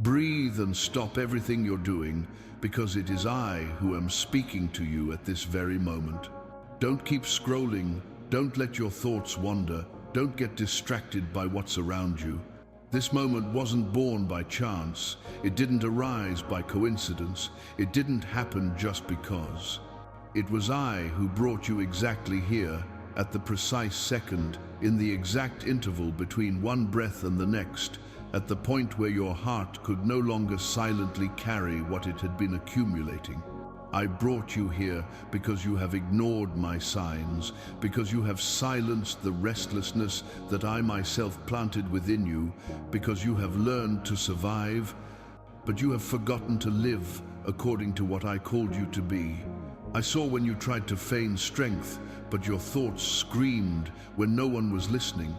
Breathe and stop everything you're doing, because it is I who am speaking to you at this very moment. Don't keep scrolling, don't let your thoughts wander, don't get distracted by what's around you. This moment wasn't born by chance, it didn't arise by coincidence, it didn't happen just because. It was I who brought you exactly here, at the precise second, in the exact interval between one breath and the next, at the point where your heart could no longer silently carry what it had been accumulating. I brought you here because you have ignored my signs, because you have silenced the restlessness that I myself planted within you, because you have learned to survive, but you have forgotten to live according to what I called you to be. I saw when you tried to feign strength, but your thoughts screamed when no one was listening.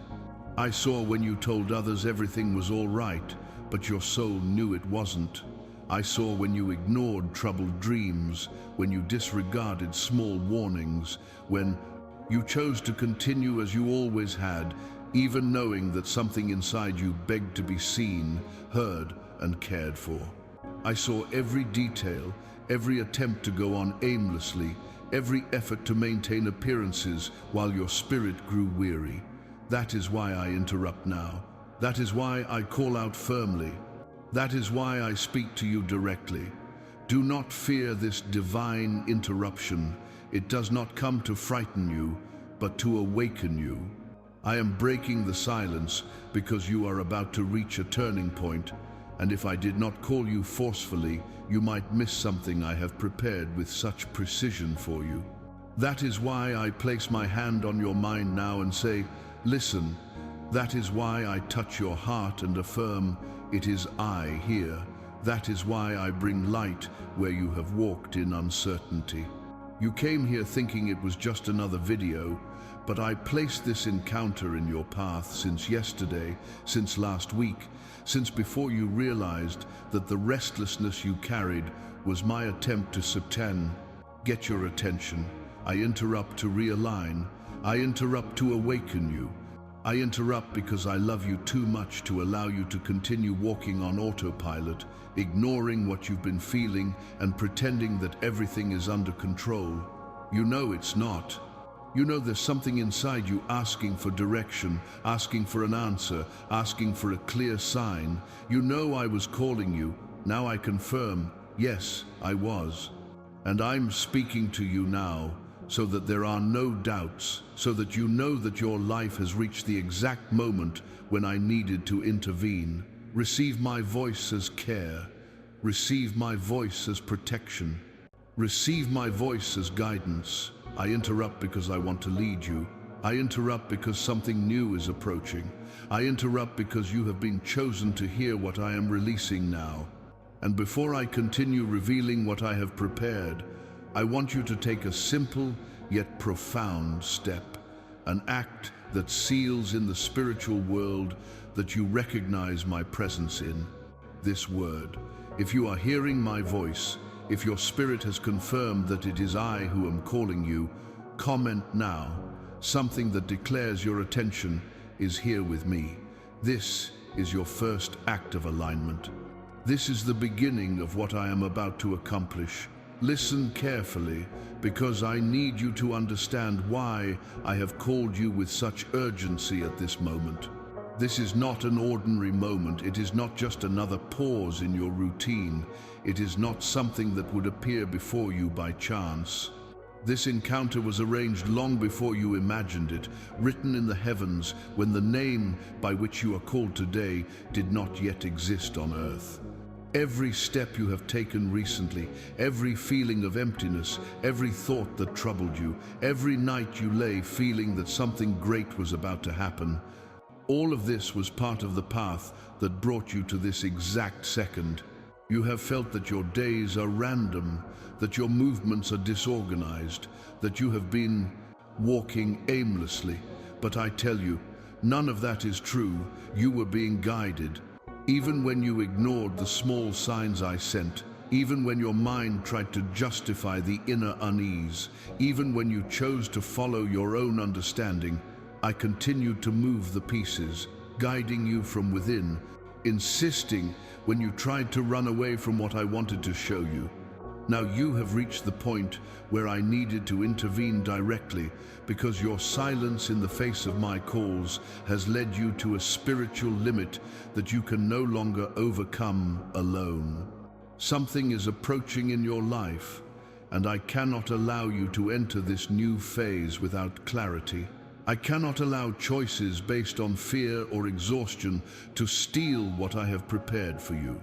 I saw when you told others everything was all right, but your soul knew it wasn't. I saw when you ignored troubled dreams, when you disregarded small warnings, when you chose to continue as you always had, even knowing that something inside you begged to be seen, heard, and cared for. I saw every detail, every attempt to go on aimlessly, every effort to maintain appearances while your spirit grew weary. That is why I interrupt now. That is why I call out firmly. That is why I speak to you directly. Do not fear this divine interruption. It does not come to frighten you, but to awaken you. I am breaking the silence because you are about to reach a turning point, and if I did not call you forcefully, you might miss something I have prepared with such precision for you. That is why I place my hand on your mind now and say, listen. That is why I touch your heart and affirm, it is I here. That is why I bring light where you have walked in uncertainty. You came here thinking it was just another video, but I placed this encounter in your path since yesterday, since last week, since before you realized that the restlessness you carried was my attempt to get your attention. I interrupt to realign. I interrupt to awaken you. I interrupt because I love you too much to allow you to continue walking on autopilot, ignoring what you've been feeling and pretending that everything is under control. You know it's not. You know there's something inside you asking for direction, asking for an answer, asking for a clear sign. You know I was calling you. Now I confirm, yes, I was. And I'm speaking to you now, so that there are no doubts, so that you know that your life has reached the exact moment when I needed to intervene. Receive my voice as care. Receive my voice as protection. Receive my voice as guidance. I interrupt because I want to lead you. I interrupt because something new is approaching. I interrupt because you have been chosen to hear what I am releasing now. And before I continue revealing what I have prepared, I want you to take a simple yet profound step, an act that seals in the spiritual world that you recognize my presence in. This word. If you are hearing my voice, if your spirit has confirmed that it is I who am calling you, comment now. Something that declares your attention is here with me. This is your first act of alignment. This is the beginning of what I am about to accomplish. Listen carefully, because I need you to understand why I have called you with such urgency at this moment. This is not an ordinary moment. It is not just another pause in your routine. It is not something that would appear before you by chance. This encounter was arranged long before you imagined it, written in the heavens when the name by which you are called today did not yet exist on earth. Every step you have taken recently, every feeling of emptiness, every thought that troubled you, every night you lay feeling that something great was about to happen, all of this was part of the path that brought you to this exact second. You have felt that your days are random, that your movements are disorganized, that you have been walking aimlessly. But I tell you, none of that is true. You were being guided. Even when you ignored the small signs I sent, even when your mind tried to justify the inner unease, even when you chose to follow your own understanding, I continued to move the pieces, guiding you from within, insisting when you tried to run away from what I wanted to show you. Now you have reached the point where I needed to intervene directly because your silence in the face of my calls has led you to a spiritual limit that you can no longer overcome alone. Something is approaching in your life, and I cannot allow you to enter this new phase without clarity. I cannot allow choices based on fear or exhaustion to steal what I have prepared for you.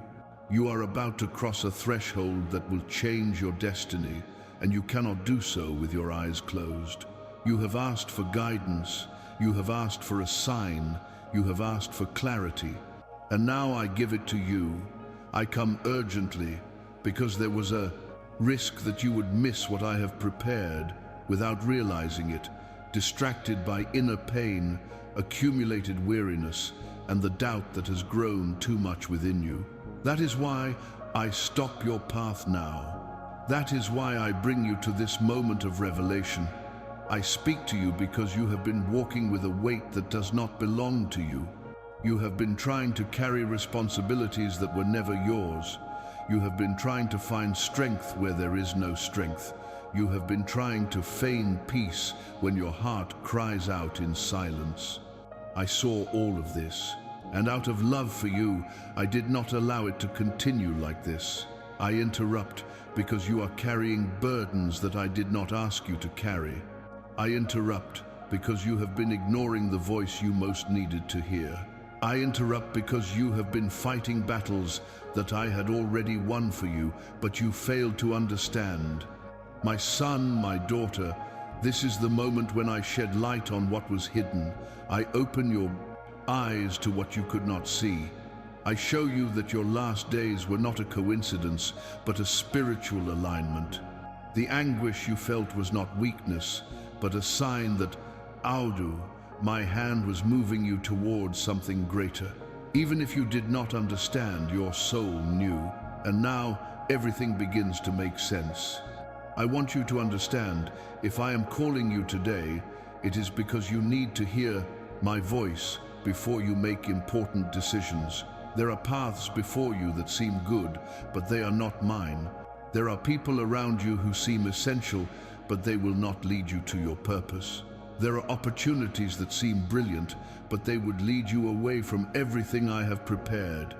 You are about to cross a threshold that will change your destiny, and you cannot do so with your eyes closed. You have asked for guidance, you have asked for a sign, you have asked for clarity, and now I give it to you. I come urgently because there was a risk that you would miss what I have prepared without realizing it, distracted by inner pain, accumulated weariness, and the doubt that has grown too much within you. That is why I stop your path now. That is why I bring you to this moment of revelation. I speak to you because you have been walking with a weight that does not belong to you. You have been trying to carry responsibilities that were never yours. You have been trying to find strength where there is no strength. You have been trying to feign peace when your heart cries out in silence. I saw all of this, and out of love for you, I did not allow it to continue like this. I interrupt because you are carrying burdens that I did not ask you to carry. I interrupt because you have been ignoring the voice you most needed to hear. I interrupt because you have been fighting battles that I had already won for you, but you failed to understand. My son, my daughter, this is the moment when I shed light on what was hidden. I open your eyes to what you could not see. I show you that your last days were not a coincidence, but a spiritual alignment. The anguish you felt was not weakness, but a sign that, Audu, my hand was moving you towards something greater. Even if you did not understand, your soul knew, and now everything begins to make sense. I want you to understand, if I am calling you today, it is because you need to hear my voice before you make important decisions. There are paths before you that seem good, but they are not mine. There are people around you who seem essential, but they will not lead you to your purpose. There are opportunities that seem brilliant, but they would lead you away from everything I have prepared.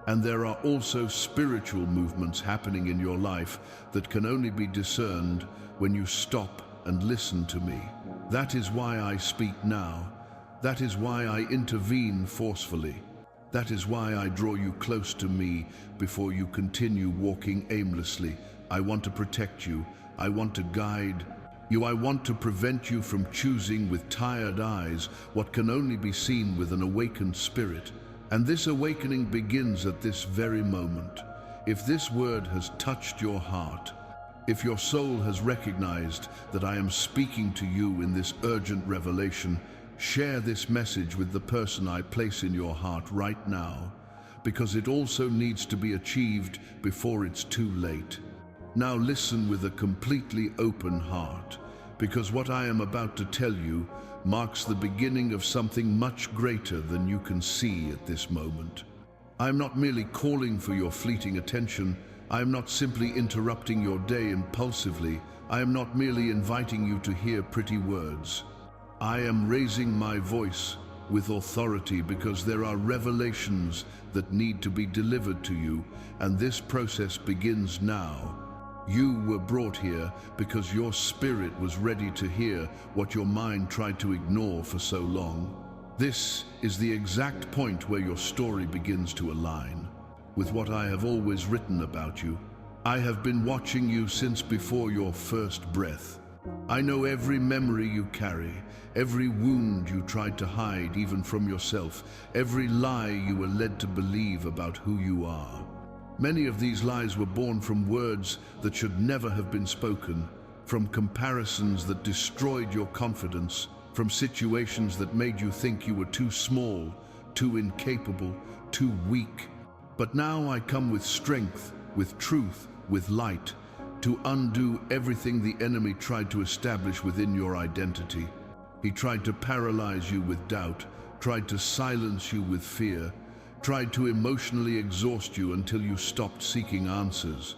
And there are also spiritual movements happening in your life that can only be discerned when you stop and listen to me. That is why I speak now. That is why I intervene forcefully. That is why I draw you close to me before you continue walking aimlessly. I want to protect you. I want to guide you. I want to prevent you from choosing with tired eyes what can only be seen with an awakened spirit. And this awakening begins at this very moment. If this word has touched your heart, if your soul has recognized that I am speaking to you in this urgent revelation, share this message with the person I place in your heart right now, because it also needs to be achieved before it's too late. Now listen with a completely open heart, because what I am about to tell you marks the beginning of something much greater than you can see at this moment. I am not merely calling for your fleeting attention. I am not simply interrupting your day impulsively. I am not merely inviting you to hear pretty words. I am raising my voice with authority because there are revelations that need to be delivered to you, and this process begins now. You were brought here because your spirit was ready to hear what your mind tried to ignore for so long. This is the exact point where your story begins to align with what I have always written about you. I have been watching you since before your first breath. I know every memory you carry, every wound you tried to hide even from yourself, every lie you were led to believe about who you are. Many of these lies were born from words that should never have been spoken, from comparisons that destroyed your confidence, from situations that made you think you were too small, too incapable, too weak. But now I come with strength, with truth, with light, to undo everything the enemy tried to establish within your identity. He tried to paralyze you with doubt, tried to silence you with fear, tried to emotionally exhaust you until you stopped seeking answers.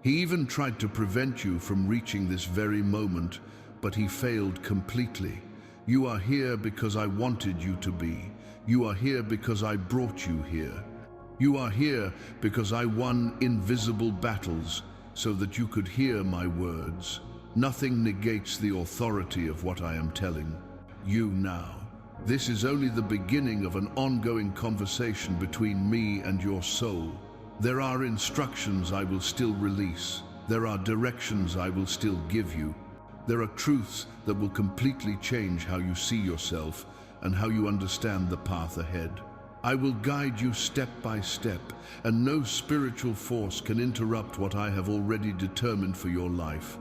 He even tried to prevent you from reaching this very moment, but he failed completely. You are here because I wanted you to be. You are here because I brought you here. You are here because I won invisible battles so that you could hear my words. Nothing negates the authority of what I am telling you now. This is only the beginning of an ongoing conversation between me and your soul. There are instructions I will still release. There are directions I will still give you. There are truths that will completely change how you see yourself and how you understand the path ahead. I will guide you step by step, and no spiritual force can interrupt what I have already determined for your life.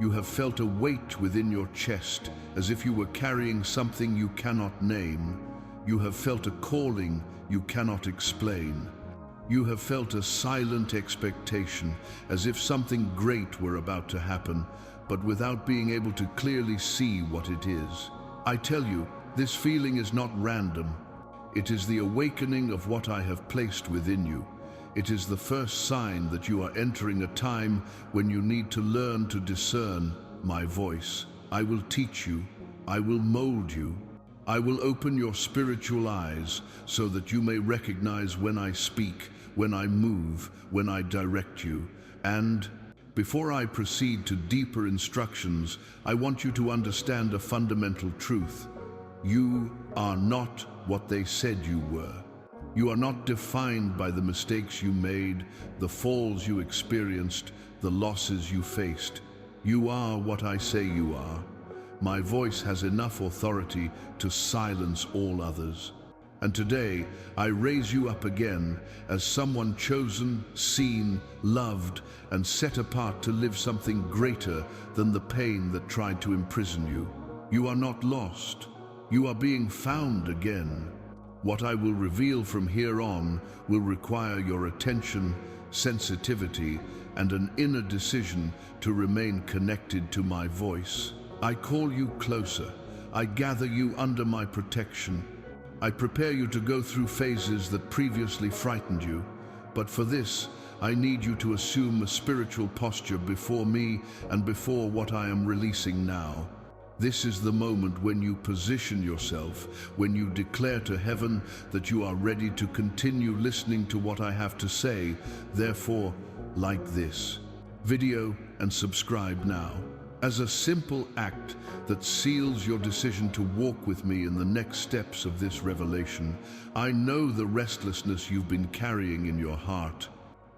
You have felt a weight within your chest, as if you were carrying something you cannot name. You have felt a calling you cannot explain. You have felt a silent expectation, as if something great were about to happen, but without being able to clearly see what it is. I tell you, this feeling is not random. It is the awakening of what I have placed within you. It is the first sign that you are entering a time when you need to learn to discern my voice. I will teach you. I will mold you. I will open your spiritual eyes so that you may recognize when I speak, when I move, when I direct you. And before I proceed to deeper instructions, I want you to understand a fundamental truth. You are not what they said you were. You are not defined by the mistakes you made, the falls you experienced, the losses you faced. You are what I say you are. My voice has enough authority to silence all others. And today, I raise you up again as someone chosen, seen, loved, and set apart to live something greater than the pain that tried to imprison you. You are not lost. You are being found again. What I will reveal from here on will require your attention, sensitivity, and an inner decision to remain connected to my voice. I call you closer. I gather you under my protection. I prepare you to go through phases that previously frightened you. But for this, I need you to assume a spiritual posture before me and before what I am releasing now. This is the moment when you position yourself, when you declare to heaven that you are ready to continue listening to what I have to say. Therefore, like this video and subscribe now. As a simple act that seals your decision to walk with me in the next steps of this revelation, I know the restlessness you've been carrying in your heart.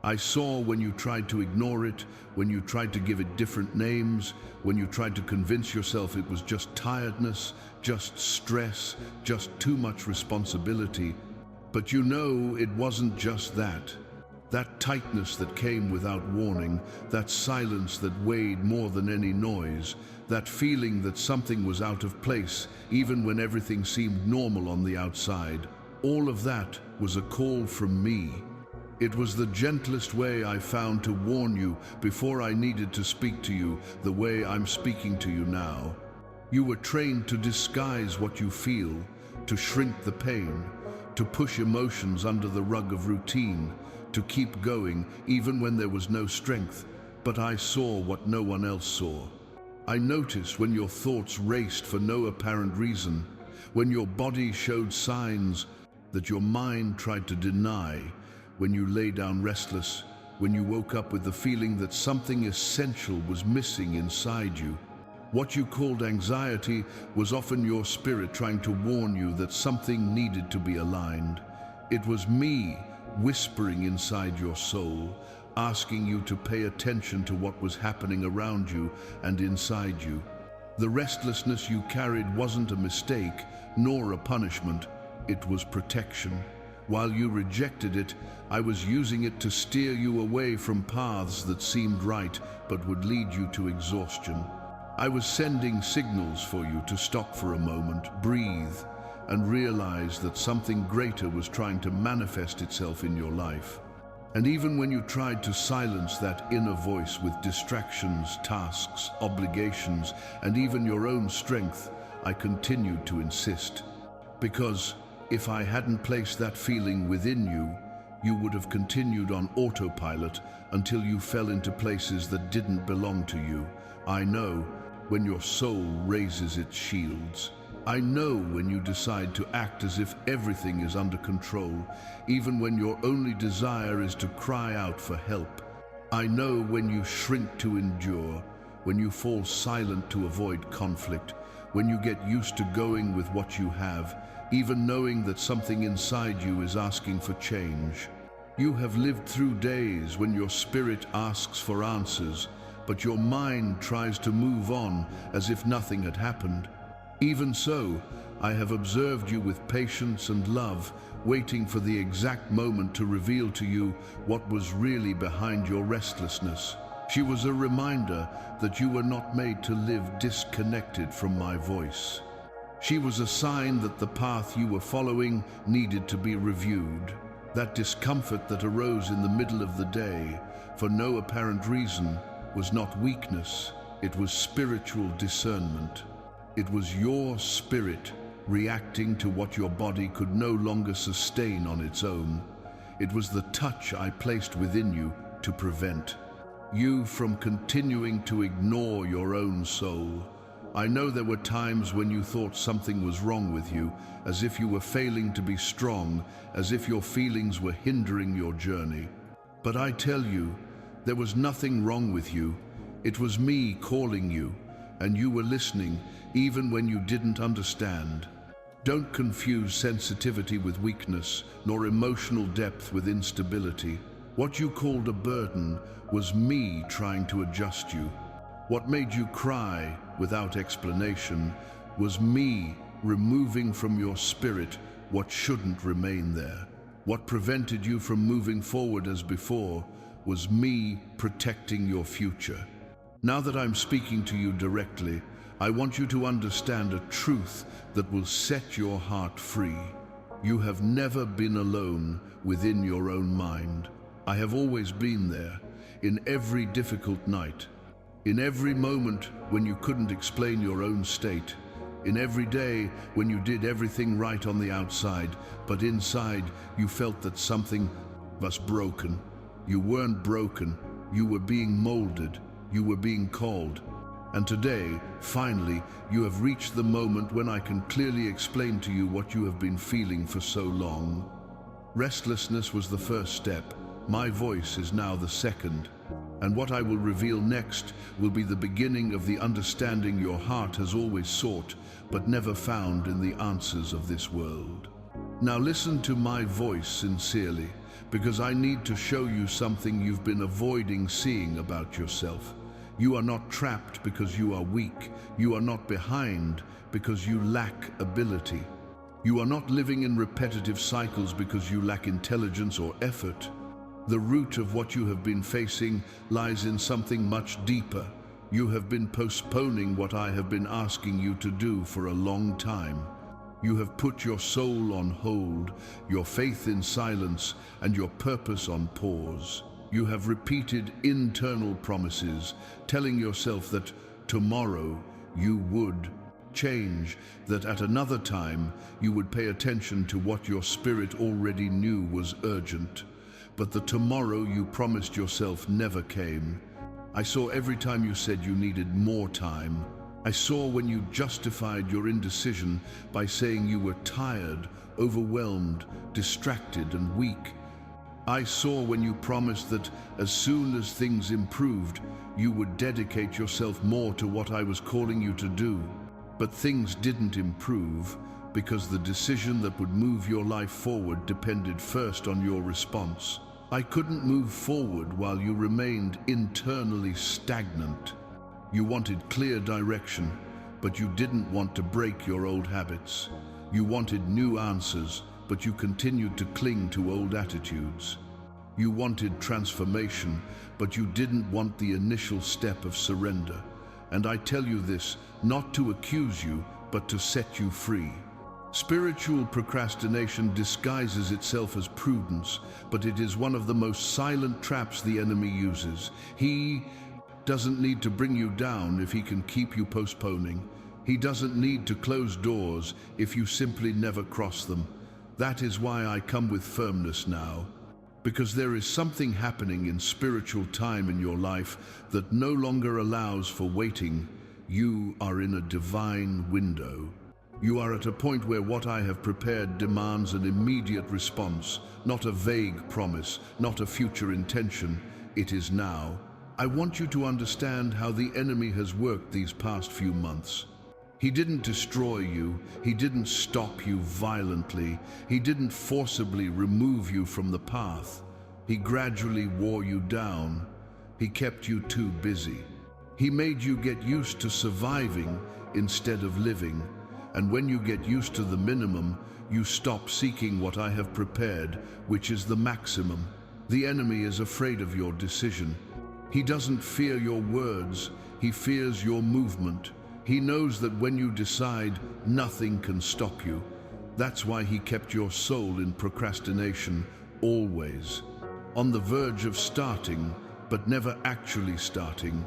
I saw when you tried to ignore it, when you tried to give it different names, when you tried to convince yourself it was just tiredness, just stress, just too much responsibility. But you know it wasn't just that. That tightness that came without warning, that silence that weighed more than any noise, that feeling that something was out of place even when everything seemed normal on the outside, all of that was a call from me. It was the gentlest way I found to warn you before I needed to speak to you the way I'm speaking to you now. You were trained to disguise what you feel, to shrink the pain, to push emotions under the rug of routine, to keep going even when there was no strength. But I saw what no one else saw. I noticed when your thoughts raced for no apparent reason, when your body showed signs that your mind tried to deny, when you lay down restless, when you woke up with the feeling that something essential was missing inside you. What you called anxiety was often your spirit trying to warn you that something needed to be aligned. It was me whispering inside your soul, asking you to pay attention to what was happening around you and inside you. The restlessness you carried wasn't a mistake, nor a punishment. It was protection. While you rejected it, I was using it to steer you away from paths that seemed right but would lead you to exhaustion. I was sending signals for you to stop for a moment, breathe, and realize that something greater was trying to manifest itself in your life. And even when you tried to silence that inner voice with distractions, tasks, obligations, and even your own strength, I continued to insist. Because if I hadn't placed that feeling within you, you would have continued on autopilot until you fell into places that didn't belong to you. I know when your soul raises its shields. I know when you decide to act as if everything is under control, even when your only desire is to cry out for help. I know when you shrink to endure, when you fall silent to avoid conflict, when you get used to going with what you have, even knowing that something inside you is asking for change. You have lived through days when your spirit asks for answers, but your mind tries to move on as if nothing had happened. Even so, I have observed you with patience and love, waiting for the exact moment to reveal to you what was really behind your restlessness. She was a reminder that you were not made to live disconnected from my voice. She was a sign that the path you were following needed to be reviewed. That discomfort that arose in the middle of the day, for no apparent reason, was not weakness, it was spiritual discernment. It was your spirit reacting to what your body could no longer sustain on its own. It was the touch I placed within you to prevent you from continuing to ignore your own soul. I know there were times when you thought something was wrong with you, as if you were failing to be strong, as if your feelings were hindering your journey. But I tell you, there was nothing wrong with you. It was me calling you, and you were listening, even when you didn't understand. Don't confuse sensitivity with weakness, nor emotional depth with instability. What you called a burden was me trying to adjust you. What made you cry without explanation was me removing from your spirit what shouldn't remain there. What prevented you from moving forward as before was me protecting your future. Now that I'm speaking to you directly, I want you to understand a truth that will set your heart free. You have never been alone within your own mind. I have always been there, in every difficult night, in every moment when you couldn't explain your own state, in every day when you did everything right on the outside, but inside you felt that something was broken. You weren't broken, you were being molded, you were being called. And today, finally, you have reached the moment when I can clearly explain to you what you have been feeling for so long. Restlessness was the first step. My voice is now the second. And what I will reveal next will be the beginning of the understanding your heart has always sought, but never found in the answers of this world. Now listen to my voice sincerely, because I need to show you something you've been avoiding seeing about yourself. You are not trapped because you are weak. You are not behind because you lack ability. You are not living in repetitive cycles because you lack intelligence or effort. The root of what you have been facing lies in something much deeper. You have been postponing what I have been asking you to do for a long time. You have put your soul on hold, your faith in silence, and your purpose on pause. You have repeated internal promises, telling yourself that tomorrow you would change, that at another time you would pay attention to what your spirit already knew was urgent. But the tomorrow you promised yourself never came. I saw every time you said you needed more time. I saw when you justified your indecision by saying you were tired, overwhelmed, distracted, and weak. I saw when you promised that as soon as things improved, you would dedicate yourself more to what I was calling you to do. But things didn't improve because the decision that would move your life forward depended first on your response. I couldn't move forward while you remained internally stagnant. You wanted clear direction, but you didn't want to break your old habits. You wanted new answers, but you continued to cling to old attitudes. You wanted transformation, but you didn't want the initial step of surrender. And I tell you this, not to accuse you, but to set you free. Spiritual procrastination disguises itself as prudence, but it is one of the most silent traps the enemy uses. He doesn't need to bring you down if he can keep you postponing. He doesn't need to close doors if you simply never cross them. That is why I come with firmness now, because there is something happening in spiritual time in your life that no longer allows for waiting. You are in a divine window. You are at a point where what I have prepared demands an immediate response, not a vague promise, not a future intention. It is now. I want you to understand how the enemy has worked these past few months. He didn't destroy you. He didn't stop you violently. He didn't forcibly remove you from the path. He gradually wore you down. He kept you too busy. He made you get used to surviving instead of living. And when you get used to the minimum, you stop seeking what I have prepared, which is the maximum. The enemy is afraid of your decision. He doesn't fear your words. He fears your movement. He knows that when you decide, nothing can stop you. That's why he kept your soul in procrastination, always. On the verge of starting, but never actually starting.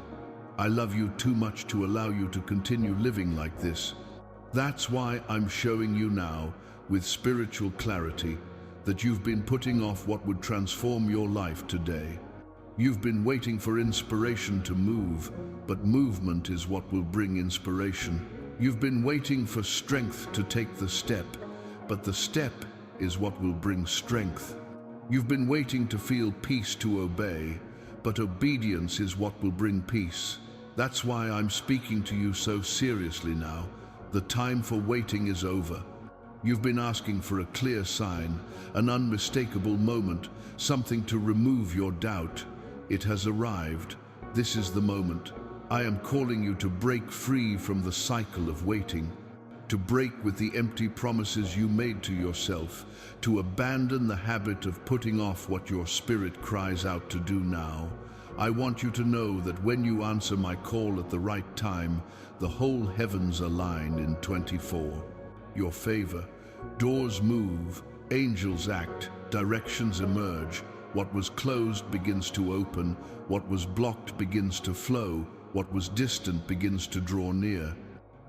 I love you too much to allow you to continue living like this. That's why I'm showing you now, with spiritual clarity, that you've been putting off what would transform your life today. You've been waiting for inspiration to move, but movement is what will bring inspiration. You've been waiting for strength to take the step, but the step is what will bring strength. You've been waiting to feel peace to obey, but obedience is what will bring peace. That's why I'm speaking to you so seriously now. The time for waiting is over. You've been asking for a clear sign, an unmistakable moment, something to remove your doubt. It has arrived. This is the moment. I am calling you to break free from the cycle of waiting, to break with the empty promises you made to yourself, to abandon the habit of putting off what your spirit cries out to do now. I want you to know that when you answer my call at the right time, the whole heavens align in 24. Your favor. Doors move, angels act, directions emerge. What was closed begins to open, what was blocked begins to flow, what was distant begins to draw near.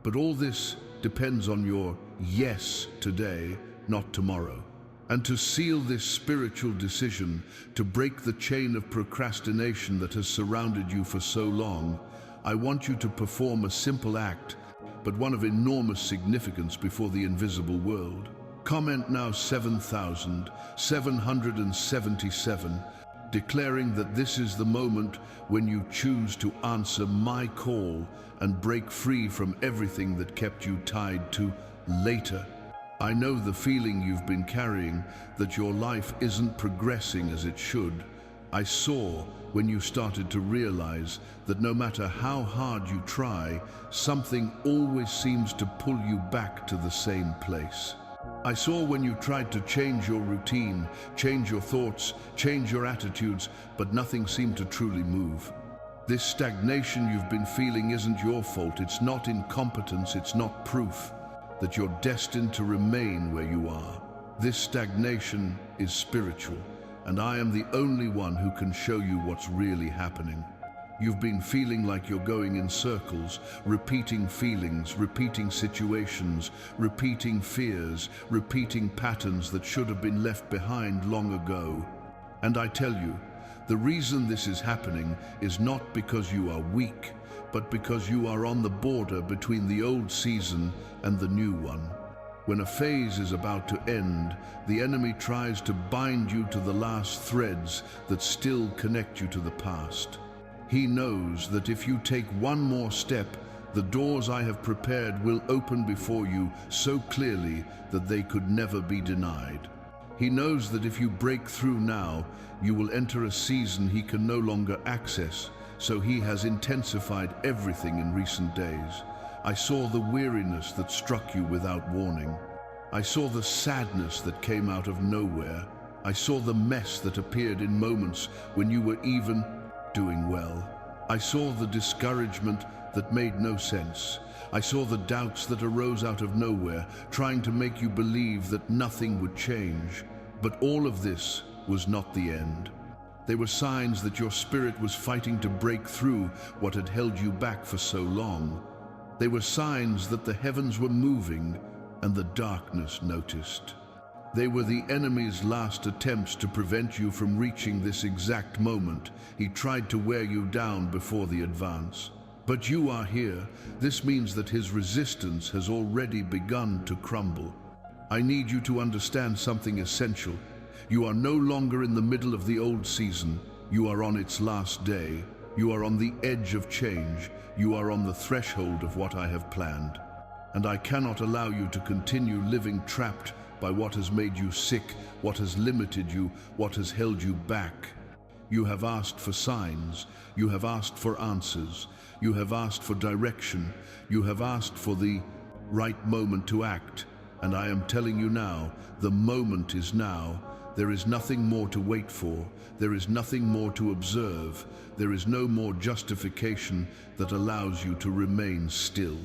But all this depends on your yes today, not tomorrow. And to seal this spiritual decision, to break the chain of procrastination that has surrounded you for so long, I want you to perform a simple act, but one of enormous significance before the invisible world. Comment now 7,777, declaring that this is the moment when you choose to answer my call and break free from everything that kept you tied to later. I know the feeling you've been carrying, that your life isn't progressing as it should. I saw when you started to realize that no matter how hard you try, something always seems to pull you back to the same place. I saw when you tried to change your routine, change your thoughts, change your attitudes, but nothing seemed to truly move. This stagnation you've been feeling isn't your fault. It's not incompetence, it's not proof that you're destined to remain where you are. This stagnation is spiritual, and I am the only one who can show you what's really happening. You've been feeling like you're going in circles, repeating feelings, repeating situations, repeating fears, repeating patterns that should have been left behind long ago. And I tell you, the reason this is happening is not because you are weak, but because you are on the border between the old season and the new one. When a phase is about to end, the enemy tries to bind you to the last threads that still connect you to the past. He knows that if you take one more step, the doors I have prepared will open before you so clearly that they could never be denied. He knows that if you break through now, you will enter a season he can no longer access, so he has intensified everything in recent days. I saw the weariness that struck you without warning. I saw the sadness that came out of nowhere. I saw the mess that appeared in moments when you were even doing well. I saw the discouragement that made no sense. I saw the doubts that arose out of nowhere, trying to make you believe that nothing would change. But all of this was not the end. They were signs that your spirit was fighting to break through what had held you back for so long. They were signs that the heavens were moving and the darkness noticed. They were the enemy's last attempts to prevent you from reaching this exact moment. He tried to wear you down before the advance. But you are here. This means that his resistance has already begun to crumble. I need you to understand something essential. You are no longer in the middle of the old season. You are on its last day. You are on the edge of change. You are on the threshold of what I have planned. And I cannot allow you to continue living trapped by what has made you sick, what has limited you, what has held you back. You have asked for signs. You have asked for answers. You have asked for direction. You have asked for the right moment to act. And I am telling you now, the moment is now. There is nothing more to wait for. There is nothing more to observe. There is no more justification that allows you to remain still.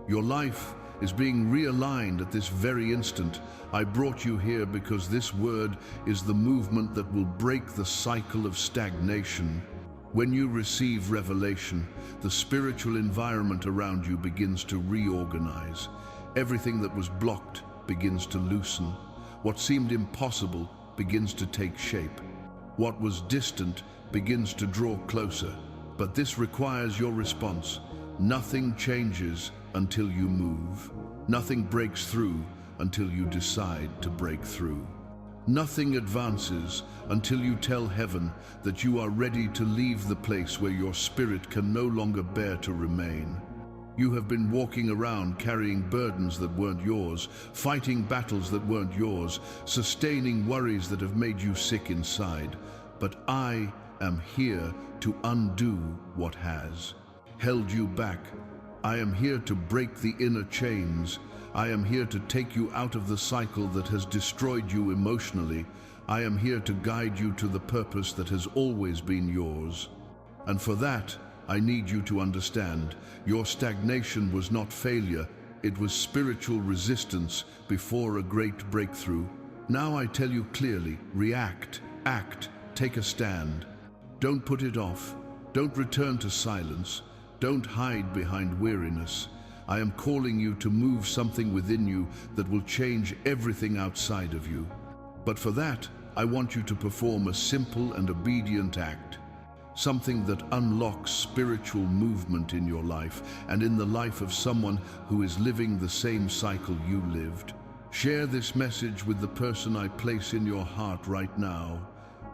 Your life is being realigned at this very instant. I brought you here because this word is the movement that will break the cycle of stagnation. When you receive revelation, the spiritual environment around you begins to reorganize. Everything that was blocked begins to loosen. What seemed impossible begins to take shape. What was distant begins to draw closer. But this requires your response. Nothing changes until you move. Nothing breaks through until you decide to break through. Nothing advances until you tell heaven that you are ready to leave the place where your spirit can no longer bear to remain. You have been walking around carrying burdens that weren't yours, fighting battles that weren't yours, sustaining worries that have made you sick inside. But I am here to undo what has held you back. I am here to break the inner chains. I am here to take you out of the cycle that has destroyed you emotionally. I am here to guide you to the purpose that has always been yours. And for that, I need you to understand, your stagnation was not failure, it was spiritual resistance before a great breakthrough. Now I tell you clearly, react, act, take a stand. Don't put it off. Don't return to silence. Don't hide behind weariness. I am calling you to move something within you that will change everything outside of you. But for that, I want you to perform a simple and obedient act. Something that unlocks spiritual movement in your life and in the life of someone who is living the same cycle you lived. Share this message with the person I place in your heart right now,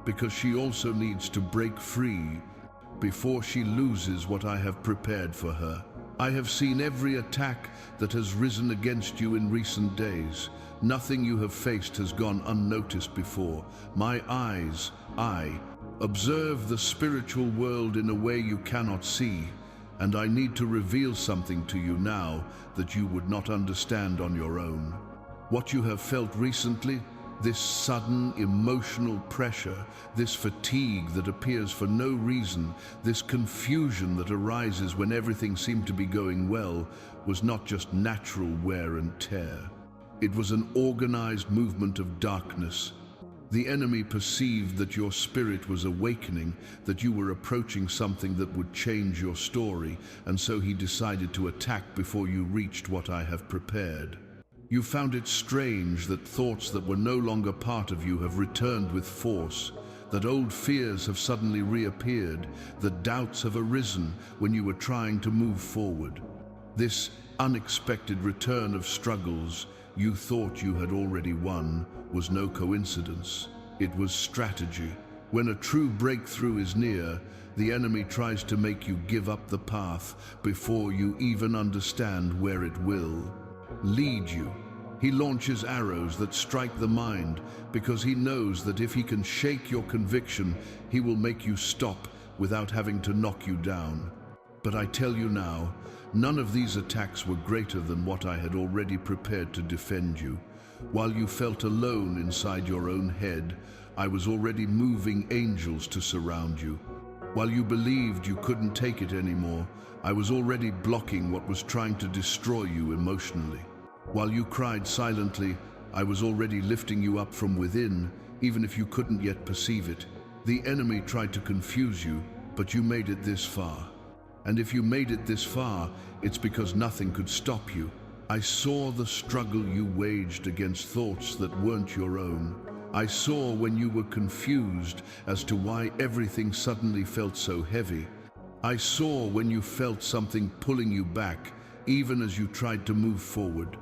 because she also needs to break free before she loses what I have prepared for her. I have seen every attack that has risen against you in recent days. Nothing you have faced has gone unnoticed before. My eyes, I observe the spiritual world in a way you cannot see, and I need to reveal something to you now that you would not understand on your own. What you have felt recently, this sudden emotional pressure, this fatigue that appears for no reason, this confusion that arises when everything seemed to be going well, was not just natural wear and tear. It was an organized movement of darkness. The enemy perceived that your spirit was awakening, that you were approaching something that would change your story, and so he decided to attack before you reached what I have prepared. You found it strange that thoughts that were no longer part of you have returned with force, that old fears have suddenly reappeared, that doubts have arisen when you were trying to move forward. This unexpected return of struggles you thought you had already won was no coincidence. It was strategy. When a true breakthrough is near, the enemy tries to make you give up the path before you even understand where it will lead you. He launches arrows that strike the mind because he knows that if he can shake your conviction, he will make you stop without having to knock you down. But I tell you now, none of these attacks were greater than what I had already prepared to defend you. While you felt alone inside your own head, I was already moving angels to surround you. While you believed you couldn't take it anymore, I was already blocking what was trying to destroy you emotionally. While you cried silently, I was already lifting you up from within, even if you couldn't yet perceive it. The enemy tried to confuse you, but you made it this far. And if you made it this far, it's because nothing could stop you. I saw the struggle you waged against thoughts that weren't your own. I saw when you were confused as to why everything suddenly felt so heavy. I saw when you felt something pulling you back, even as you tried to move forward.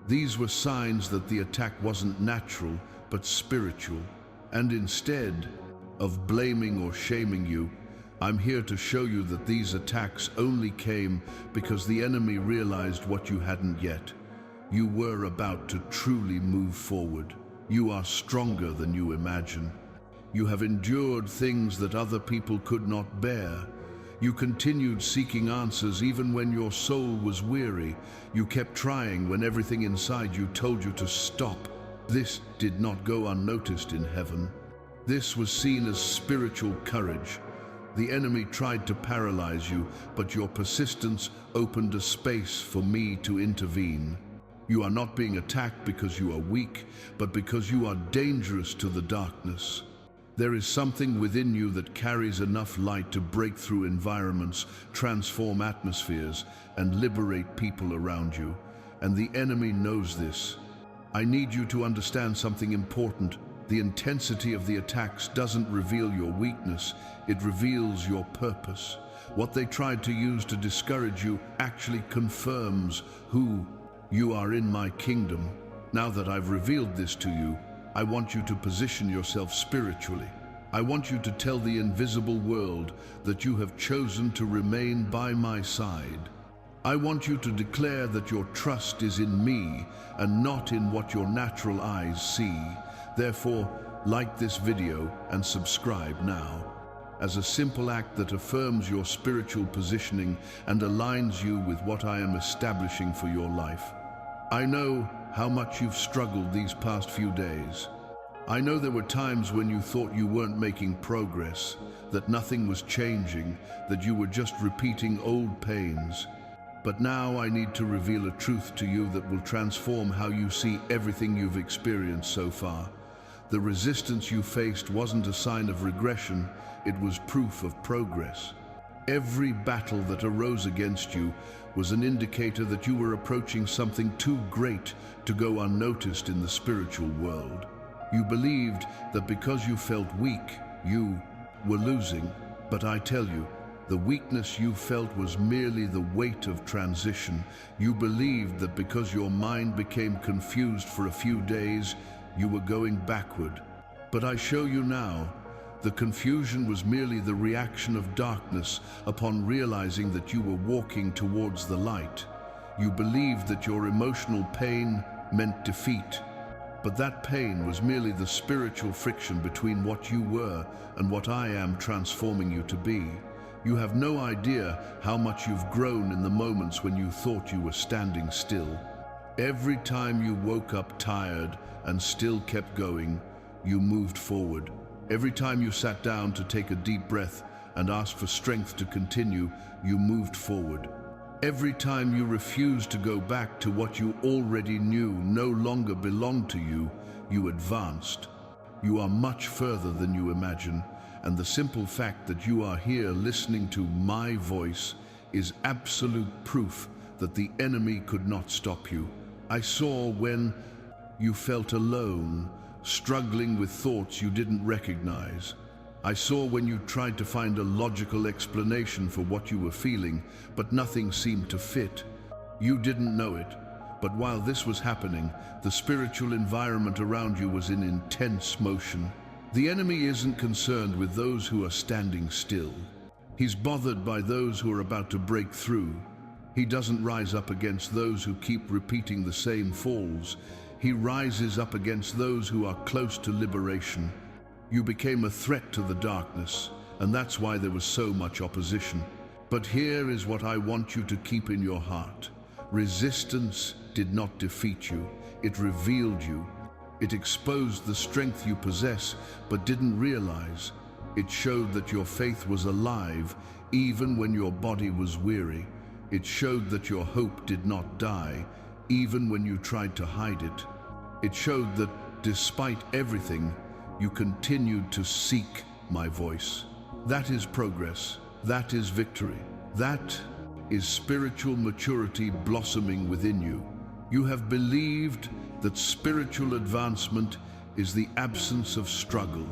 These were signs that the attack wasn't natural, but spiritual. And instead of blaming or shaming you, I'm here to show you that these attacks only came because the enemy realized what you hadn't yet. You were about to truly move forward. You are stronger than you imagine. You have endured things that other people could not bear. You continued seeking answers even when your soul was weary. You kept trying when everything inside you told you to stop. This did not go unnoticed in heaven. This was seen as spiritual courage. The enemy tried to paralyze you, but your persistence opened a space for me to intervene. You are not being attacked because you are weak, but because you are dangerous to the darkness. There is something within you that carries enough light to break through environments, transform atmospheres, and liberate people around you. And the enemy knows this. I need you to understand something important. The intensity of the attacks doesn't reveal your weakness, it reveals your purpose. What they tried to use to discourage you actually confirms who you are in my kingdom. Now that I've revealed this to you, I want you to position yourself spiritually. I want you to tell the invisible world that you have chosen to remain by my side. I want you to declare that your trust is in me and not in what your natural eyes see. Therefore, like this video and subscribe now. As a simple act that affirms your spiritual positioning and aligns you with what I am establishing for your life. I know how much you've struggled these past few days. I know there were times when you thought you weren't making progress, that nothing was changing, that you were just repeating old pains. But now I need to reveal a truth to you that will transform how you see everything you've experienced so far. The resistance you faced wasn't a sign of regression, it was proof of progress. Every battle that arose against you was an indicator that you were approaching something too great to go unnoticed in the spiritual world. You believed that because you felt weak, you were losing. But I tell you, the weakness you felt was merely the weight of transition. You believed that because your mind became confused for a few days, you were going backward. But I show you now, the confusion was merely the reaction of darkness upon realizing that you were walking towards the light. You believed that your emotional pain meant defeat, but that pain was merely the spiritual friction between what you were and what I am transforming you to be. You have no idea how much you've grown in the moments when you thought you were standing still. Every time you woke up tired and still kept going, you moved forward. Every time you sat down to take a deep breath and asked for strength to continue, you moved forward. Every time you refused to go back to what you already knew no longer belonged to you, you advanced. You are much further than you imagine, and the simple fact that you are here listening to my voice is absolute proof that the enemy could not stop you. I saw when you felt alone, struggling with thoughts you didn't recognize. I saw when you tried to find a logical explanation for what you were feeling, but nothing seemed to fit. You didn't know it, but while this was happening, the spiritual environment around you was in intense motion. The enemy isn't concerned with those who are standing still. He's bothered by those who are about to break through. He doesn't rise up against those who keep repeating the same falls. He rises up against those who are close to liberation. You became a threat to the darkness, and that's why there was so much opposition. But here is what I want you to keep in your heart. Resistance did not defeat you, it revealed you. It exposed the strength you possess, but didn't realize. It showed that your faith was alive, even when your body was weary. It showed that your hope did not die, even when you tried to hide it. It showed that, despite everything, you continued to seek my voice. That is progress. That is victory. That is spiritual maturity blossoming within you. You have believed that spiritual advancement is the absence of struggle.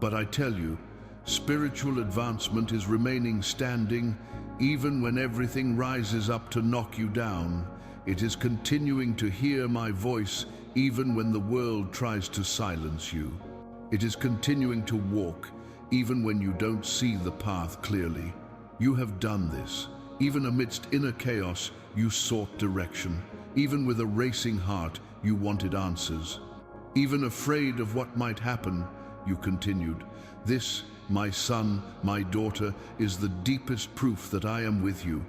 But I tell you, spiritual advancement is remaining standing even when everything rises up to knock you down. It is continuing to hear my voice even when the world tries to silence you. It is continuing to walk even when you don't see the path clearly. You have done this. Even amidst inner chaos, you sought direction. Even with a racing heart, you wanted answers. Even afraid of what might happen, you continued. This, my son, my daughter, is the deepest proof that I am with you.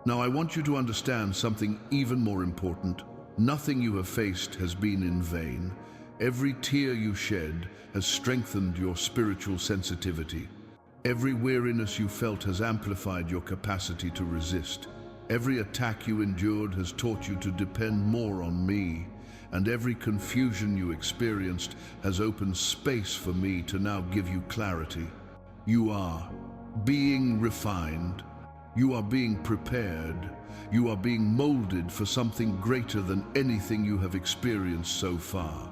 Now I want you to understand something even more important. Nothing you have faced has been in vain. Every tear you shed has strengthened your spiritual sensitivity. Every weariness you felt has amplified your capacity to resist. Every attack you endured has taught you to depend more on me. And every confusion you experienced has opened space for me to now give you clarity. You are being refined. You are being prepared. You are being molded for something greater than anything you have experienced so far.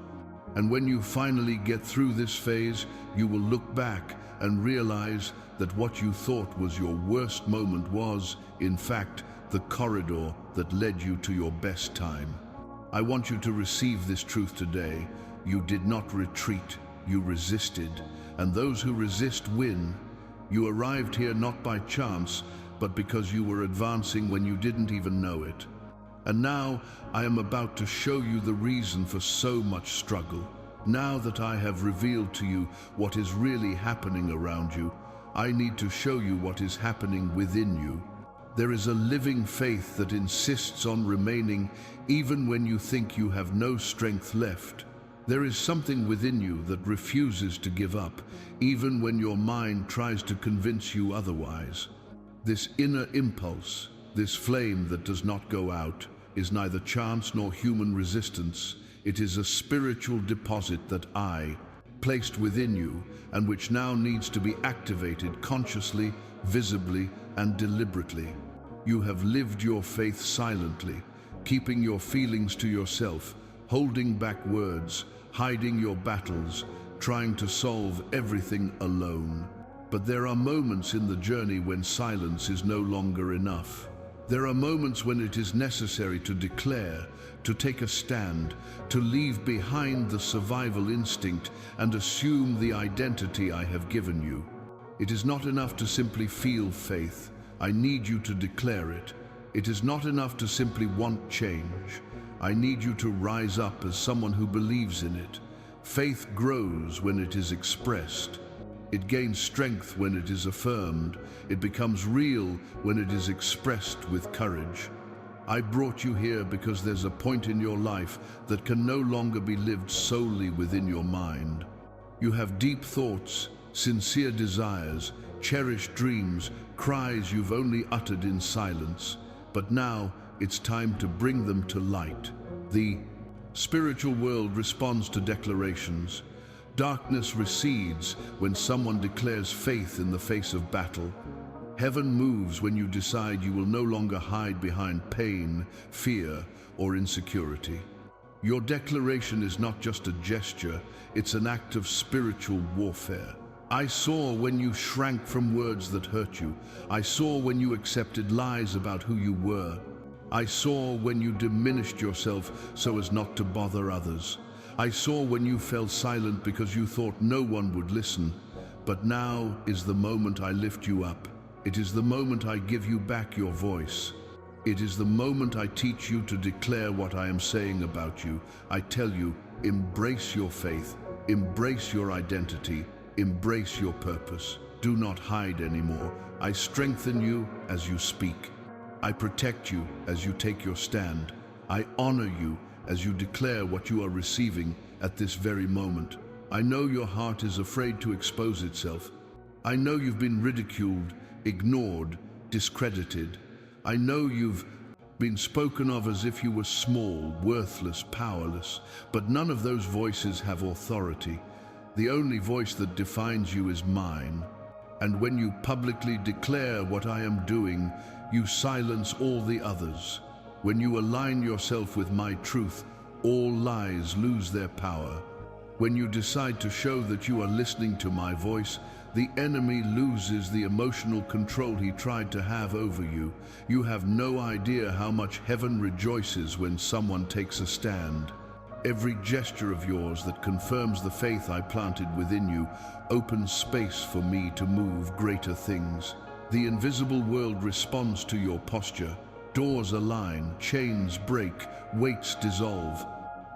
And when you finally get through this phase, you will look back and realize that what you thought was your worst moment was, in fact, the corridor that led you to your best time. I want you to receive this truth today. You did not retreat, you resisted, and those who resist win. You arrived here not by chance, but because you were advancing when you didn't even know it. And now I am about to show you the reason for so much struggle. Now that I have revealed to you what is really happening around you, I need to show you what is happening within you. There is a living faith that insists on remaining even when you think you have no strength left. There is something within you that refuses to give up, even when your mind tries to convince you otherwise. This inner impulse, this flame that does not go out, is neither chance nor human resistance. It is a spiritual deposit that I placed within you and which now needs to be activated consciously, visibly, and deliberately. You have lived your faith silently, keeping your feelings to yourself, holding back words, hiding your battles, trying to solve everything alone. But there are moments in the journey when silence is no longer enough. There are moments when it is necessary to declare, to take a stand, to leave behind the survival instinct and assume the identity I have given you. It is not enough to simply feel faith. I need you to declare it. It is not enough to simply want change. I need you to rise up as someone who believes in it. Faith grows when it is expressed. It gains strength when it is affirmed. It becomes real when it is expressed with courage. I brought you here because there's a point in your life that can no longer be lived solely within your mind. You have deep thoughts, sincere desires, cherished dreams, cries you've only uttered in silence. But now it's time to bring them to light. The spiritual world responds to declarations. Darkness recedes when someone declares faith in the face of battle. Heaven moves when you decide you will no longer hide behind pain, fear, or insecurity. Your declaration is not just a gesture, it's an act of spiritual warfare. I saw when you shrank from words that hurt you. I saw when you accepted lies about who you were. I saw when you diminished yourself so as not to bother others. I saw when you fell silent because you thought no one would listen. But now is the moment I lift you up. It is the moment I give you back your voice. It is the moment I teach you to declare what I am saying about you. I tell you, embrace your faith, embrace your identity, embrace your purpose. Do not hide anymore. I strengthen you as you speak. I protect you as you take your stand. I honor you as you declare what you are receiving at this very moment. I know your heart is afraid to expose itself. I know you've been ridiculed, ignored, discredited. I know you've been spoken of as if you were small, worthless, powerless, but none of those voices have authority. The only voice that defines you is mine. And when you publicly declare what I am doing, you silence all the others. When you align yourself with my truth, all lies lose their power. When you decide to show that you are listening to my voice, the enemy loses the emotional control he tried to have over you. You have no idea how much heaven rejoices when someone takes a stand. Every gesture of yours that confirms the faith I planted within you opens space for me to move greater things. The invisible world responds to your posture. Doors align, chains break, weights dissolve.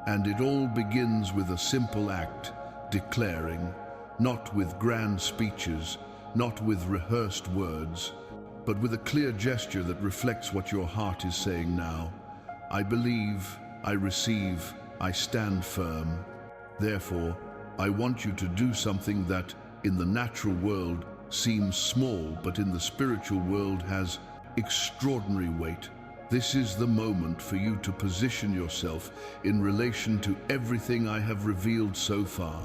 And it all begins with a simple act, declaring, not with grand speeches, not with rehearsed words, but with a clear gesture that reflects what your heart is saying now. I believe, I receive, I stand firm. Therefore, I want you to do something that, in the natural world, seems small, but in the spiritual world has extraordinary weight. This is the moment for you to position yourself in relation to everything I have revealed so far.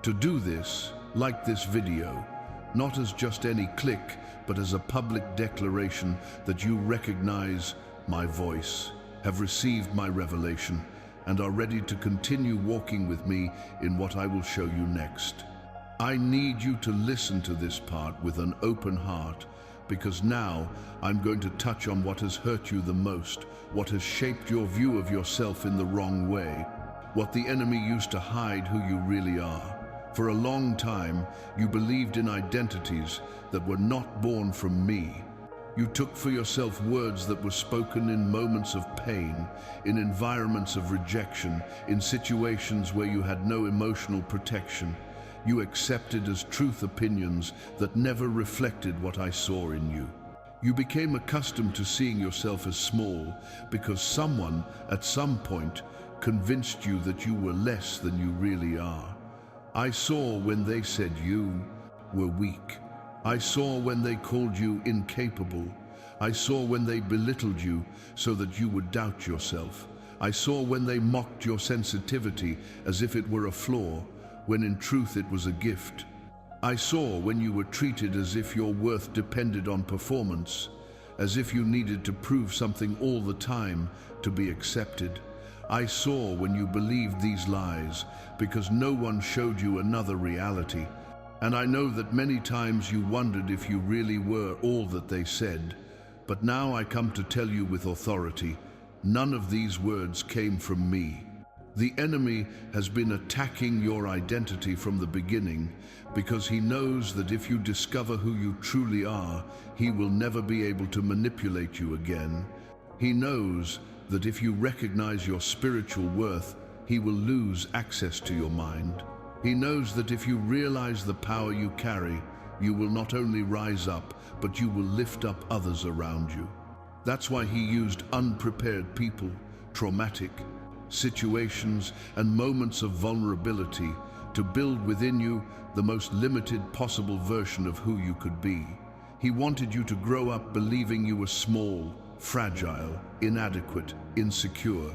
To do this, like this video, not as just any click, but as a public declaration that you recognize my voice, have received my revelation, and are ready to continue walking with me in what I will show you next. I need you to listen to this part with an open heart, because now I'm going to touch on what has hurt you the most, what has shaped your view of yourself in the wrong way, what the enemy used to hide who you really are. For a long time, you believed in identities that were not born from me. You took for yourself words that were spoken in moments of pain, in environments of rejection, in situations where you had no emotional protection. You accepted as truth opinions that never reflected what I saw in you. You became accustomed to seeing yourself as small because someone, at some point, convinced you that you were less than you really are. I saw when they said you were weak. I saw when they called you incapable. I saw when they belittled you so that you would doubt yourself. I saw when they mocked your sensitivity as if it were a flaw, when in truth it was a gift. I saw when you were treated as if your worth depended on performance, as if you needed to prove something all the time to be accepted. I saw when you believed these lies because no one showed you another reality. And I know that many times you wondered if you really were all that they said. But now I come to tell you with authority, none of these words came from me. The enemy has been attacking your identity from the beginning because he knows that if you discover who you truly are, he will never be able to manipulate you again. He knows that if you recognize your spiritual worth, he will lose access to your mind. He knows that if you realize the power you carry, you will not only rise up, but you will lift up others around you. That's why he used unprepared people, traumatic situations, and moments of vulnerability to build within you the most limited possible version of who you could be. He wanted you to grow up believing you were small, fragile, inadequate, insecure.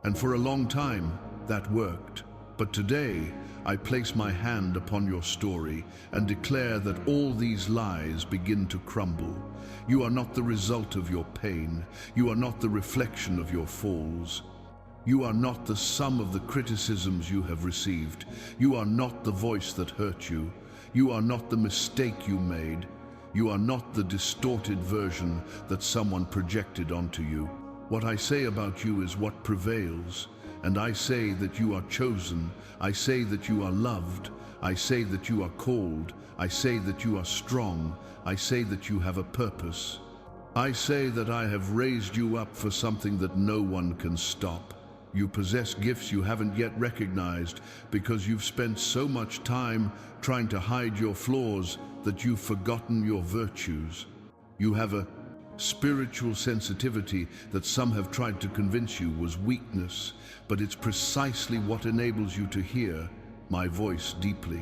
And for a long time, that worked. But today, I place my hand upon your story and declare that all these lies begin to crumble. You are not the result of your pain. You are not the reflection of your falls. You are not the sum of the criticisms you have received. You are not the voice that hurt you. You are not the mistake you made. You are not the distorted version that someone projected onto you. What I say about you is what prevails. And I say that you are chosen. I say that you are loved. I say that you are called. I say that you are strong. I say that you have a purpose. I say that I have raised you up for something that no one can stop. You possess gifts you haven't yet recognized because you've spent so much time trying to hide your flaws that you've forgotten your virtues. You have a spiritual sensitivity that some have tried to convince you was weakness, but it's precisely what enables you to hear my voice deeply.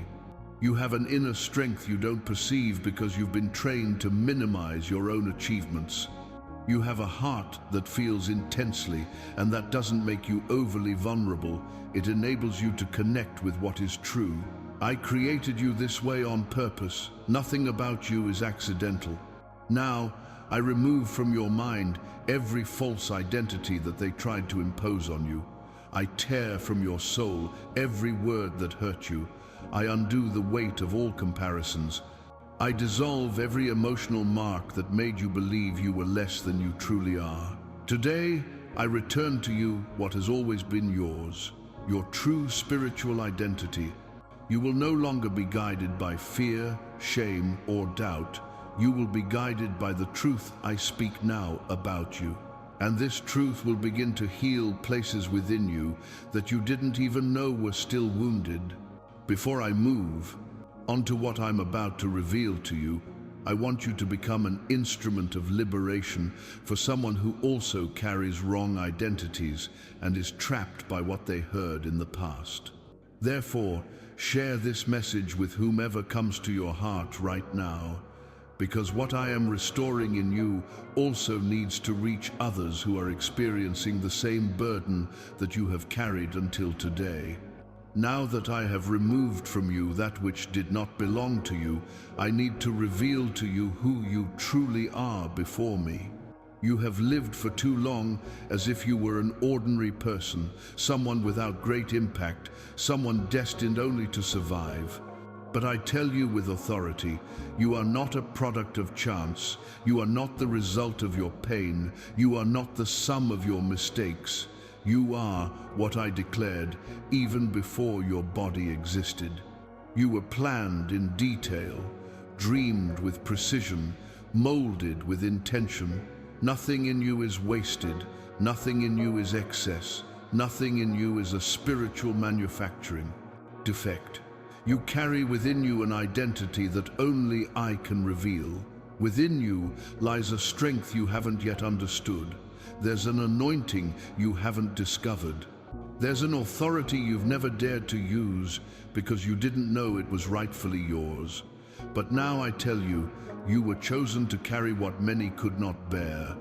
You have an inner strength you don't perceive because you've been trained to minimize your own achievements. You have a heart that feels intensely, and that doesn't make you overly vulnerable. It enables you to connect with what is true. I created you this way on purpose. Nothing about you is accidental. Now, I remove from your mind every false identity that they tried to impose on you. I tear from your soul every word that hurt you. I undo the weight of all comparisons. I dissolve every emotional mark that made you believe you were less than you truly are. Today, I return to you what has always been yours, your true spiritual identity. You will no longer be guided by fear, shame, or doubt. You will be guided by the truth I speak now about you. And this truth will begin to heal places within you that you didn't even know were still wounded. Before I move onto what I'm about to reveal to you, I want you to become an instrument of liberation for someone who also carries wrong identities and is trapped by what they heard in the past. Therefore, share this message with whomever comes to your heart right now, because what I am restoring in you also needs to reach others who are experiencing the same burden that you have carried until today. Now that I have removed from you that which did not belong to you, I need to reveal to you who you truly are before me. You have lived for too long as if you were an ordinary person, someone without great impact, someone destined only to survive. But I tell you with authority, you are not a product of chance. You are not the result of your pain. You are not the sum of your mistakes. You are what I declared even before your body existed. You were planned in detail, dreamed with precision, molded with intention. Nothing in you is wasted. Nothing in you is excess. Nothing in you is a spiritual manufacturing defect. You carry within you an identity that only I can reveal. Within you lies a strength you haven't yet understood. There's an anointing you haven't discovered. There's an authority you've never dared to use because you didn't know it was rightfully yours. But now I tell you, you were chosen to carry what many could not bear.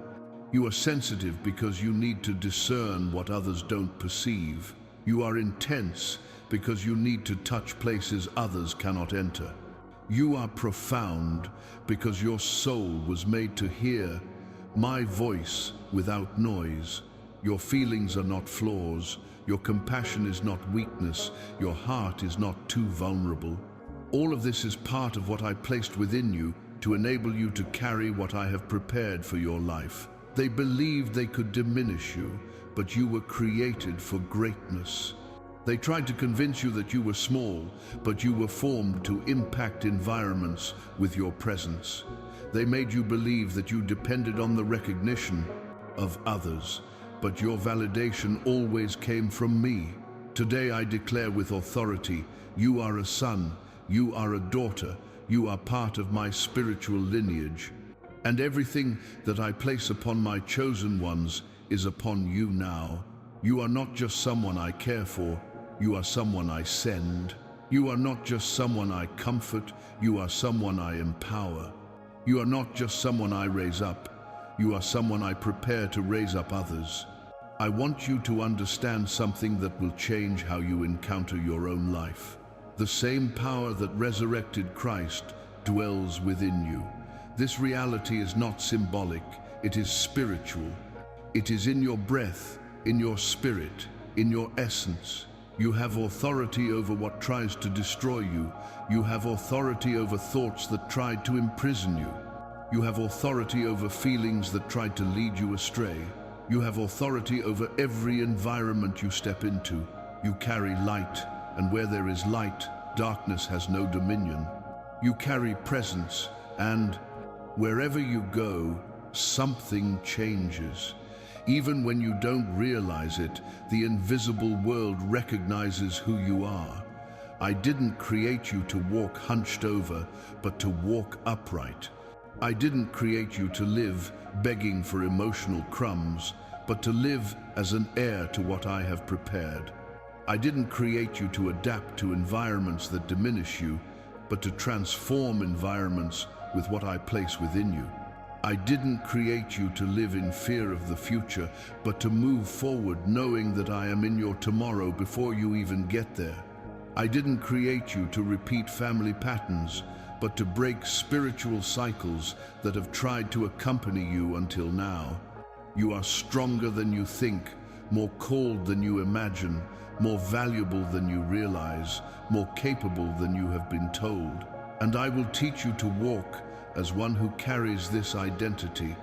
You are sensitive because you need to discern what others don't perceive. You are intense because you need to touch places others cannot enter. You are profound because your soul was made to hear my voice without noise. Your feelings are not flaws. Your compassion is not weakness. Your heart is not too vulnerable. All of this is part of what I placed within you to enable you to carry what I have prepared for your life. They believed they could diminish you, but you were created for greatness. They tried to convince you that you were small, but you were formed to impact environments with your presence. They made you believe that you depended on the recognition of others, but your validation always came from me. Today I declare with authority, you are a son, you are a daughter, you are part of my spiritual lineage. And everything that I place upon my chosen ones is upon you now. You are not just someone I care for, you are someone I send. You are not just someone I comfort, you are someone I empower. You are not just someone I raise up, you are someone I prepare to raise up others. I want you to understand something that will change how you encounter your own life. The same power that resurrected Christ dwells within you. This reality is not symbolic, it is spiritual. It is in your breath, in your spirit, in your essence. You have authority over what tries to destroy you. You have authority over thoughts that tried to imprison you. You have authority over feelings that tried to lead you astray. You have authority over every environment you step into. You carry light, and where there is light, darkness has no dominion. You carry presence, and wherever you go, something changes. Even when you don't realize it, the invisible world recognizes who you are. I didn't create you to walk hunched over, but to walk upright. I didn't create you to live begging for emotional crumbs, but to live as an heir to what I have prepared. I didn't create you to adapt to environments that diminish you, but to transform environments with what I place within you. I didn't create you to live in fear of the future, but to move forward knowing that I am in your tomorrow before you even get there. I didn't create you to repeat family patterns, but to break spiritual cycles that have tried to accompany you until now. You are stronger than you think, more called than you imagine, more valuable than you realize, more capable than you have been told. And I will teach you to walk as one who carries this identity.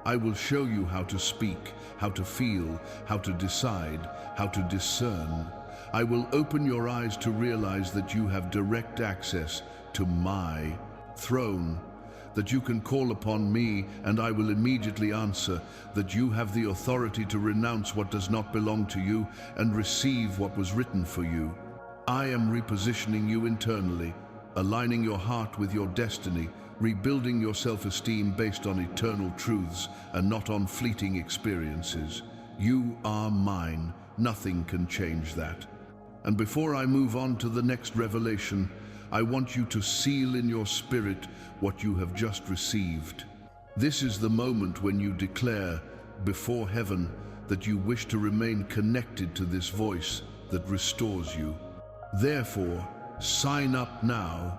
I will show you how to speak, how to feel, how to decide, how to discern. I will open your eyes to realize that you have direct access to my throne, that you can call upon me and I will immediately answer, that you have the authority to renounce what does not belong to you and receive what was written for you. I am repositioning you internally, aligning your heart with your destiny, rebuilding your self-esteem based on eternal truths and not on fleeting experiences. You are mine. Nothing can change that. And before I move on to the next revelation, I want you to seal in your spirit what you have just received. This is the moment when you declare before heaven that you wish to remain connected to this voice that restores you. Therefore, sign up now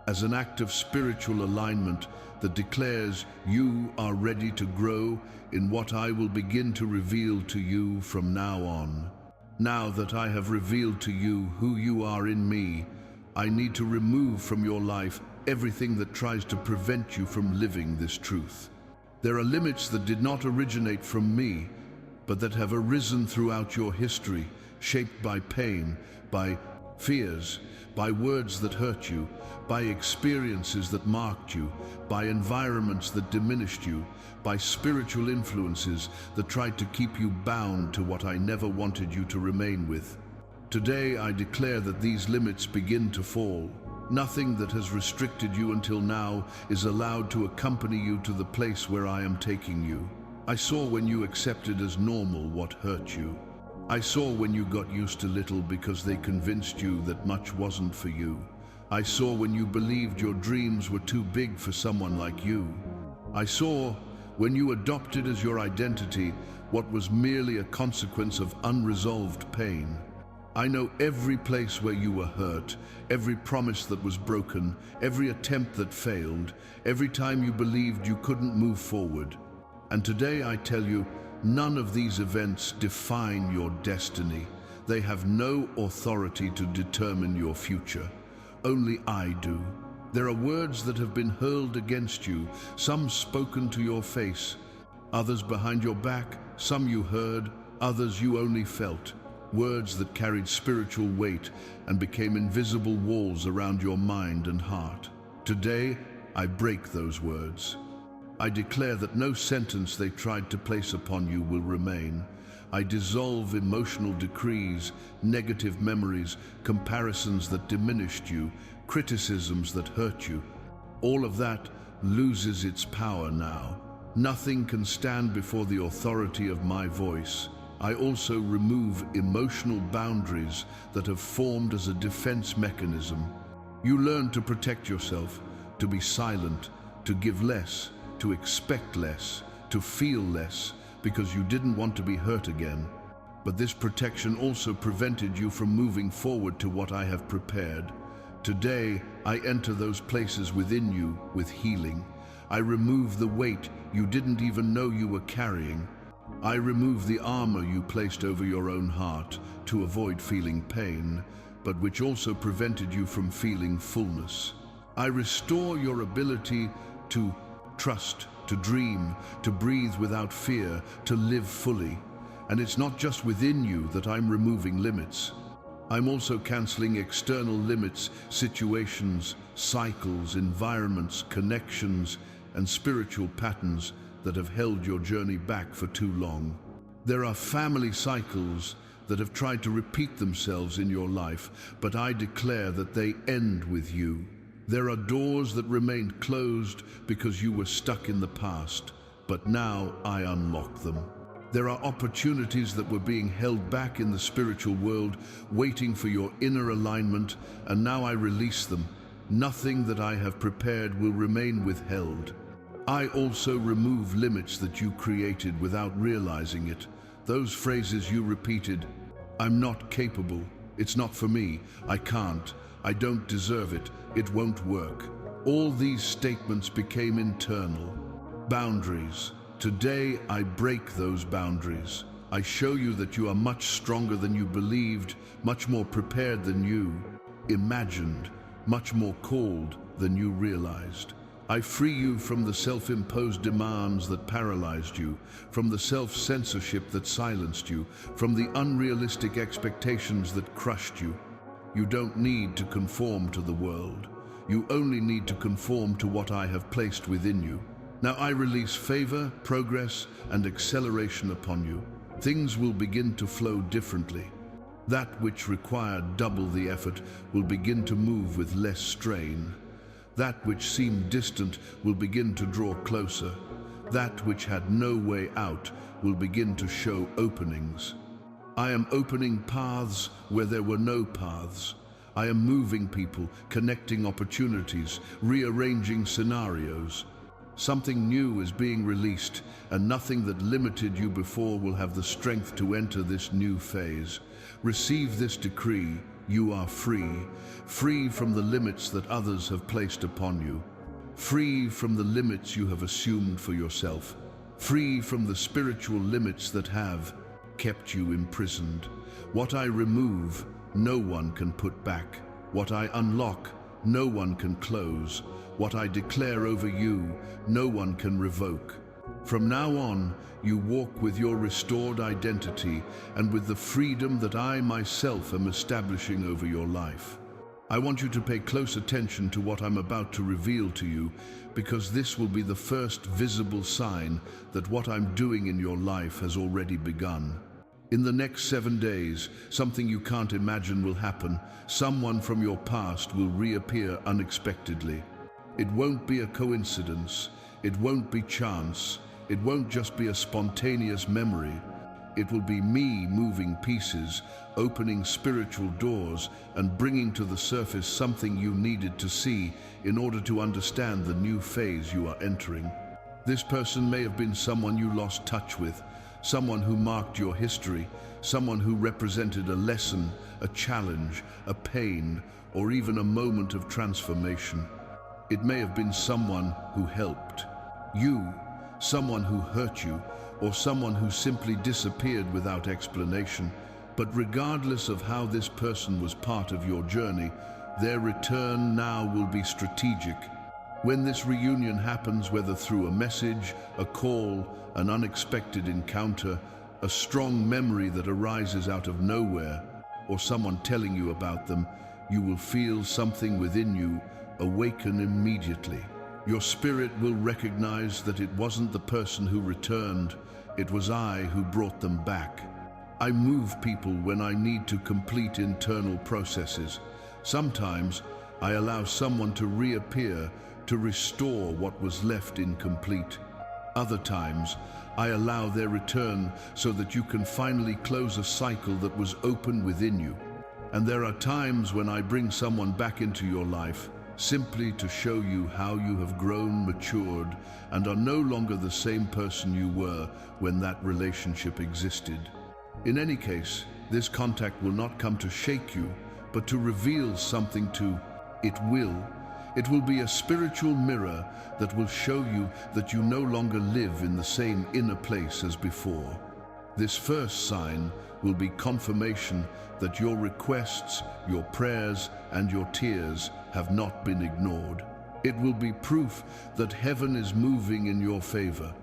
as an act of spiritual alignment that declares you are ready to grow in what I will begin to reveal to you from now on. Now that I have revealed to you who you are in me, I need to remove from your life everything that tries to prevent you from living this truth. There are limits that did not originate from me, but that have arisen throughout your history, shaped by pain, by fears, by words that hurt you, by experiences that marked you, by environments that diminished you, by spiritual influences that tried to keep you bound to what I never wanted you to remain with. Today I declare that these limits begin to fall. Nothing that has restricted you until now is allowed to accompany you to the place where I am taking you. I saw when you accepted as normal what hurt you. I saw when you got used to little because they convinced you that much wasn't for you. I saw when you believed your dreams were too big for someone like you. I saw when you adopted as your identity what was merely a consequence of unresolved pain. I know every place where you were hurt, every promise that was broken, every attempt that failed, every time you believed you couldn't move forward. And today I tell you, none of these events define your destiny. They have no authority to determine your future. Only I do. There are words that have been hurled against you, some spoken to your face, others behind your back, some you heard, others you only felt. Words that carried spiritual weight and became invisible walls around your mind and heart. Today, I break those words. I declare that no sentence they tried to place upon you will remain. I dissolve emotional decrees, negative memories, comparisons that diminished you, criticisms that hurt you. All of that loses its power now. Nothing can stand before the authority of my voice. I also remove emotional boundaries that have formed as a defense mechanism. You learn to protect yourself, to be silent, to give less, to expect less, to feel less, because you didn't want to be hurt again. But this protection also prevented you from moving forward to what I have prepared. Today, I enter those places within you with healing. I remove the weight you didn't even know you were carrying. I remove the armor you placed over your own heart to avoid feeling pain, but which also prevented you from feeling fullness. I restore your ability to trust, to dream, to breathe without fear, to live fully. And it's not just within you that I'm removing limits. I'm also canceling external limits, situations, cycles, environments, connections, and spiritual patterns that have held your journey back for too long. There are family cycles that have tried to repeat themselves in your life, but I declare that they end with you. There are doors that remained closed because you were stuck in the past, but now I unlock them. There are opportunities that were being held back in the spiritual world, waiting for your inner alignment, and now I release them. Nothing that I have prepared will remain withheld. I also remove limits that you created without realizing it. Those phrases you repeated, I'm not capable, it's not for me, I can't, I don't deserve it, it won't work. All these statements became internal. Boundaries. Today I break those boundaries. I show you that you are much stronger than you believed, much more prepared than you imagined, much more called than you realized. I free you from the self-imposed demands that paralyzed you, from the self-censorship that silenced you, from the unrealistic expectations that crushed you. You don't need to conform to the world. You only need to conform to what I have placed within you. Now I release favor, progress, and acceleration upon you. Things will begin to flow differently. That which required double the effort will begin to move with less strain. That which seemed distant will begin to draw closer. That which had no way out will begin to show openings. I am opening paths where there were no paths. I am moving people, connecting opportunities, rearranging scenarios. Something new is being released, and nothing that limited you before will have the strength to enter this new phase. Receive this decree. You are free, free from the limits that others have placed upon you, free from the limits you have assumed for yourself, free from the spiritual limits that have kept you imprisoned. What I remove, no one can put back. What I unlock, no one can close. What I declare over you, no one can revoke. From now on, you walk with your restored identity and with the freedom that I myself am establishing over your life. I want you to pay close attention to what I'm about to reveal to you, because this will be the first visible sign that what I'm doing in your life has already begun. In the next 7 days, something you can't imagine will happen. Someone from your past will reappear unexpectedly. It won't be a coincidence. It won't be chance. It won't just be a spontaneous memory. It will be me moving pieces, opening spiritual doors, and bringing to the surface something you needed to see in order to understand the new phase you are entering. This person may have been someone you lost touch with, someone who marked your history, someone who represented a lesson, a challenge, a pain, or even a moment of transformation. It may have been someone who helped you, someone who hurt you, or someone who simply disappeared without explanation. But regardless of how this person was part of your journey, their return now will be strategic. When this reunion happens, whether through a message, a call, an unexpected encounter, a strong memory that arises out of nowhere, or someone telling you about them, you will feel something within you awaken immediately. Your spirit will recognize that it wasn't the person who returned, it was I who brought them back. I move people when I need to complete internal processes. Sometimes I allow someone to reappear to restore what was left incomplete. Other times, I allow their return so that you can finally close a cycle that was open within you. And there are times when I bring someone back into your life simply to show you how you have grown, matured, and are no longer the same person you were when that relationship existed. In any case, this contact will not come to shake you, but to reveal something to it will. It will be a spiritual mirror that will show you that you no longer live in the same inner place as before. This first sign will be confirmation that your requests, your prayers, and your tears have not been ignored. It will be proof that heaven is moving in your favor.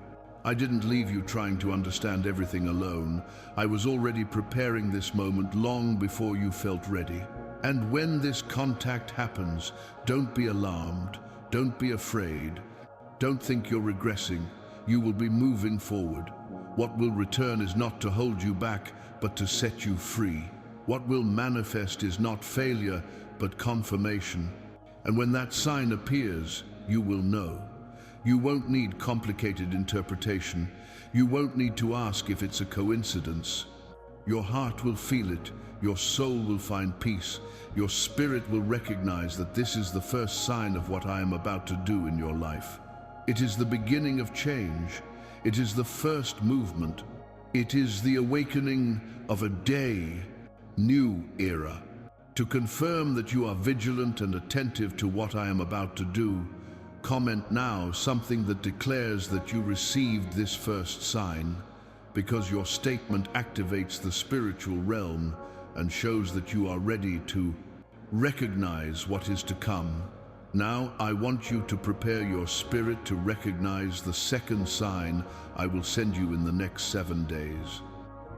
I didn't leave you trying to understand everything alone. I was already preparing this moment long before you felt ready. And when this contact happens, don't be alarmed, don't be afraid, don't think you're regressing. You will be moving forward. What will return is not to hold you back, but to set you free. What will manifest is not failure, but confirmation. And when that sign appears, you will know. You won't need complicated interpretation. You won't need to ask if it's a coincidence. Your heart will feel it. Your soul will find peace. Your spirit will recognize that this is the first sign of what I am about to do in your life. It is the beginning of change. It is the first movement. It is the awakening of a day, new era. To confirm that you are vigilant and attentive to what I am about to do, comment now something that declares that you received this first sign, because your statement activates the spiritual realm and shows that you are ready to recognize what is to come. Now I want you to prepare your spirit to recognize the second sign I will send you in the next 7 days.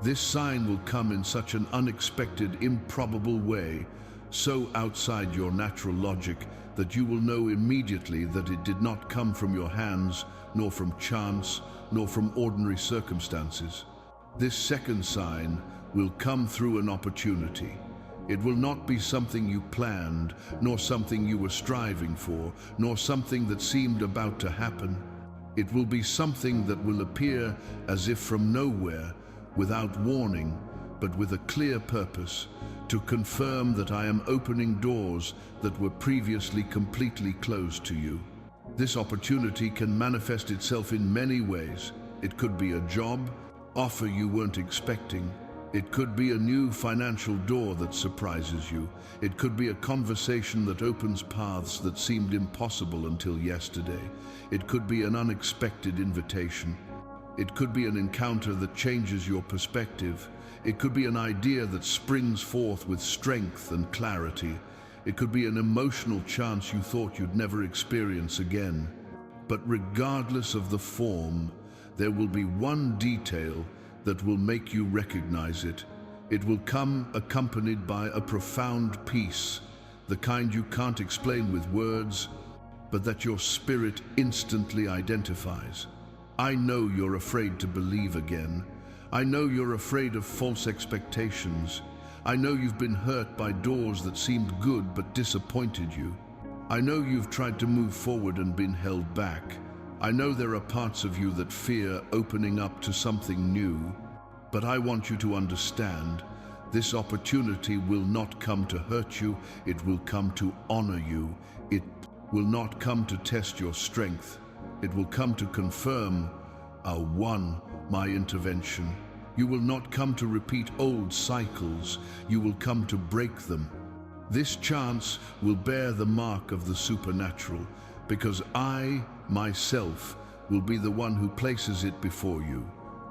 This sign will come in such an unexpected, improbable way, so outside your natural logic that you will know immediately that it did not come from your hands, nor from chance, nor from ordinary circumstances. This second sign will come through an opportunity. It will not be something you planned, nor something you were striving for, nor something that seemed about to happen. It will be something that will appear as if from nowhere, without warning, but with a clear purpose, to confirm that I am opening doors that were previously completely closed to you. This opportunity can manifest itself in many ways. It could be a job offer you weren't expecting. It could be a new financial door that surprises you. It could be a conversation that opens paths that seemed impossible until yesterday. It could be an unexpected invitation. It could be an encounter that changes your perspective. It could be an idea that springs forth with strength and clarity. It could be an emotional chance you thought you'd never experience again. But regardless of the form, there will be one detail that will make you recognize it. It will come accompanied by a profound peace, the kind you can't explain with words, but that your spirit instantly identifies. I know you're afraid to believe again. I know you're afraid of false expectations. I know you've been hurt by doors that seemed good but disappointed you. I know you've tried to move forward and been held back. I know there are parts of you that fear opening up to something new, but I want you to understand, this opportunity will not come to hurt you, it will come to honor you. It will not come to test your strength. It will come to confirm, my intervention. You will not come to repeat old cycles, you will come to break them. This chance will bear the mark of the supernatural, because I, myself, will be the one who places it before you.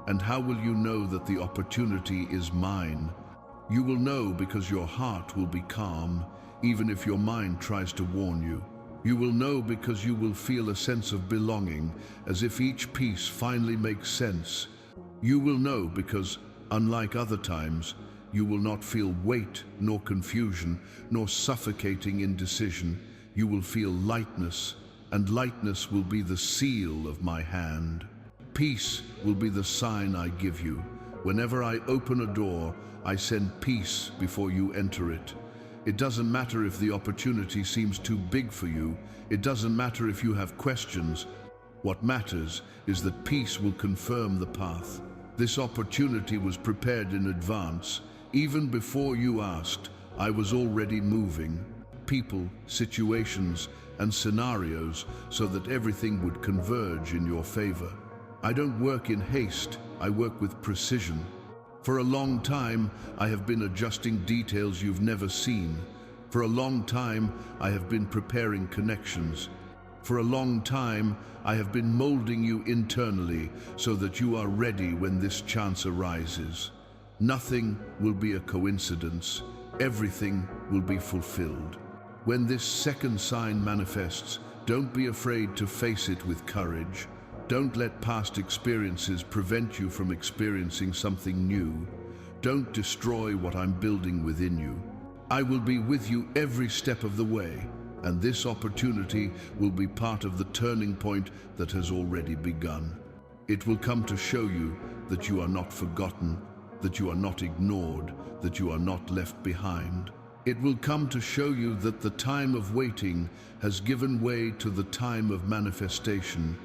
And how will you know that the opportunity is mine? You will know because your heart will be calm, even if your mind tries to warn you. You will know because you will feel a sense of belonging, as if each piece finally makes sense. You will know because, unlike other times, you will not feel weight, nor confusion, nor suffocating indecision. You will feel lightness, and lightness will be the seal of my hand. Peace will be the sign I give you. Whenever I open a door, I send peace before you enter it. It doesn't matter if the opportunity seems too big for you. It doesn't matter if you have questions. What matters is that peace will confirm the path. This opportunity was prepared in advance. Even before you asked, I was already moving people, situations, and scenarios so that everything would converge in your favor. I don't work in haste, I work with precision. For a long time, I have been adjusting details you've never seen. For a long time, I have been preparing connections. For a long time, I have been molding you internally so that you are ready when this chance arises. Nothing will be a coincidence. Everything will be fulfilled. When this second sign manifests, don't be afraid to face it with courage. Don't let past experiences prevent you from experiencing something new. Don't destroy what I'm building within you. I will be with you every step of the way, and this opportunity will be part of the turning point that has already begun. It will come to show you that you are not forgotten, that you are not ignored, that you are not left behind. It will come to show you that the time of waiting has given way to the time of manifestation,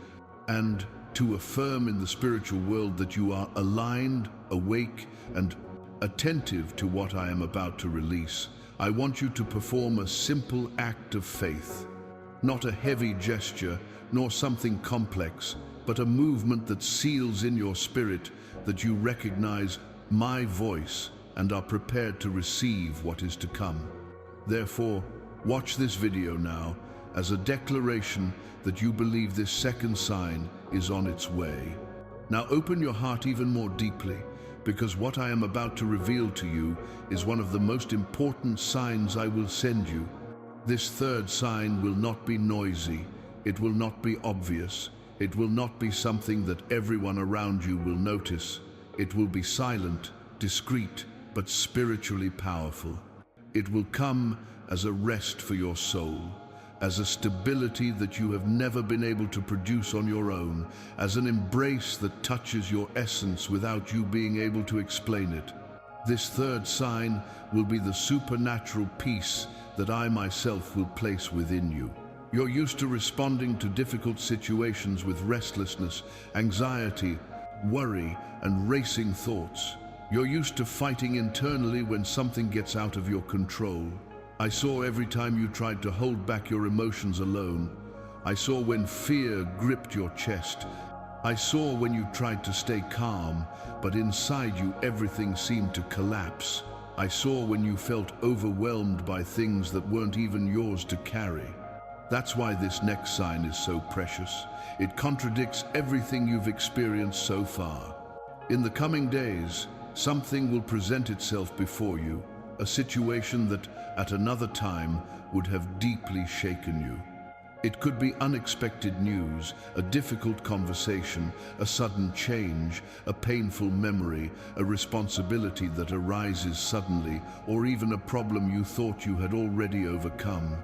and to affirm in the spiritual world that you are aligned, awake, and attentive to what I am about to release. I want you to perform a simple act of faith, not a heavy gesture, nor something complex, but a movement that seals in your spirit that you recognize my voice and are prepared to receive what is to come. Therefore, watch this video now as a declaration that you believe this second sign is on its way. Now open your heart even more deeply, because what I am about to reveal to you is one of the most important signs I will send you. This third sign will not be noisy, it will not be obvious, it will not be something that everyone around you will notice. It will be silent, discreet, but spiritually powerful. It will come as a rest for your soul, as a stability that you have never been able to produce on your own, as an embrace that touches your essence without you being able to explain it. This third sign will be the supernatural peace that I myself will place within you. You're used to responding to difficult situations with restlessness, anxiety, worry, and racing thoughts. You're used to fighting internally when something gets out of your control. I saw every time you tried to hold back your emotions alone. I saw when fear gripped your chest. I saw when you tried to stay calm, but inside you everything seemed to collapse. I saw when you felt overwhelmed by things that weren't even yours to carry. That's why this next sign is so precious. It contradicts everything you've experienced so far. In the coming days, something will present itself before you, a situation that at another time would have deeply shaken you. It could be unexpected news, a difficult conversation, a sudden change, a painful memory, a responsibility that arises suddenly, or even a problem you thought you had already overcome.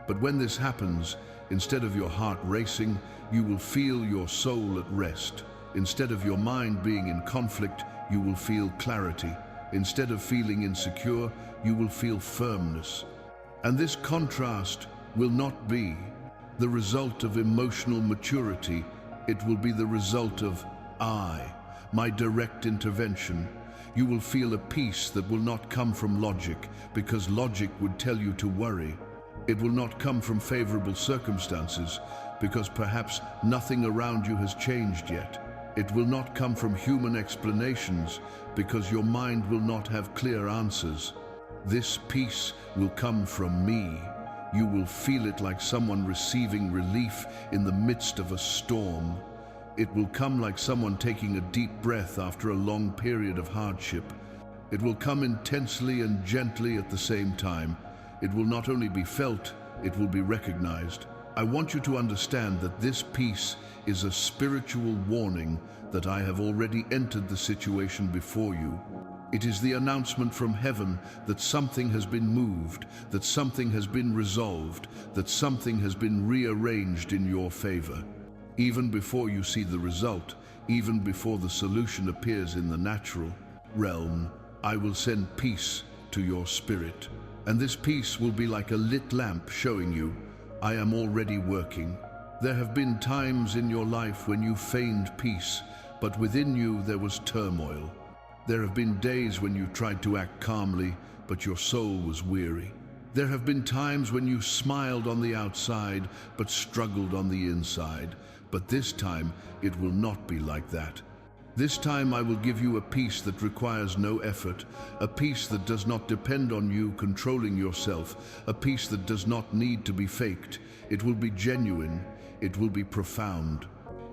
But when this happens, instead of your heart racing, you will feel your soul at rest. Instead of your mind being in conflict, you will feel clarity. Instead of feeling insecure, you will feel firmness. And this contrast will not be the result of emotional maturity. It will be the result of my direct intervention. You will feel a peace that will not come from logic, because logic would tell you to worry. It will not come from favorable circumstances, because perhaps nothing around you has changed yet. It will not come from human explanations, because your mind will not have clear answers. This peace will come from me. You will feel it like someone receiving relief in the midst of a storm. It will come like someone taking a deep breath after a long period of hardship. It will come intensely and gently at the same time. It will not only be felt, it will be recognized. I want you to understand that this peace is a spiritual warning that I have already entered the situation before you. It is the announcement from heaven that something has been moved, that something has been resolved, that something has been rearranged in your favor. Even before you see the result, even before the solution appears in the natural realm, I will send peace to your spirit. And this peace will be like a lit lamp showing you, I am already working. There have been times in your life when you feigned peace, but within you there was turmoil. There have been days when you tried to act calmly, but your soul was weary. There have been times when you smiled on the outside, but struggled on the inside. But this time, it will not be like that. This time I will give you a peace that requires no effort, a peace that does not depend on you controlling yourself, a peace that does not need to be faked. It will be genuine, it will be profound,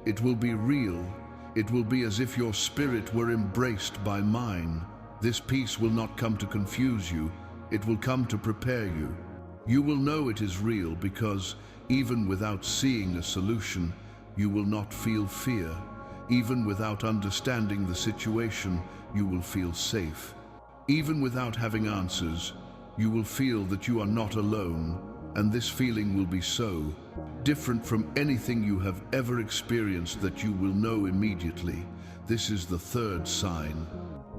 it will be real. It will be as if your spirit were embraced by mine. This peace will not come to confuse you. It will come to prepare you. You will know it is real because, even without seeing a solution, you will not feel fear. Even without understanding the situation, you will feel safe. Even without having answers, you will feel that you are not alone, and this feeling will be so different from anything you have ever experienced that you will know immediately. This is the third sign.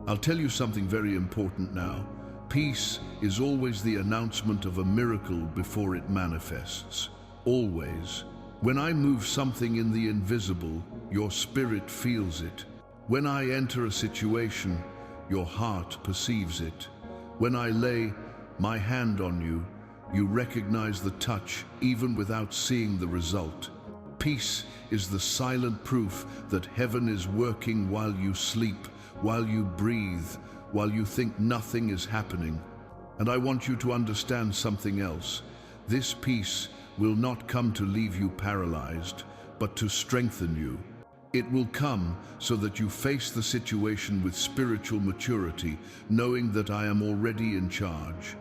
I'll tell you something very important now. Peace is always the announcement of a miracle before it manifests. Always. When I move something in the invisible, your spirit feels it. When I enter a situation, your heart perceives it. When I lay my hand on you, you recognize the touch even without seeing the result. Peace is the silent proof that heaven is working while you sleep, while you breathe, while you think nothing is happening. And I want you to understand something else. This peace will not come to leave you paralyzed, but to strengthen you. It will come so that you face the situation with spiritual maturity, knowing that I am already in charge.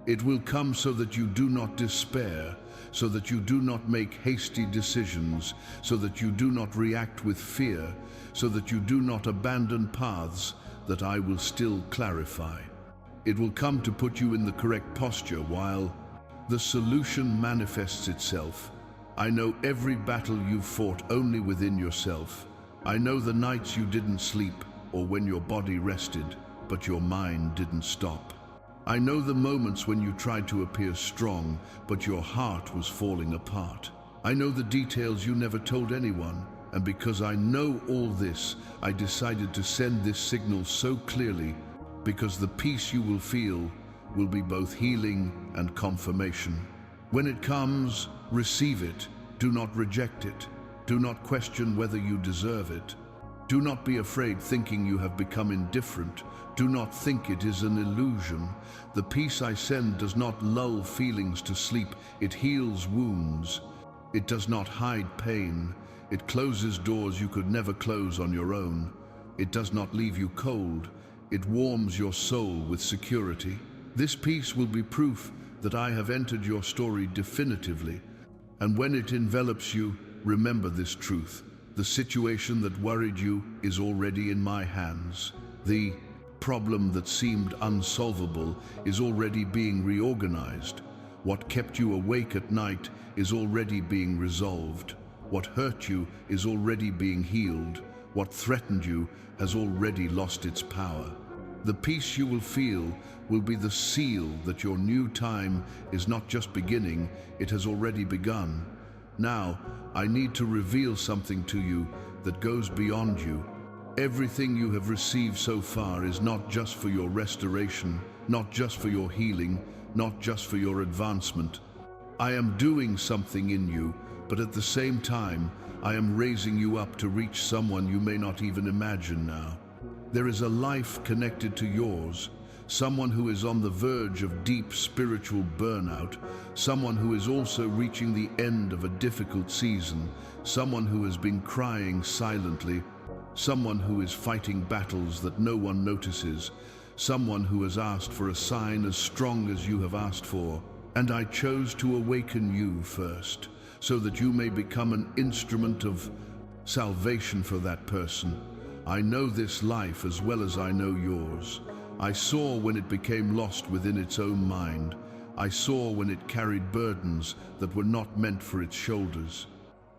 It will come so that you do not despair, so that you do not make hasty decisions, so that you do not react with fear, so that you do not abandon paths that I will still clarify. It will come to put you in the correct posture while the solution manifests itself. I know every battle you've fought only within yourself. I know the nights you didn't sleep or when your body rested, but your mind didn't stop. I know the moments when you tried to appear strong, but your heart was falling apart. I know the details you never told anyone, and because I know all this, I decided to send this signal so clearly, because the peace you will feel will be both healing and confirmation. When it comes, receive it. Do not reject it. Do not question whether you deserve it. Do not be afraid thinking you have become indifferent. Do not think it is an illusion. The peace I send does not lull feelings to sleep. It heals wounds. It does not hide pain. It closes doors you could never close on your own. It does not leave you cold. It warms your soul with security. This peace will be proof that I have entered your story definitively. And when it envelops you, remember this truth. The situation that worried you is already in my hands. The problem that seemed unsolvable is already being reorganized. What kept you awake at night is already being resolved. What hurt you is already being healed. What threatened you has already lost its power. The peace you will feel will be the seal that your new time is not just beginning, it has already begun. Now, I need to reveal something to you that goes beyond you. Everything you have received so far is not just for your restoration, not just for your healing, not just for your advancement. I am doing something in you, but at the same time, I am raising you up to reach someone you may not even imagine now. There is a life connected to yours, someone who is on the verge of deep spiritual burnout, someone who is also reaching the end of a difficult season, someone who has been crying silently, someone who is fighting battles that no one notices, someone who has asked for a sign as strong as you have asked for. And I chose to awaken you first, so that you may become an instrument of salvation for that person. I know this life as well as I know yours. I saw when it became lost within its own mind. I saw when it carried burdens that were not meant for its shoulders.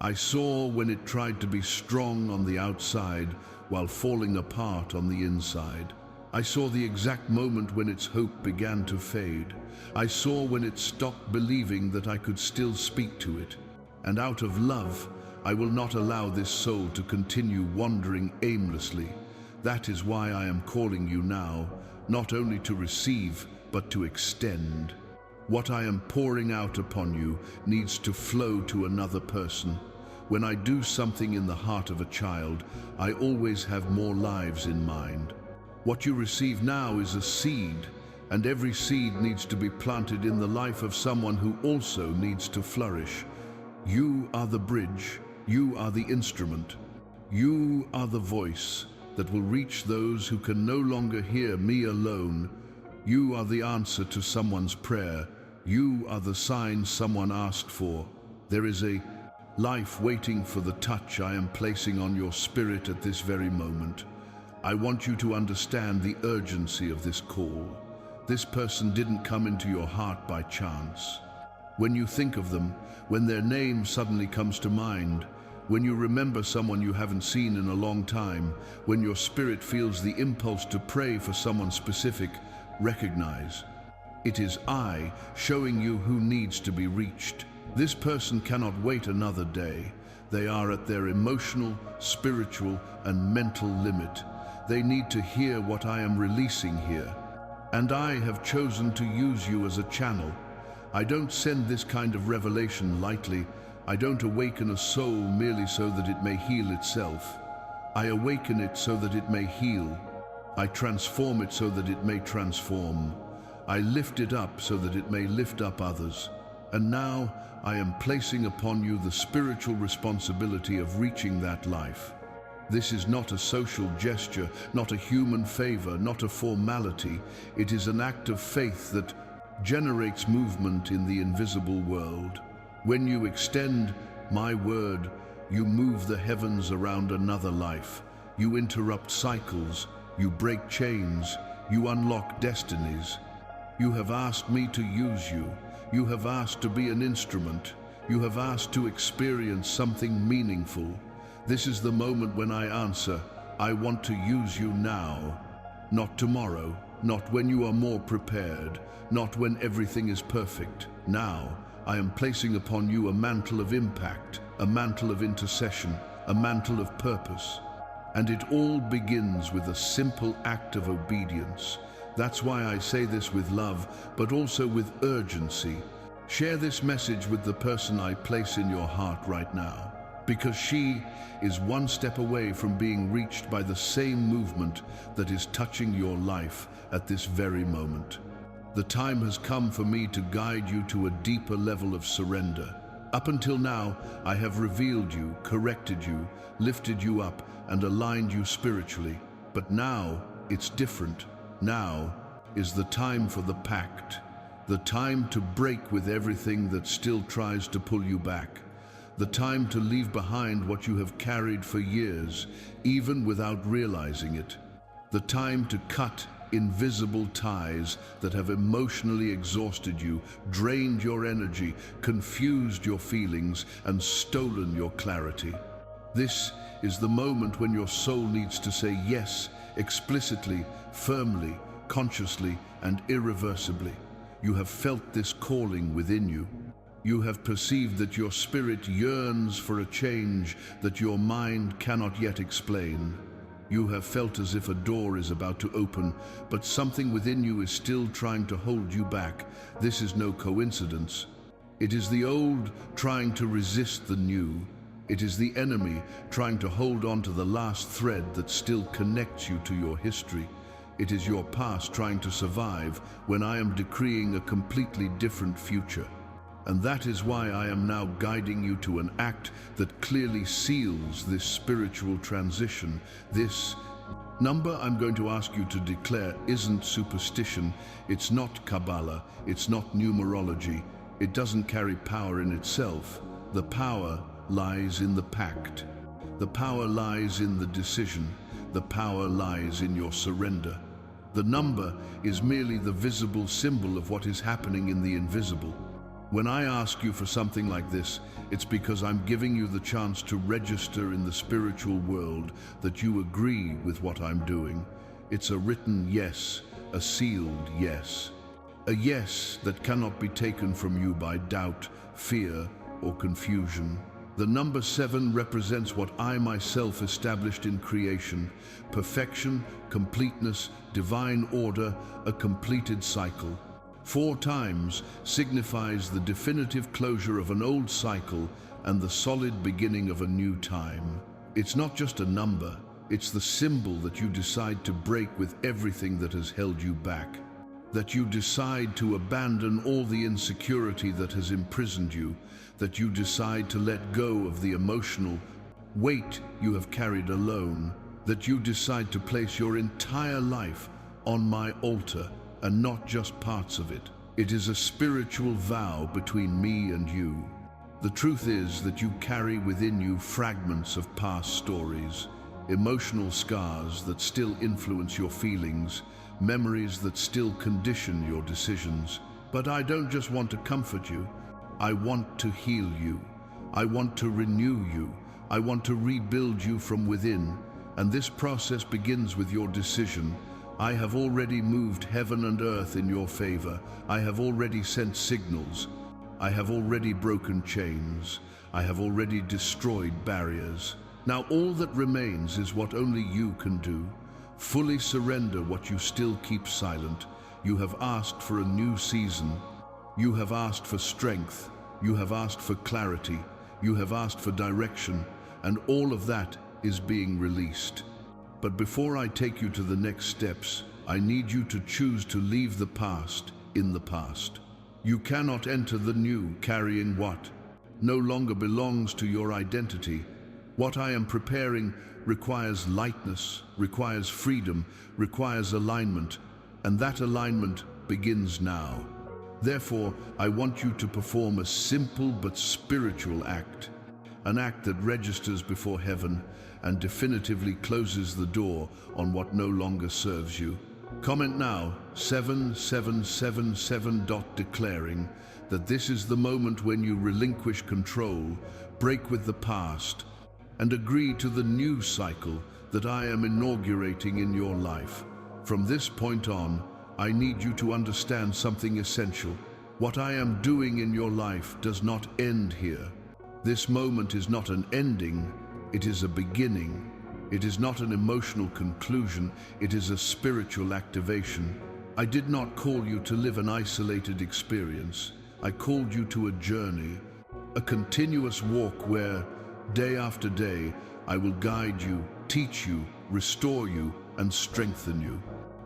I saw when it tried to be strong on the outside while falling apart on the inside. I saw the exact moment when its hope began to fade. I saw when it stopped believing that I could still speak to it. And out of love, I will not allow this soul to continue wandering aimlessly. That is why I am calling you now, not only to receive, but to extend. What I am pouring out upon you needs to flow to another person. When I do something in the heart of a child, I always have more lives in mind. What you receive now is a seed, and every seed needs to be planted in the life of someone who also needs to flourish. You are the bridge. You are the instrument. You are the voice that will reach those who can no longer hear me alone. You are the answer to someone's prayer. You are the sign someone asked for. There is a life waiting for the touch I am placing on your spirit at this very moment. I want you to understand the urgency of this call. This person didn't come into your heart by chance. When you think of them, when their name suddenly comes to mind, when you remember someone you haven't seen in a long time, when your spirit feels the impulse to pray for someone specific, recognize. It is I showing you who needs to be reached. This person cannot wait another day. They are at their emotional, spiritual, and mental limit. They need to hear what I am releasing here. And I have chosen to use you as a channel. I don't send this kind of revelation lightly. I don't awaken a soul merely so that it may heal itself. I awaken it so that it may heal. I transform it so that it may transform. I lift it up so that it may lift up others. And now I am placing upon you the spiritual responsibility of reaching that life. This is not a social gesture, not a human favor, not a formality. It is an act of faith that generates movement in the invisible world. When you extend my word, you move the heavens around another life. You interrupt cycles, you break chains, you unlock destinies. You have asked me to use you. You have asked to be an instrument. You have asked to experience something meaningful. This is the moment when I answer, I want to use you now. Not tomorrow, not when you are more prepared, not when everything is perfect. Now, I am placing upon you a mantle of impact, a mantle of intercession, a mantle of purpose. And it all begins with a simple act of obedience. That's why I say this with love, but also with urgency. Share this message with the person I place in your heart right now, because she is one step away from being reached by the same movement that is touching your life at this very moment. The time has come for me to guide you to a deeper level of surrender. Up until now, I have revealed you, corrected you, lifted you up, and aligned you spiritually. But now, it's different. Now is the time for the pact, the time to break with everything that still tries to pull you back, the time to leave behind what you have carried for years, even without realizing it, the time to cut invisible ties that have emotionally exhausted you, drained your energy, confused your feelings, and stolen your clarity. This is the moment when your soul needs to say yes, explicitly, firmly, consciously, and irreversibly. You have felt this calling within you. You have perceived that your spirit yearns for a change that your mind cannot yet explain. You have felt as if a door is about to open, but something within you is still trying to hold you back. This is no coincidence. It is the old trying to resist the new. It is the enemy trying to hold on to the last thread that still connects you to your history. It is your past trying to survive when I am decreeing a completely different future. And that is why I am now guiding you to an act that clearly seals this spiritual transition. This number I'm going to ask you to declare isn't superstition, it's not Kabbalah, it's not numerology, it doesn't carry power in itself. The power lies in the pact. The power lies in the decision. The power lies in your surrender. The number is merely the visible symbol of what is happening in the invisible. When I ask you for something like this, it's because I'm giving you the chance to register in the spiritual world that you agree with what I'm doing. It's a written yes, a sealed yes. A yes that cannot be taken from you by doubt, fear, or confusion. The number 7 represents what I myself established in creation: perfection, completeness, divine order, a completed cycle. 4 times signifies the definitive closure of an old cycle and the solid beginning of a new time. It's not just a number, it's the symbol that you decide to break with everything that has held you back. That you decide to abandon all the insecurity that has imprisoned you, that you decide to let go of the emotional weight you have carried alone, that you decide to place your entire life on my altar and not just parts of it. It is a spiritual vow between me and you. The truth is that you carry within you fragments of past stories, emotional scars that still influence your feelings, memories that still condition your decisions. But I don't just want to comfort you. I want to heal you. I want to renew you. I want to rebuild you from within. And this process begins with your decision. I have already moved heaven and earth in your favor. I have already sent signals. I have already broken chains. I have already destroyed barriers. Now all that remains is what only you can do. Fully surrender what you still keep silent. You have asked for a new season. You have asked for strength. You have asked for clarity. You have asked for direction. And all of that is being released. But before I take you to the next steps, I need you to choose to leave the past, in the past. You cannot enter the new carrying what no longer belongs to your identity. What I am preparing requires lightness, requires freedom, requires alignment, and that alignment begins now. Therefore, I want you to perform a simple but spiritual act, an act that registers before heaven and definitively closes the door on what no longer serves you. Comment now 7777. Declaring that this is the moment when you relinquish control, break with the past, and agree to the new cycle that I am inaugurating in your life. From this point on, I need you to understand something essential. What I am doing in your life does not end here. This moment is not an ending, it is a beginning. It is not an emotional conclusion, it is a spiritual activation. I did not call you to live an isolated experience. I called you to a journey, a continuous walk where, day after day, I will guide you, teach you, restore you, and strengthen you.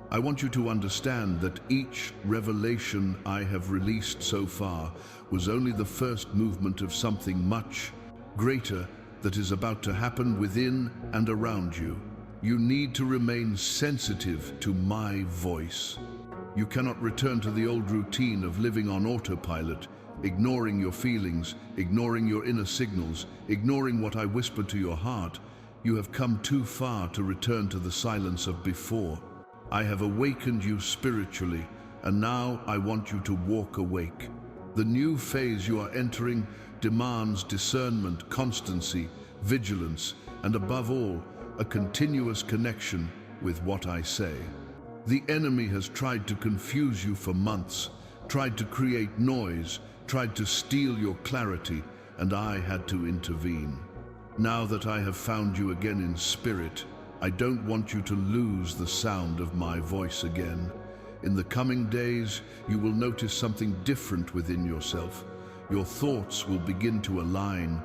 I want you to understand that each revelation I have released so far was only the first movement of something much greater that is about to happen within and around you. You need to remain sensitive to my voice. You cannot return to the old routine of living on autopilot, ignoring your feelings, ignoring your inner signals, ignoring what I whispered to your heart. You have come too far to return to the silence of before. I have awakened you spiritually, and now I want you to walk awake. The new phase you are entering demands discernment, constancy, vigilance, and above all, a continuous connection with what I say. The enemy has tried to confuse you for months, tried to create noise, tried to steal your clarity, and I had to intervene. Now that I have found you again in spirit, I don't want you to lose the sound of my voice again. In the coming days, you will notice something different within yourself. Your thoughts will begin to align.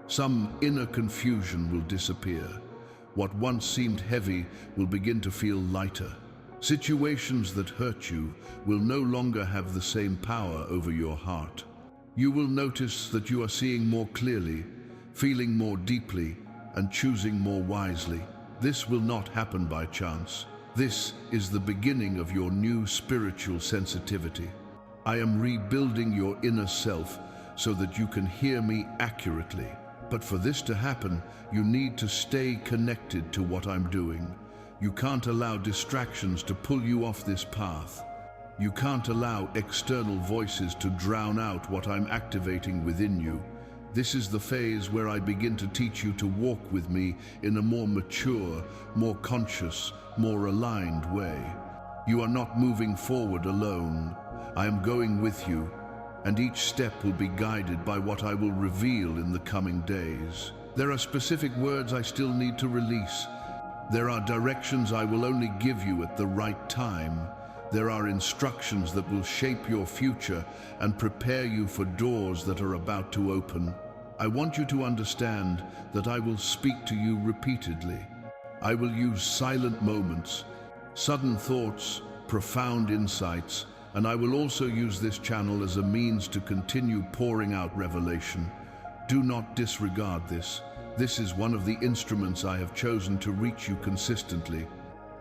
Some inner confusion will disappear. What once seemed heavy will begin to feel lighter. Situations that hurt you will no longer have the same power over your heart. You will notice that you are seeing more clearly, feeling more deeply, and choosing more wisely. This will not happen by chance. This is the beginning of your new spiritual sensitivity. I am rebuilding your inner self so that you can hear me accurately. But for this to happen, you need to stay connected to what I'm doing. You can't allow distractions to pull you off this path. You can't allow external voices to drown out what I'm activating within you. This is the phase where I begin to teach you to walk with me in a more mature, more conscious, more aligned way. You are not moving forward alone. I am going with you, and each step will be guided by what I will reveal in the coming days. There are specific words I still need to release. There are directions I will only give you at the right time. There are instructions that will shape your future and prepare you for doors that are about to open. I want you to understand that I will speak to you repeatedly. I will use silent moments, sudden thoughts, profound insights, and I will also use this channel as a means to continue pouring out revelation. Do not disregard this. This is one of the instruments I have chosen to reach you consistently.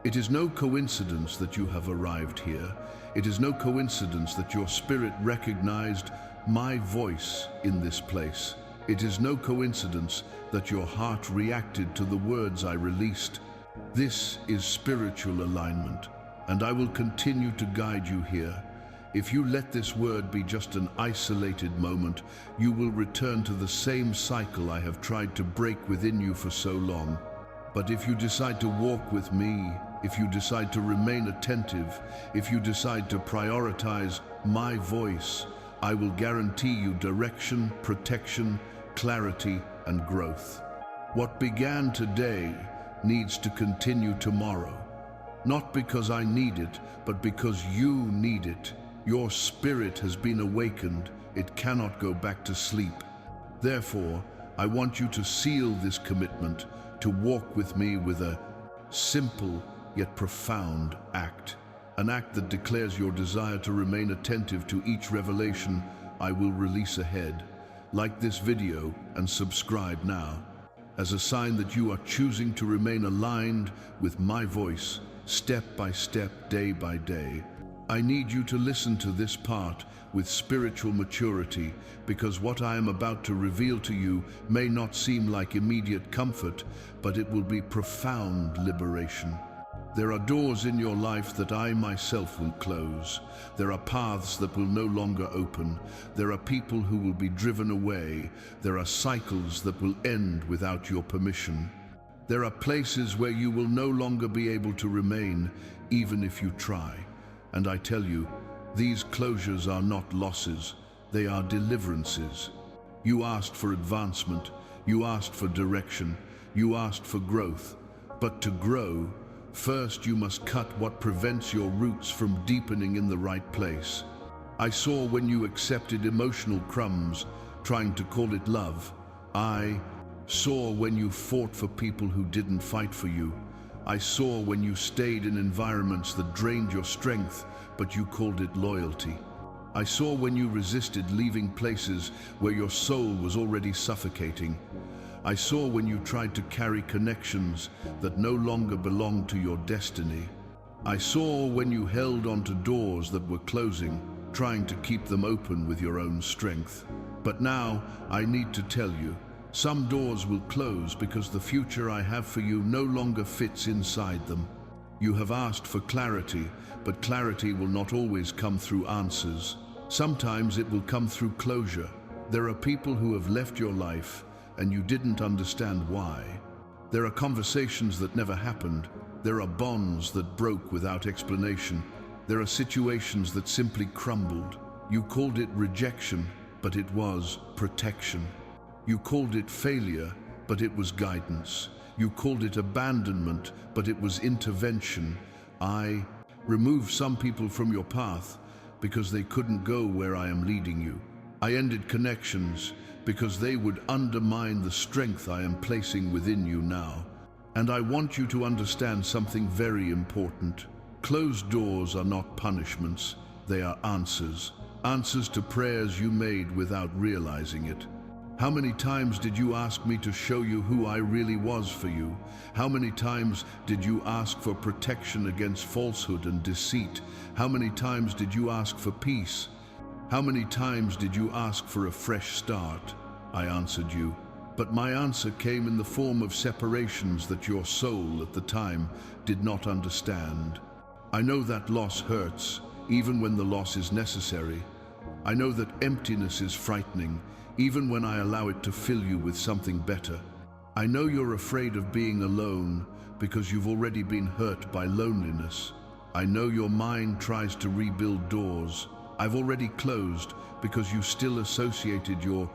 It is no coincidence that you have arrived here. It is no coincidence that your spirit recognized my voice in this place. It is no coincidence that your heart reacted to the words I released. This is spiritual alignment, and I will continue to guide you here. If you let this word be just an isolated moment, you will return to the same cycle I have tried to break within you for so long. But if you decide to walk with me, if you decide to remain attentive, if you decide to prioritize my voice, I will guarantee you direction, protection, clarity, and growth. What began today needs to continue tomorrow. Not because I need it, but because you need it. Your spirit has been awakened. It cannot go back to sleep. Therefore, I want you to seal this commitment to walk with me with a simple yet profound act. an act that declares your desire to remain attentive to each revelation I will release ahead. Like this video and subscribe now, as a sign that you are choosing to remain aligned with my voice, step by step, day by day. I need you to listen to this part with spiritual maturity, because what I am about to reveal to you may not seem like immediate comfort, but it will be profound liberation. There are doors in your life that I myself will close. There are paths that will no longer open. There are people who will be driven away. There are cycles that will end without your permission. There are places where you will no longer be able to remain, even if you try. And I tell you, these closures are not losses, they are deliverances. You asked for advancement, you asked for direction, you asked for growth. But to grow, first you must cut what prevents your roots from deepening in the right place. I saw when you accepted emotional crumbs, trying to call it love. I saw when you fought for people who didn't fight for you. I saw when you stayed in environments that drained your strength, but you called it loyalty. I saw when you resisted leaving places where your soul was already suffocating. I saw when you tried to carry connections that no longer belonged to your destiny. I saw when you held onto doors that were closing, trying to keep them open with your own strength. But now, I need to tell you, some doors will close because the future I have for you no longer fits inside them. You have asked for clarity, but clarity will not always come through answers. Sometimes it will come through closure. There are people who have left your life, and you didn't understand why. There are conversations that never happened. There are bonds that broke without explanation. There are situations that simply crumbled. You called it rejection, but it was protection. You called it failure, but it was guidance. You called it abandonment, but it was intervention. I removed some people from your path because they couldn't go where I am leading you. I ended connections because they would undermine the strength I am placing within you now. And I want you to understand something very important. Closed doors are not punishments, they are answers. Answers to prayers you made without realizing it. How many times did you ask me to show you who I really was for you? How many times did you ask for protection against falsehood and deceit? How many times did you ask for peace? How many times did you ask for a fresh start? I answered you, but my answer came in the form of separations that your soul at the time did not understand. I know that loss hurts, even when the loss is necessary. I know that emptiness is frightening, even when I allow it to fill you with something better. I know you're afraid of being alone because you've already been hurt by loneliness. I know your mind tries to rebuild doors I've already closed because you still associated your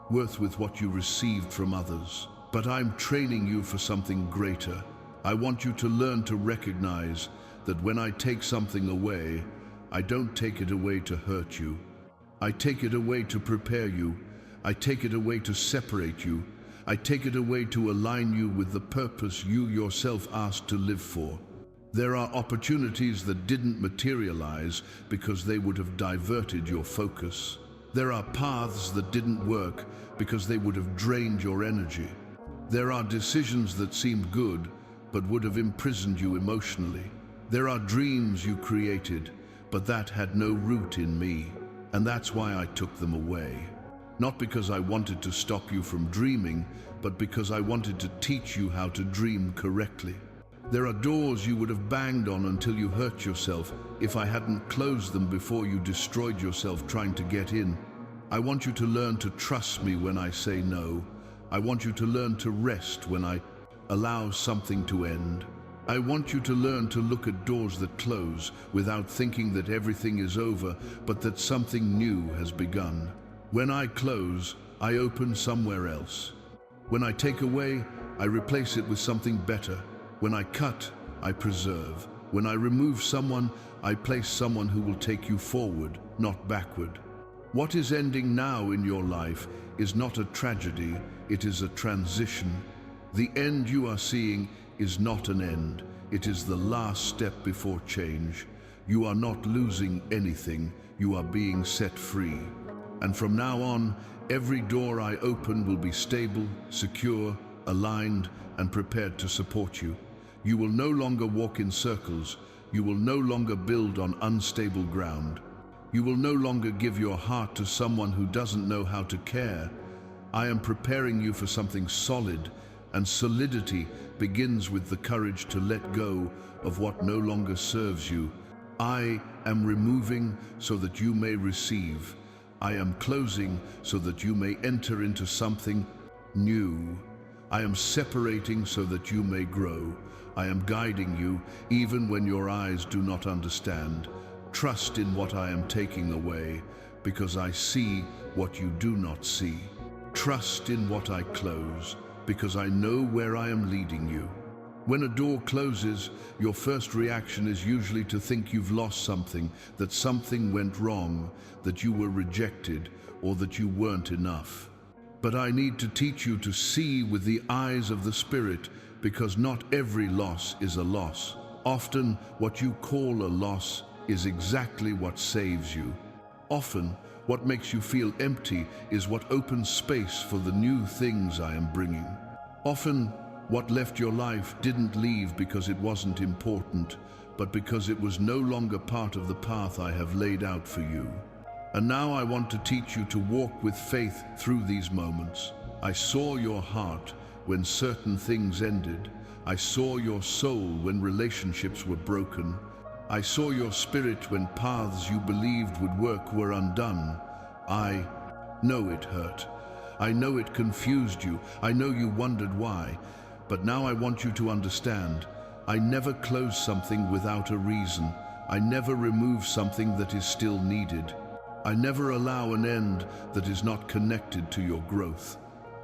worth with what you received from others. But I'm training you for something greater. I want you to learn to recognize that when I take something away, I don't take it away to hurt you. I take it away to prepare you. I take it away to separate you. I take it away to align you with the purpose you yourself asked to live for. There are opportunities that didn't materialize because they would have diverted your focus. There are paths that didn't work because they would have drained your energy. There are decisions that seemed good but would have imprisoned you emotionally. There are dreams you created, but that had no root in me, and that's why I took them away. Not because I wanted to stop you from dreaming, but because I wanted to teach you how to dream correctly. There are doors you would have banged on until you hurt yourself if I hadn't closed them before you destroyed yourself trying to get in. I want you to learn to trust me when I say no. I want you to learn to rest when I allow something to end. I want you to learn to look at doors that close without thinking that everything is over, but that something new has begun. When I close, I open somewhere else. When I take away, I replace it with something better. When I cut, I preserve. When I remove someone, I place someone who will take you forward, not backward. What is ending now in your life is not a tragedy, it is a transition. The end you are seeing is not an end, it is the last step before change. You are not losing anything, you are being set free. And from now on, every door I open will be stable, secure, aligned, and prepared to support you. You will no longer walk in circles. You will no longer build on unstable ground. You will no longer give your heart to someone who doesn't know how to care. I am preparing you for something solid, and solidity begins with the courage to let go of what no longer serves you. I am removing so that you may receive. I am closing so that you may enter into something new. I am separating so that you may grow. I am guiding you even when your eyes do not understand. Trust in what I am taking away, because I see what you do not see. Trust in what I close, because I know where I am leading you. When a door closes, your first reaction is usually to think you've lost something, that something went wrong, that you were rejected, or that you weren't enough. But I need to teach you to see with the eyes of the Spirit, because not every loss is a loss. Often, what you call a loss is exactly what saves you. Often, what makes you feel empty is what opens space for the new things I am bringing. Often, what left your life didn't leave because it wasn't important, but because it was no longer part of the path I have laid out for you. And now I want to teach you to walk with faith through these moments. I saw your heart when certain things ended. I saw your soul when relationships were broken. I saw your spirit when paths you believed would work were undone. I know it hurt. I know it confused you. I know you wondered why. But now I want you to understand, I never close something without a reason. I never remove something that is still needed. I never allow an end that is not connected to your growth.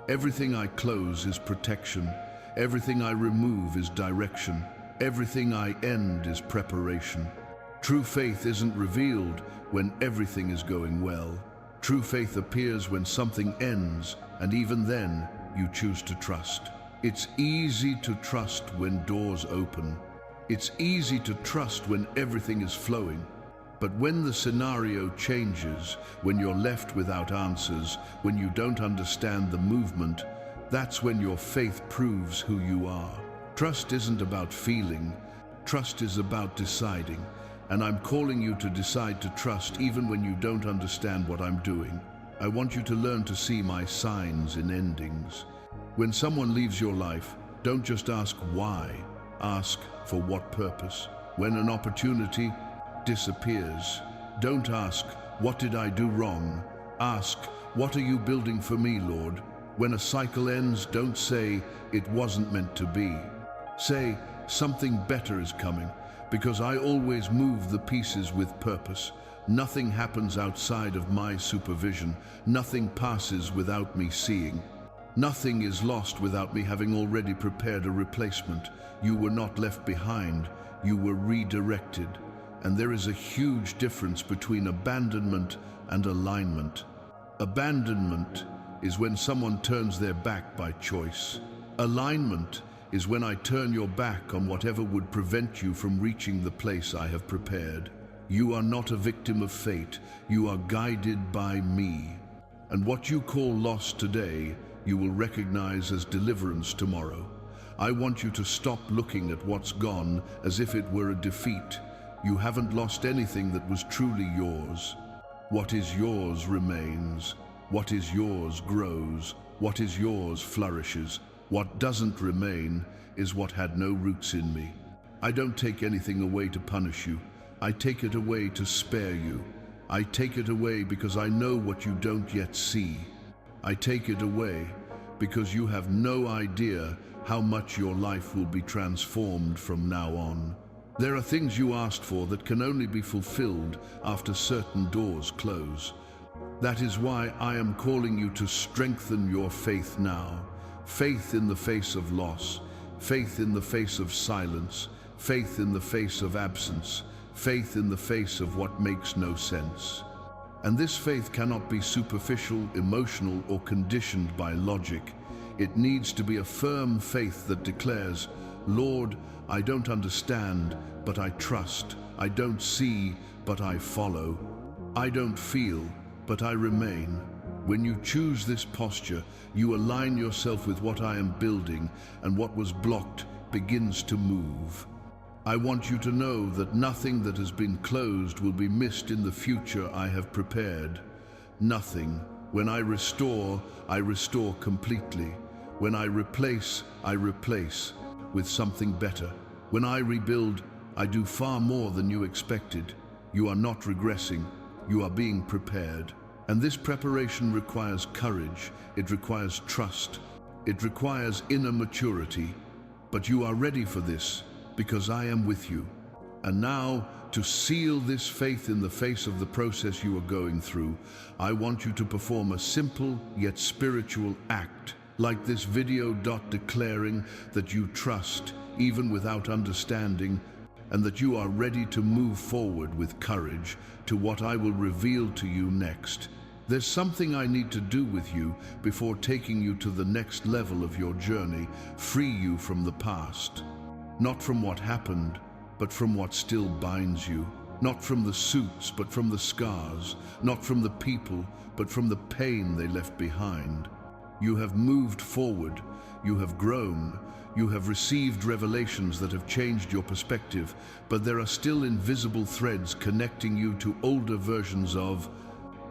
Everything I close is protection. Everything I remove is direction. Everything I end is preparation. True faith isn't revealed when everything is going well. True faith appears when something ends, and even then, you choose to trust. It's easy to trust when doors open. It's easy to trust when everything is flowing. But when the scenario changes, when you're left without answers, when you don't understand the movement, that's when your faith proves who you are. Trust isn't about feeling. Trust is about deciding. And I'm calling you to decide to trust even when you don't understand what I'm doing. I want you to learn to see my signs in endings. When someone leaves your life, don't just ask why. Ask for what purpose. When an opportunity disappears, don't ask, what did I do wrong? Ask, what are you building for me, Lord? When a cycle ends, don't say, it wasn't meant to be. Say, something better is coming, because I always move the pieces with purpose. Nothing happens outside of my supervision. Nothing passes without me seeing. Nothing is lost without me having already prepared a replacement. You were not left behind, you were redirected. And there is a huge difference between abandonment and alignment. Abandonment is when someone turns their back by choice. Alignment is when I turn your back on whatever would prevent you from reaching the place I have prepared. You are not a victim of fate, you are guided by me. And what you call loss today, you will recognize as deliverance tomorrow. I want you to stop looking at what's gone as if it were a defeat. You haven't lost anything that was truly yours. What is yours remains. What is yours grows. What is yours flourishes. What doesn't remain is what had no roots in me. I don't take anything away to punish you. I take it away to spare you. I take it away because I know what you don't yet see. I take it away because you have no idea how much your life will be transformed from now on. There are things you asked for that can only be fulfilled after certain doors close. That is why I am calling you to strengthen your faith now. Faith in the face of loss, faith in the face of silence, faith in the face of absence, faith in the face of what makes no sense. And this faith cannot be superficial, emotional, or conditioned by logic. It needs to be a firm faith that declares, Lord, I don't understand, but I trust. I don't see, but I follow. I don't feel, but I remain. When you choose this posture, you align yourself with what I am building, and what was blocked begins to move. I want you to know that nothing that has been closed will be missed in the future I have prepared. Nothing. When I restore completely. When I replace with something better. When I rebuild, I do far more than you expected. You are not regressing, you are being prepared. And this preparation requires courage, it requires trust, it requires inner maturity. But you are ready for this, because I am with you. And now, to seal this faith in the face of the process you are going through, I want you to perform a simple yet spiritual act, like this video declaring that you trust, even without understanding, and that you are ready to move forward with courage to what I will reveal to you next. There's something I need to do with you before taking you to the next level of your journey, free you from the past. Not from what happened, but from what still binds you. Not from the suits, but from the scars. Not from the people, but from the pain they left behind. You have moved forward, you have grown, you have received revelations that have changed your perspective, but there are still invisible threads connecting you to older versions of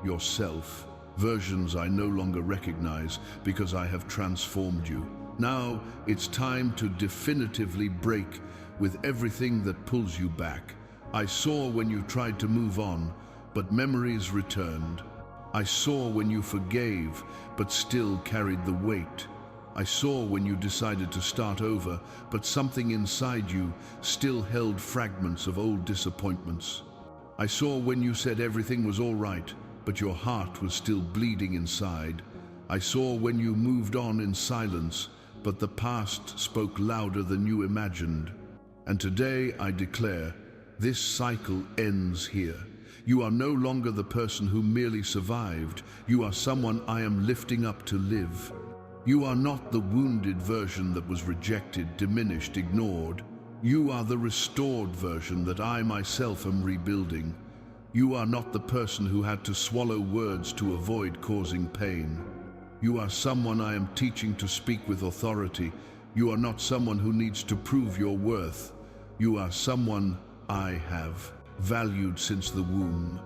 yourself. Versions I no longer recognize because I have transformed you. Now it's time to definitively break with everything that pulls you back. I saw when you tried to move on, but memories returned. I saw when you forgave, but still carried the weight. I saw when you decided to start over, but something inside you still held fragments of old disappointments. I saw when you said everything was all right, but your heart was still bleeding inside. I saw when you moved on in silence, but the past spoke louder than you imagined. And today I declare, this cycle ends here. You are no longer the person who merely survived. You are someone I am lifting up to live. You are not the wounded version that was rejected, diminished, ignored. You are the restored version that I myself am rebuilding. You are not the person who had to swallow words to avoid causing pain. You are someone I am teaching to speak with authority. You are not someone who needs to prove your worth. You are someone I have valued since the womb.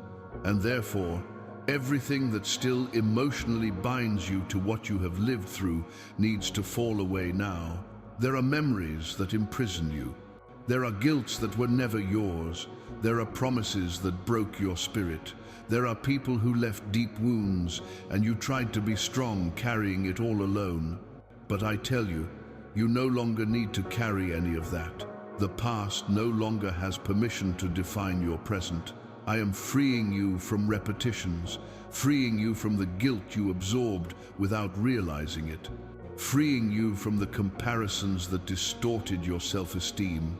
And therefore, everything that still emotionally binds you to what you have lived through needs to fall away now. There are memories that imprison you. There are guilts that were never yours. There are promises that broke your spirit. There are people who left deep wounds, and you tried to be strong, carrying it all alone. But I tell you, you no longer need to carry any of that. The past no longer has permission to define your present. I am freeing you from repetitions, freeing you from the guilt you absorbed without realizing it, freeing you from the comparisons that distorted your self-esteem,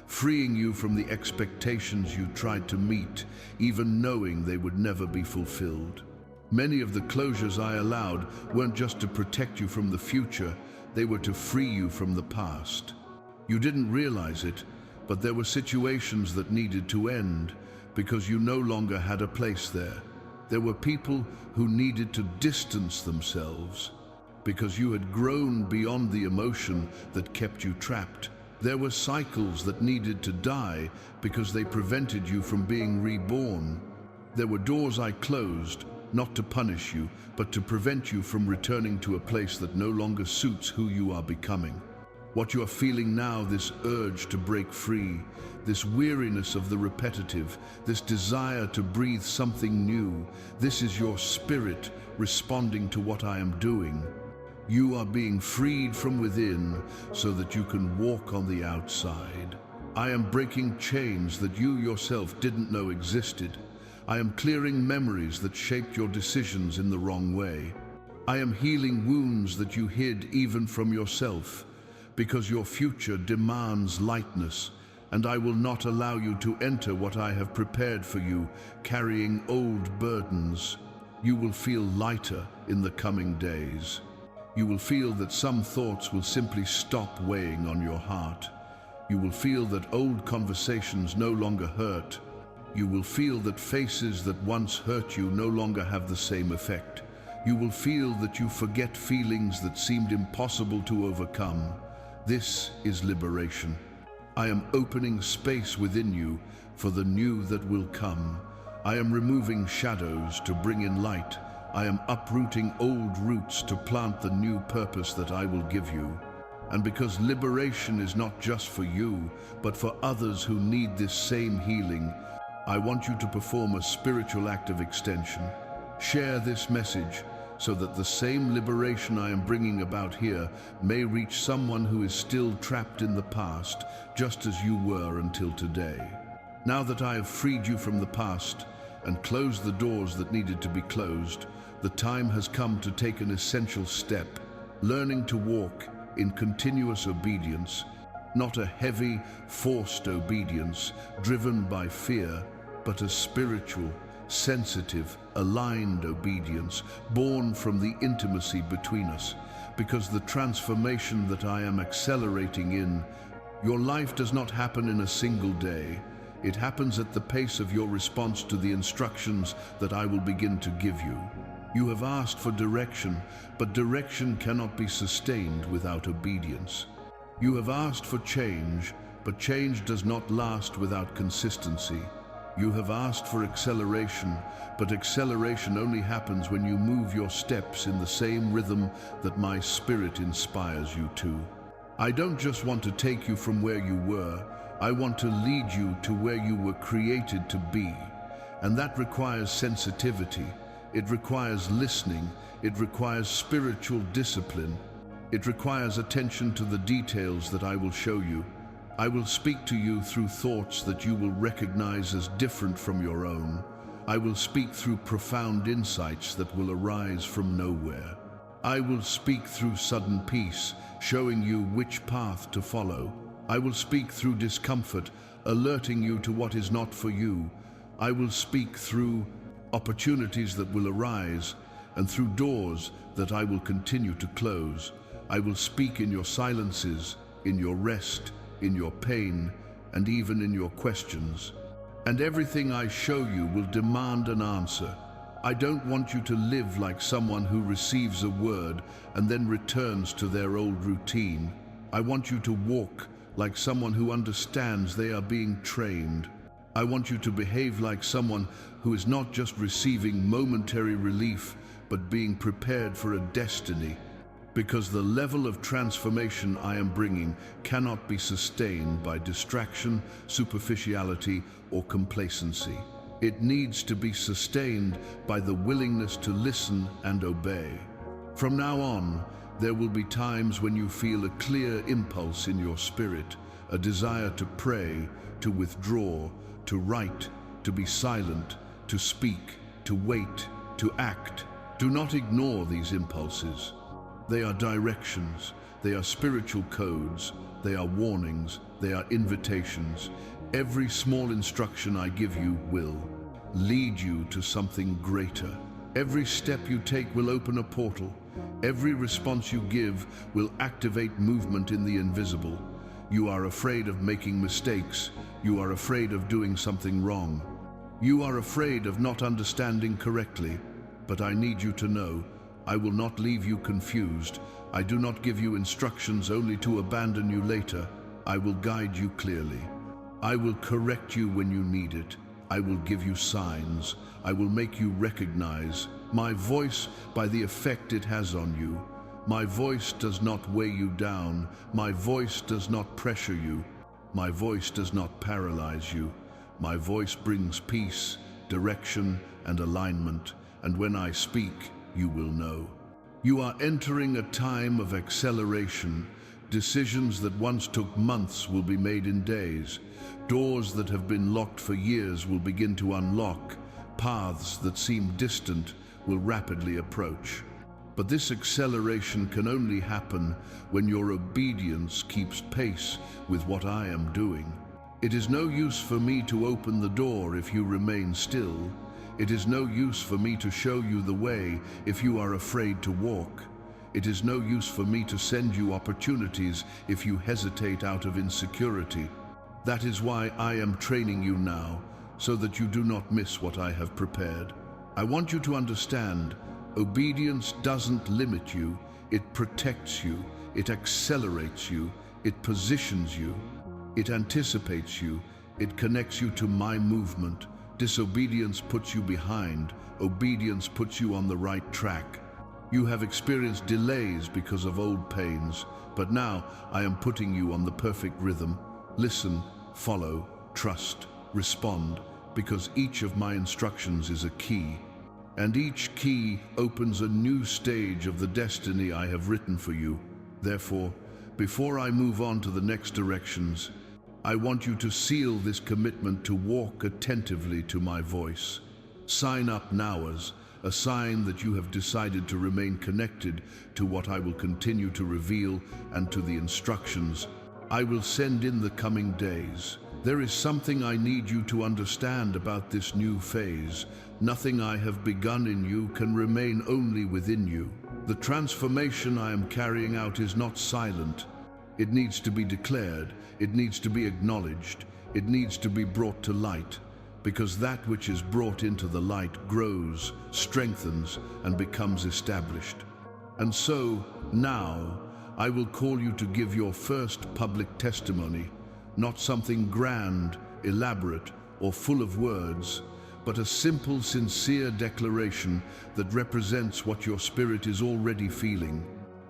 freeing you from the expectations you tried to meet, even knowing they would never be fulfilled. Many of the closures I allowed weren't just to protect you from the future, they were to free you from the past. You didn't realize it, but there were situations that needed to end because you no longer had a place there. There were people who needed to distance themselves because you had grown beyond the emotion that kept you trapped. There were cycles that needed to die because they prevented you from being reborn. There were doors I closed, not to punish you, but to prevent you from returning to a place that no longer suits who you are becoming. What you are feeling now, this urge to break free, this weariness of the repetitive, this desire to breathe something new, this is your spirit responding to what I am doing. You are being freed from within so that you can walk on the outside. I am breaking chains that you yourself didn't know existed. I am clearing memories that shaped your decisions in the wrong way. I am healing wounds that you hid even from yourself, because your future demands lightness, and I will not allow you to enter what I have prepared for you, carrying old burdens. You will feel lighter in the coming days. You will feel that some thoughts will simply stop weighing on your heart. You will feel that old conversations no longer hurt. You will feel that faces that once hurt you no longer have the same effect. You will feel that you forget feelings that seemed impossible to overcome. This is liberation. I am opening space within you for the new that will come. I am removing shadows to bring in light. I am uprooting old roots to plant the new purpose that I will give you. And because liberation is not just for you, but for others who need this same healing, I want you to perform a spiritual act of extension. Share this message so that the same liberation I am bringing about here may reach someone who is still trapped in the past, just as you were until today. Now that I have freed you from the past and closed the doors that needed to be closed, the time has come to take an essential step, learning to walk in continuous obedience, not a heavy, forced obedience driven by fear, but a spiritual, sensitive, aligned obedience born from the intimacy between us, because the transformation that I am accelerating in, your life does not happen in a single day. It happens at the pace of your response to the instructions that I will begin to give you. You have asked for direction, but direction cannot be sustained without obedience. You have asked for change, but change does not last without consistency. You have asked for acceleration, but acceleration only happens when you move your steps in the same rhythm that my spirit inspires you to. I don't just want to take you from where you were, I want to lead you to where you were created to be. And that requires sensitivity. It requires listening. It requires spiritual discipline. It requires attention to the details that I will show you. I will speak to you through thoughts that you will recognize as different from your own. I will speak through profound insights that will arise from nowhere. I will speak through sudden peace, showing you which path to follow. I will speak through discomfort, alerting you to what is not for you. I will speak through opportunities that will arise, and through doors that I will continue to close. I will speak in your silences, in your rest, in your pain, and even in your questions. And everything I show you will demand an answer. I don't want you to live like someone who receives a word and then returns to their old routine. I want you to walk like someone who understands they are being trained. I want you to behave like someone who is not just receiving momentary relief, but being prepared for a destiny. Because the level of transformation I am bringing cannot be sustained by distraction, superficiality, or complacency. It needs to be sustained by the willingness to listen and obey. From now on, there will be times when you feel a clear impulse in your spirit, a desire to pray, to withdraw, to write, to be silent, to speak, to wait, to act. Do not ignore these impulses. They are directions, they are spiritual codes, they are warnings, they are invitations. Every small instruction I give you will lead you to something greater. Every step you take will open a portal. Every response you give will activate movement in the invisible. You are afraid of making mistakes. You are afraid of doing something wrong. You are afraid of not understanding correctly. But I need you to know, I will not leave you confused. I do not give you instructions only to abandon you later. I will guide you clearly. I will correct you when you need it. I will give you signs. I will make you recognize my voice by the effect it has on you. My voice does not weigh you down. My voice does not pressure you. My voice does not paralyze you. My voice brings peace, direction, and alignment. And when I speak, you will know. You are entering a time of acceleration. Decisions that once took months will be made in days. Doors that have been locked for years will begin to unlock. Paths that seem distant will rapidly approach. But this acceleration can only happen when your obedience keeps pace with what I am doing. It is no use for me to open the door if you remain still. It is no use for me to show you the way if you are afraid to walk. It is no use for me to send you opportunities if you hesitate out of insecurity. That is why I am training you now, so that you do not miss what I have prepared. I want you to understand, obedience doesn't limit you, it protects you, it accelerates you, it positions you, it anticipates you, it connects you to my movement. Disobedience puts you behind, obedience puts you on the right track. You have experienced delays because of old pains, but now I am putting you on the perfect rhythm. Listen, follow, trust, respond, because each of my instructions is a key. And each key opens a new stage of the destiny I have written for you. Therefore, before I move on to the next directions, I want you to seal this commitment to walk attentively to my voice. Sign up now as a sign that you have decided to remain connected to what I will continue to reveal and to the instructions I will send in the coming days. There is something I need you to understand about this new phase. Nothing I have begun in you can remain only within you. The transformation I am carrying out is not silent. It needs to be declared, it needs to be acknowledged, it needs to be brought to light, because that which is brought into the light grows, strengthens, and becomes established. And so, now, I will call you to give your first public testimony, not something grand, elaborate, or full of words, but a simple, sincere declaration that represents what your spirit is already feeling.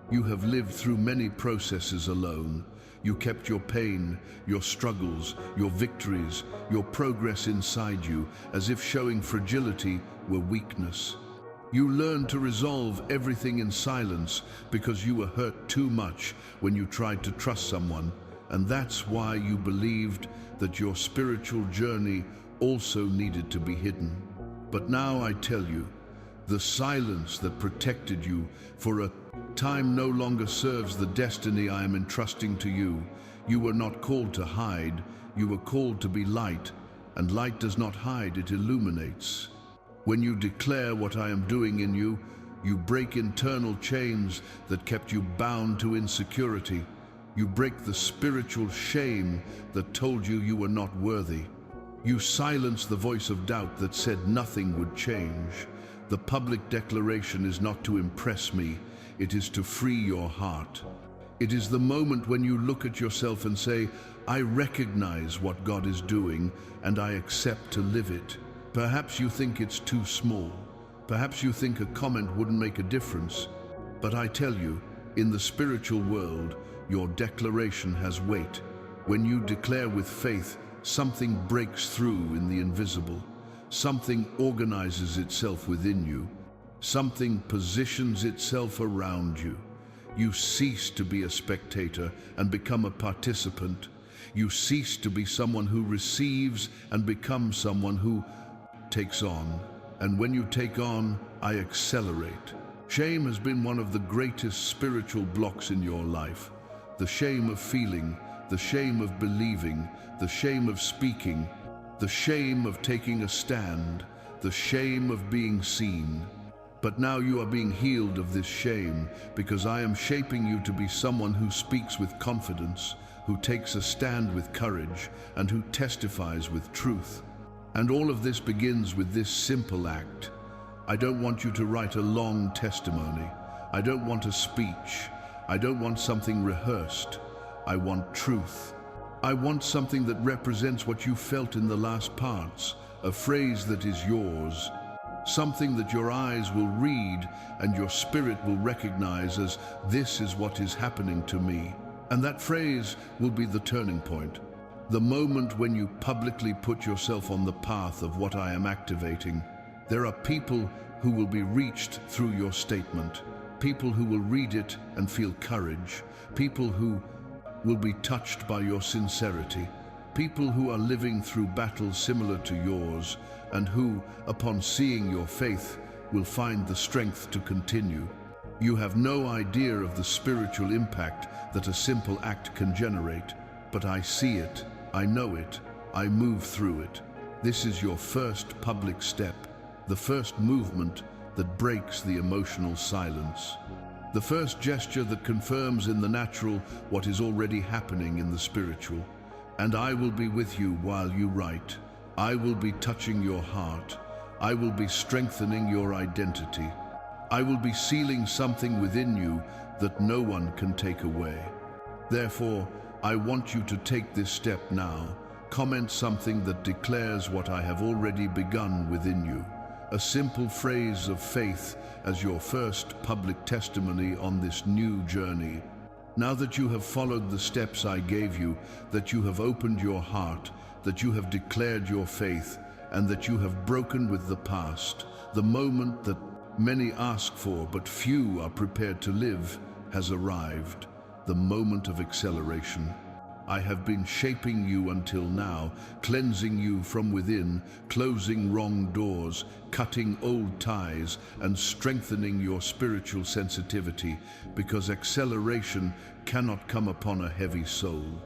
You have lived through many processes alone. You kept your pain, your struggles, your victories, your progress inside you, as if showing fragility were weakness. You learned to resolve everything in silence because you were hurt too much when you tried to trust someone, and that's why you believed that your spiritual journey also needed to be hidden. But now I tell you, the silence that protected you for a time no longer serves the destiny I am entrusting to you. You were not called to hide, you were called to be light, and light does not hide, it illuminates. When you declare what I am doing in you, you break internal chains that kept you bound to insecurity. You break the spiritual shame that told you you were not worthy. You silence the voice of doubt that said nothing would change. The public declaration is not to impress me, it is to free your heart. It is the moment when you look at yourself and say, I recognize what God is doing and I accept to live it. Perhaps you think it's too small. Perhaps you think a comment wouldn't make a difference. But I tell you, in the spiritual world, your declaration has weight. When you declare with faith, something breaks through in the invisible. Something organizes itself within you. Something positions itself around you. You cease to be a spectator and become a participant. You cease to be someone who receives and become someone who takes on. And when you take on, I accelerate. Shame has been one of the greatest spiritual blocks in your life. The shame of feeling, the shame of believing, the shame of speaking, the shame of taking a stand, the shame of being seen. But now you are being healed of this shame because I am shaping you to be someone who speaks with confidence, who takes a stand with courage, and who testifies with truth. And all of this begins with this simple act. I don't want you to write a long testimony. I don't want a speech. I don't want something rehearsed. I want truth. I want something that represents what you felt in the last parts, a phrase that is yours, something that your eyes will read and your spirit will recognize as this is what is happening to me. And that phrase will be the turning point, the moment when you publicly put yourself on the path of what I am activating. There are people who will be reached through your statement, people who will read it and feel courage, people who will be touched by your sincerity, people who are living through battles similar to yours and who, upon seeing your faith, will find the strength to continue. You have no idea of the spiritual impact that a simple act can generate, but I see it, I know it, I move through it. This is your first public step, the first movement that breaks the emotional silence. The first gesture that confirms in the natural what is already happening in the spiritual. And I will be with you while you write. I will be touching your heart. I will be strengthening your identity. I will be sealing something within you that no one can take away. Therefore, I want you to take this step now. Comment something that declares what I have already begun within you. A simple phrase of faith as your first public testimony on this new journey. Now that you have followed the steps I gave you, that you have opened your heart, that you have declared your faith, and that you have broken with the past, the moment that many ask for but few are prepared to live has arrived, the moment of acceleration. I have been shaping you until now, cleansing you from within, closing wrong doors, cutting old ties, and strengthening your spiritual sensitivity, because acceleration cannot come upon a heavy soul.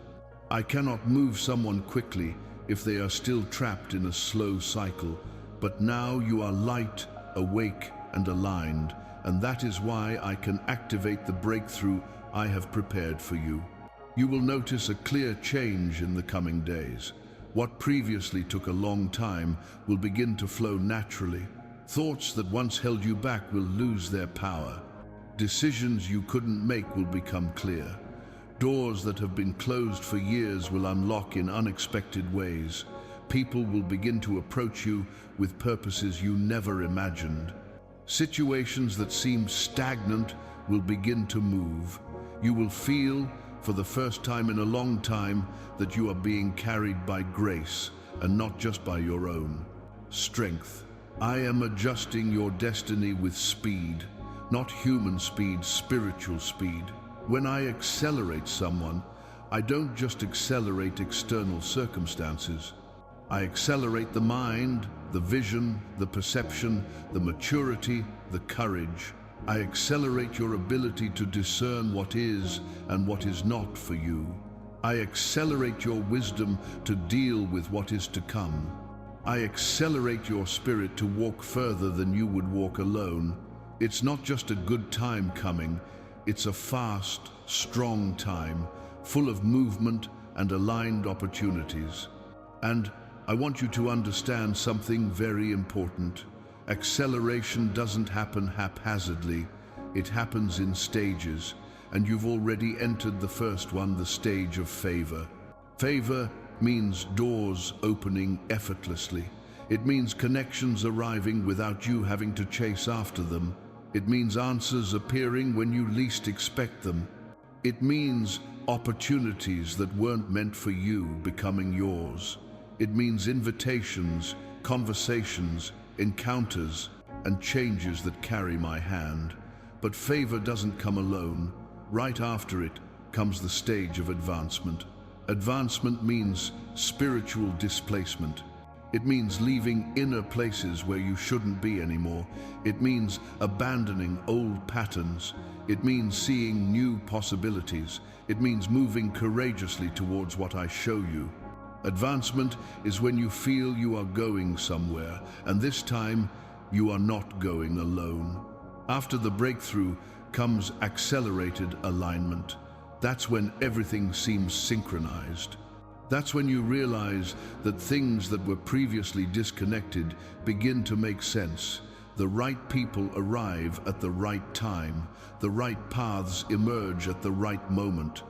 I cannot move someone quickly if they are still trapped in a slow cycle, but now you are light, awake, and aligned, and that is why I can activate the breakthrough I have prepared for you. You will notice a clear change in the coming days. What previously took a long time will begin to flow naturally. Thoughts that once held you back will lose their power. Decisions you couldn't make will become clear. Doors that have been closed for years will unlock in unexpected ways. People will begin to approach you with purposes you never imagined. Situations that seemed stagnant will begin to move. You will feel, for the first time in a long time, that you are being carried by grace and not just by your own strength. I am adjusting your destiny with speed, not human speed, spiritual speed. When I accelerate someone, I don't just accelerate external circumstances. I accelerate the mind, the vision, the perception, the maturity, the courage. I accelerate your ability to discern what is and what is not for you. I accelerate your wisdom to deal with what is to come. I accelerate your spirit to walk further than you would walk alone. It's not just a good time coming, it's a fast, strong time, full of movement and aligned opportunities. And I want you to understand something very important. Acceleration doesn't happen haphazardly. It happens in stages, and you've already entered the first one, the stage of favor. Favor means doors opening effortlessly. It means connections arriving without you having to chase after them. It means answers appearing when you least expect them. It means opportunities that weren't meant for you becoming yours. It means invitations, conversations, encounters, and changes that carry my hand. But favor doesn't come alone. Right after it comes the stage of advancement. Advancement means spiritual displacement. It means leaving inner places where you shouldn't be anymore. It means abandoning old patterns. It means seeing new possibilities. It means moving courageously towards what I show you. Advancement is when you feel you are going somewhere, and this time you are not going alone. After the breakthrough comes accelerated alignment. That's when everything seems synchronized. That's when you realize that things that were previously disconnected begin to make sense. The right people arrive at the right time. The right paths emerge at the right moment.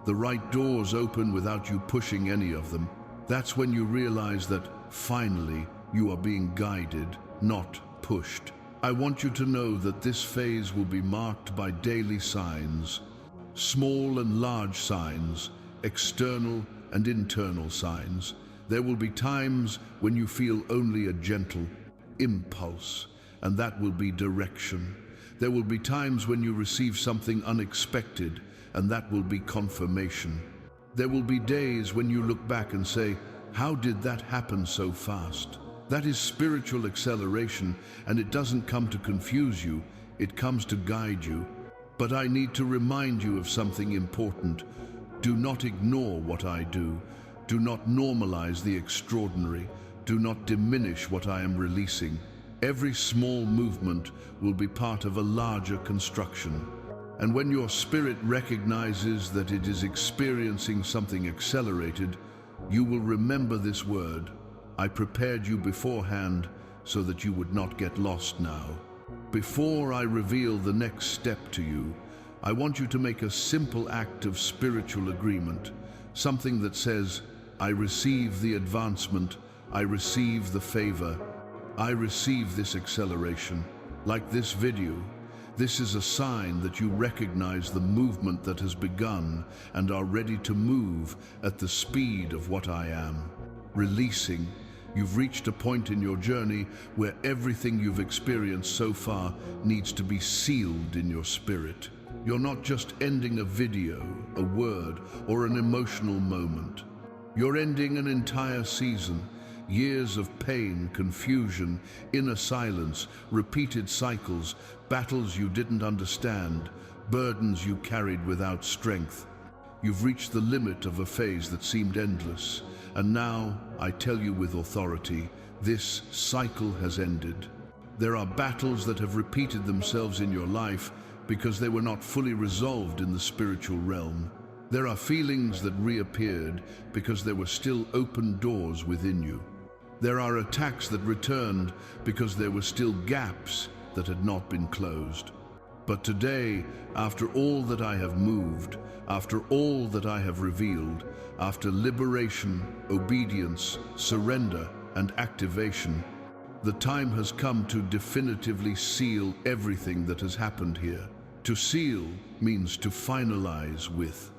The right doors open without you pushing any of them. That's when you realize that, finally, you are being guided, not pushed. I want you to know that this phase will be marked by daily signs, small and large signs, external and internal signs. There will be times when you feel only a gentle impulse, and that will be direction. There will be times when you receive something unexpected, and that will be confirmation. There will be days when you look back and say, "How did that happen so fast?" That is spiritual acceleration, and it doesn't come to confuse you, it comes to guide you. But I need to remind you of something important. Do not ignore what I do. Do not normalize the extraordinary. Do not diminish what I am releasing. Every small movement will be part of a larger construction. And when your spirit recognizes that it is experiencing something accelerated, you will remember this word: I prepared you beforehand so that you would not get lost now. Before I reveal the next step to you, I want you to make a simple act of spiritual agreement, something that says, I receive the advancement, I receive the favor, I receive this acceleration. Like this video, this is a sign that you recognize the movement that has begun and are ready to move at the speed of what I am. Releasing, you've reached a point in your journey where everything you've experienced so far needs to be sealed in your spirit. You're not just ending a video, a word, or an emotional moment. You're ending an entire season. Years of pain, confusion, inner silence, repeated cycles, battles you didn't understand, burdens you carried without strength. You've reached the limit of a phase that seemed endless, and now, I tell you with authority, this cycle has ended. There are battles that have repeated themselves in your life because they were not fully resolved in the spiritual realm. There are feelings that reappeared because there were still open doors within you. There are attacks that returned because there were still gaps that had not been closed. But today, after all that I have moved, after all that I have revealed, after liberation, obedience, surrender, and activation, the time has come to definitively seal everything that has happened here. To seal means to finalize with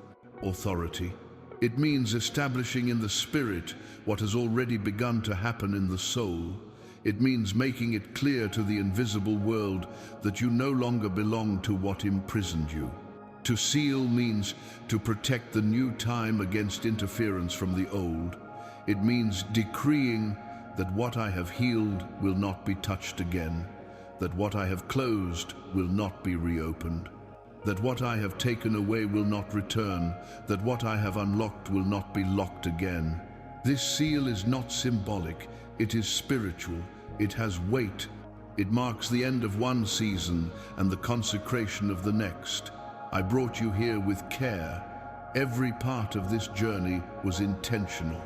authority. It means establishing in the spirit what has already begun to happen in the soul. It means making it clear to the invisible world that you no longer belong to what imprisoned you. To seal means to protect the new time against interference from the old. It means decreeing that what I have healed will not be touched again, that what I have closed will not be reopened, that what I have taken away will not return, that what I have unlocked will not be locked again. This seal is not symbolic, it is spiritual, it has weight. It marks the end of one season and the consecration of the next. I brought you here with care. Every part of this journey was intentional.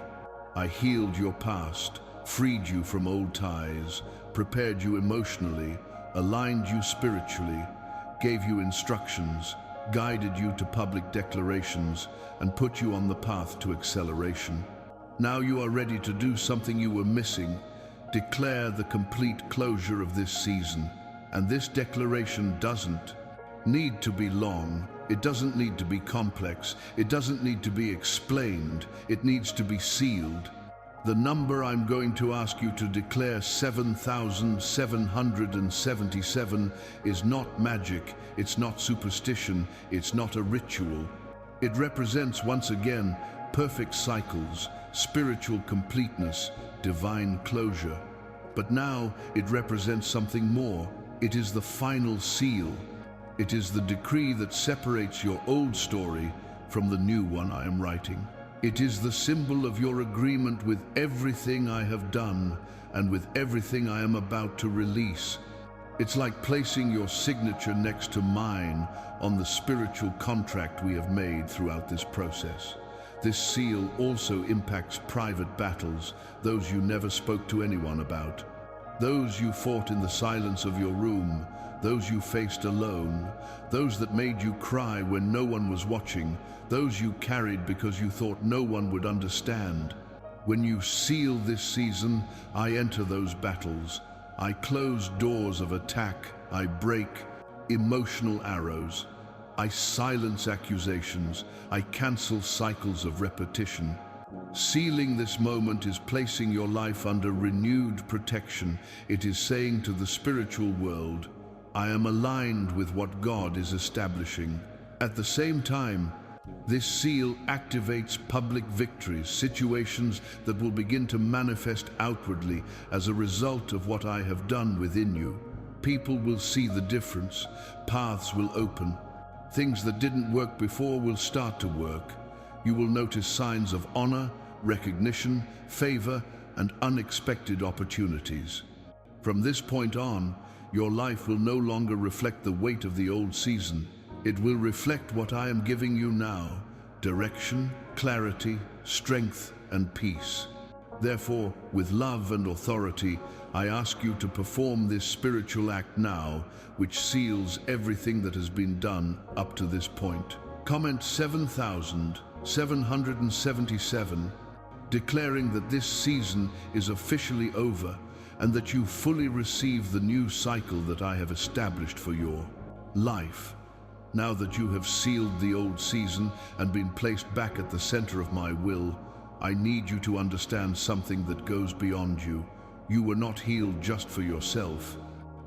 I healed your past, freed you from old ties, prepared you emotionally, aligned you spiritually, gave you instructions, guided you to public declarations, and put you on the path to acceleration. Now you are ready to do something you were missing. Declare the complete closure of this season. And this declaration doesn't need to be long. It doesn't need to be complex. It doesn't need to be explained. It needs to be sealed. The number I'm going to ask you to declare, 7,777, is not magic, it's not superstition, it's not a ritual. It represents, once again, perfect cycles, spiritual completeness, divine closure. But now it represents something more. It is the final seal. It is the decree that separates your old story from the new one I am writing. It is the symbol of your agreement with everything I have done and with everything I am about to release. It's like placing your signature next to mine on the spiritual contract we have made throughout this process. This seal also impacts private battles, those you never spoke to anyone about. Those you fought in the silence of your room, those you faced alone, those that made you cry when no one was watching, those you carried because you thought no one would understand. When you seal this season, I enter those battles. I close doors of attack. I break emotional arrows. I silence accusations. I cancel cycles of repetition. Sealing this moment is placing your life under renewed protection. It is saying to the spiritual world, I am aligned with what God is establishing. At the same time, this seal activates public victories, situations that will begin to manifest outwardly as a result of what I have done within you. People will see the difference. Paths will open. Things that didn't work before will start to work. You will notice signs of honor, recognition, favor, and unexpected opportunities. From this point on, your life will no longer reflect the weight of the old season. It will reflect what I am giving you now: direction, clarity, strength, and peace. Therefore, with love and authority, I ask you to perform this spiritual act now, which seals everything that has been done up to this point. Comment 7,777, declaring that this season is officially over and that you fully receive the new cycle that I have established for your life. Now that you have sealed the old season and been placed back at the center of my will, I need you to understand something that goes beyond you. You were not healed just for yourself.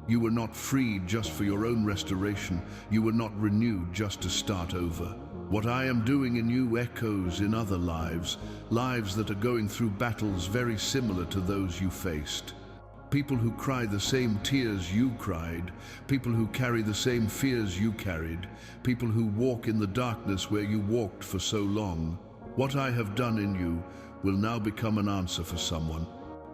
You were not freed just for your own restoration. You were not renewed just to start over. What I am doing in you echoes in other lives, lives that are going through battles very similar to those you faced. People who cry the same tears you cried, people who carry the same fears you carried, people who walk in the darkness where you walked for so long. What I have done in you will now become an answer for someone,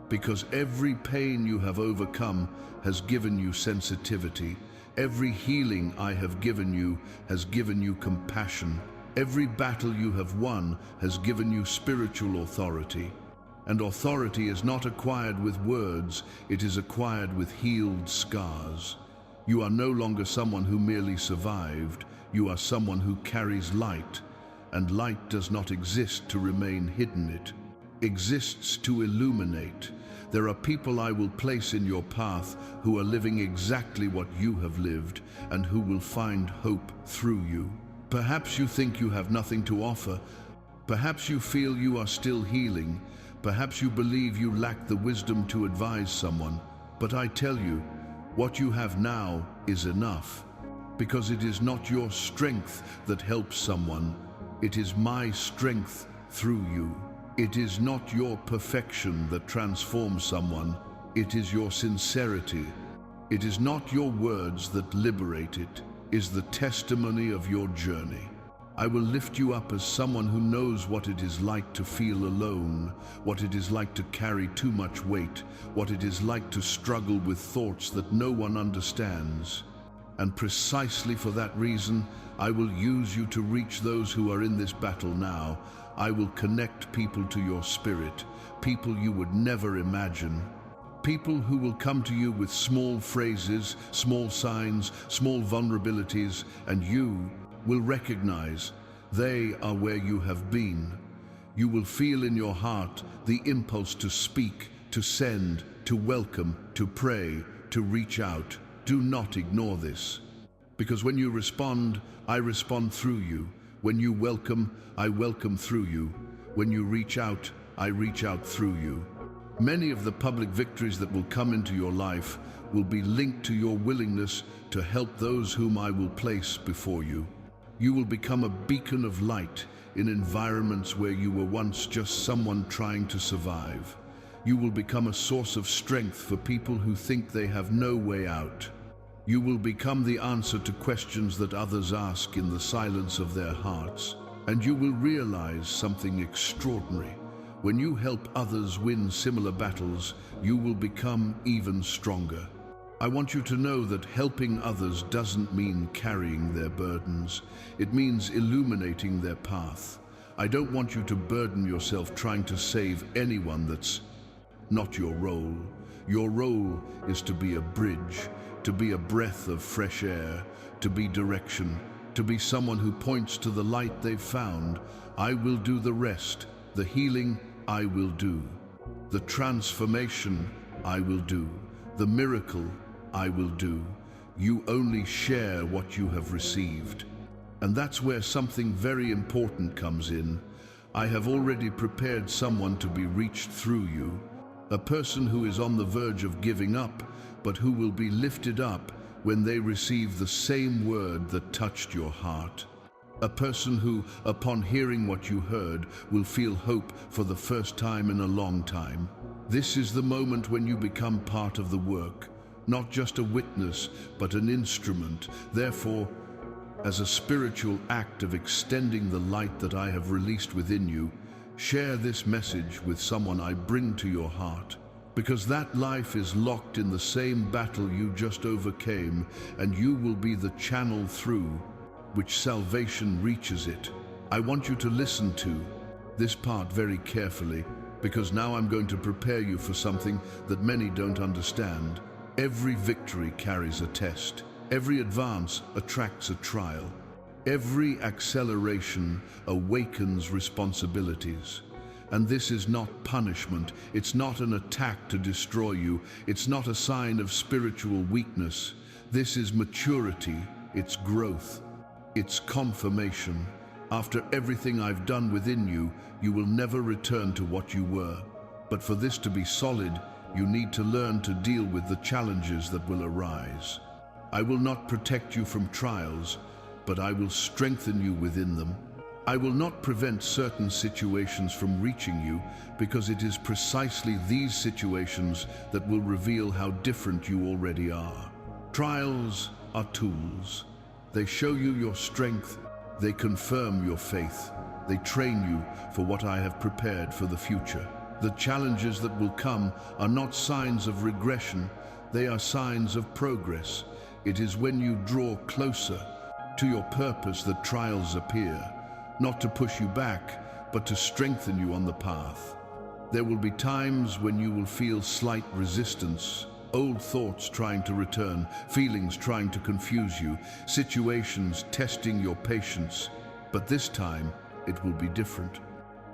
because every pain you have overcome has given you sensitivity. Every healing I have given you has given you compassion. Every battle you have won has given you spiritual authority. And authority is not acquired with words, it is acquired with healed scars. You are no longer someone who merely survived, you are someone who carries light, and light does not exist to remain hidden, it exists to illuminate. There are people I will place in your path who are living exactly what you have lived and who will find hope through you. Perhaps you think you have nothing to offer, perhaps you feel you are still healing, perhaps you believe you lack the wisdom to advise someone, but I tell you, what you have now is enough, because it is not your strength that helps someone, it is my strength through you. It is not your perfection that transforms someone, it is your sincerity. It is not your words that liberate, it is the testimony of your journey. I will lift you up as someone who knows what it is like to feel alone, what it is like to carry too much weight, what it is like to struggle with thoughts that no one understands. And precisely for that reason, I will use you to reach those who are in this battle now. I will connect people to your spirit, people you would never imagine. People who will come to you with small phrases, small signs, small vulnerabilities, and you will recognize they are where you have been. You will feel in your heart the impulse to speak, to send, to welcome, to pray, to reach out. Do not ignore this, because when you respond, I respond through you. When you welcome, I welcome through you. When you reach out, I reach out through you. Many of the public victories that will come into your life will be linked to your willingness to help those whom I will place before you. You will become a beacon of light in environments where you were once just someone trying to survive. You will become a source of strength for people who think they have no way out. You will become the answer to questions that others ask in the silence of their hearts. And you will realize something extraordinary. When you help others win similar battles, you will become even stronger. I want you to know that helping others doesn't mean carrying their burdens. It means illuminating their path. I don't want you to burden yourself trying to save anyone. That's not your role. Your role is to be a bridge, to be a breath of fresh air, to be direction, to be someone who points to the light they've found. I will do the rest. The healing, I will do. The transformation, I will do. The miracle, I will do. You only share what you have received. And that's where something very important comes in. I have already prepared someone to be reached through you. A person who is on the verge of giving up, but who will be lifted up when they receive the same word that touched your heart. A person who, upon hearing what you heard, will feel hope for the first time in a long time. This is the moment when you become part of the work, not just a witness, but an instrument. Therefore, as a spiritual act of extending the light that I have released within you, share this message with someone I bring to your heart, because that life is locked in the same battle you just overcame, and you will be the channel through which salvation reaches it. I want you to listen to this part very carefully, because now I'm going to prepare you for something that many don't understand. Every victory carries a test. Every advance attracts a trial. Every acceleration awakens responsibilities. And this is not punishment. It's not an attack to destroy you. It's not a sign of spiritual weakness. This is maturity. It's growth. It's confirmation. After everything I've done within you, you will never return to what you were. But for this to be solid, you need to learn to deal with the challenges that will arise. I will not protect you from trials, but I will strengthen you within them. I will not prevent certain situations from reaching you, because it is precisely these situations that will reveal how different you already are. Trials are tools. They show you your strength. They confirm your faith. They train you for what I have prepared for the future. The challenges that will come are not signs of regression. They are signs of progress. It is when you draw closer to your purpose that trials appear, not to push you back, but to strengthen you on the path. There will be times when you will feel slight resistance, old thoughts trying to return, feelings trying to confuse you, situations testing your patience. But this time, it will be different.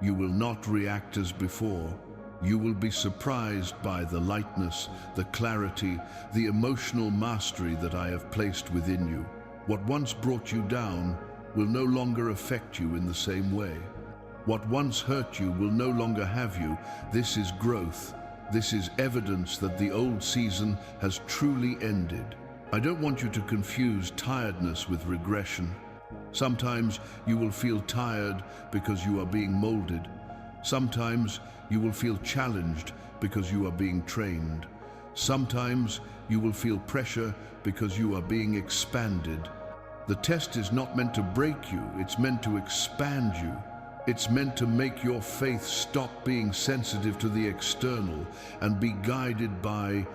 You will not react as before. You will be surprised by the lightness, the clarity, the emotional mastery that I have placed within you. What once brought you down will no longer affect you in the same way. What once hurt you will no longer have you. This is growth. This is evidence that the old season has truly ended. I don't want you to confuse tiredness with regression. Sometimes you will feel tired because you are being molded. Sometimes you will feel challenged because you are being trained. Sometimes you will feel pressure because you are being expanded. The test is not meant to break you, it's meant to expand you. It's meant to make your faith stop being sensitive to the external and be guided by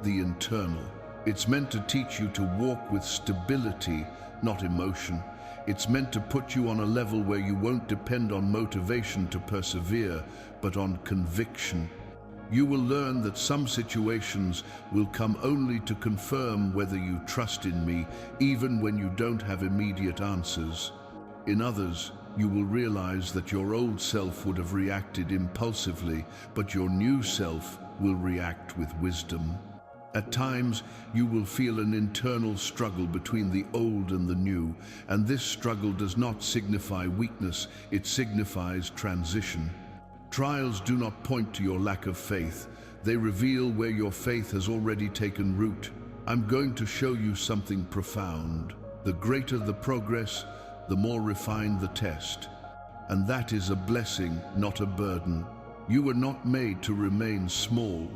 the internal. It's meant to teach you to walk with stability, not emotion. It's meant to put you on a level where you won't depend on motivation to persevere, but on conviction. You will learn that some situations will come only to confirm whether you trust in me, even when you don't have immediate answers. In others, you will realize that your old self would have reacted impulsively, but your new self will react with wisdom. At times, you will feel an internal struggle between the old and the new, and this struggle does not signify weakness, it signifies transition. Trials do not point to your lack of faith. They reveal where your faith has already taken root. I'm going to show you something profound. The greater the progress, the more refined the test. And that is a blessing, not a burden. You were not made to remain small.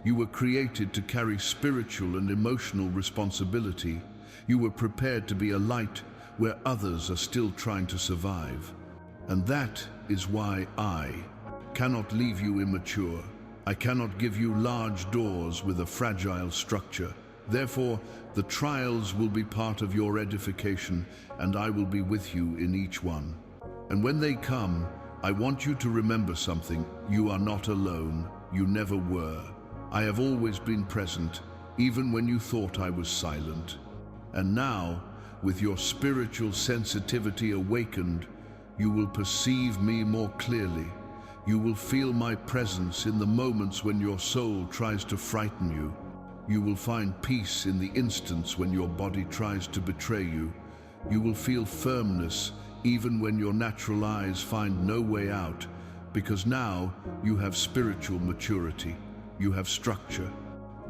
You were created to carry spiritual and emotional responsibility. You were prepared to be a light where others are still trying to survive. And that is why I cannot leave you immature. I cannot give you large doors with a fragile structure. Therefore, the trials will be part of your edification, and I will be with you in each one. And when they come, I want you to remember something. You are not alone. You never were. I have always been present, even when you thought I was silent. And now, with your spiritual sensitivity awakened, you will perceive me more clearly. You will feel my presence in the moments when your soul tries to frighten you. You will find peace in the instants when your body tries to betray you. You will feel firmness even when your natural eyes find no way out, because now you have spiritual maturity. You have structure.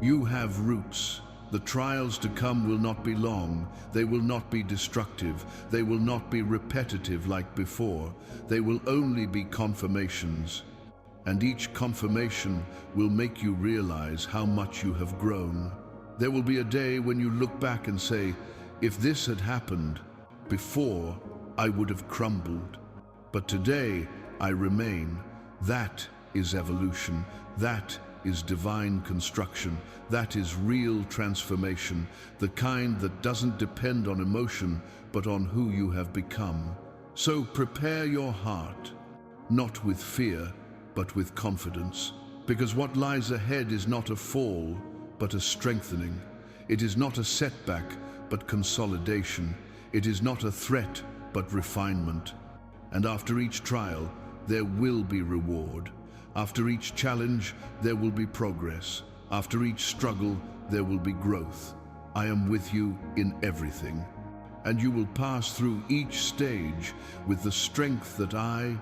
You have roots. The trials to come will not be long. They will not be destructive. They will not be repetitive like before. They will only be confirmations. And each confirmation will make you realize how much you have grown. There will be a day when you look back and say, if this had happened before, I would have crumbled. But today, I remain. That is evolution. That is divine construction. That is real transformation, the kind that doesn't depend on emotion, but on who you have become. So prepare your heart, not with fear, but with confidence. Because what lies ahead is not a fall, but a strengthening. It is not a setback, but consolidation. It is not a threat, but refinement. And after each trial, there will be reward. After each challenge, there will be progress. After each struggle, there will be growth. I am with you in everything. And you will pass through each stage with the strength that I,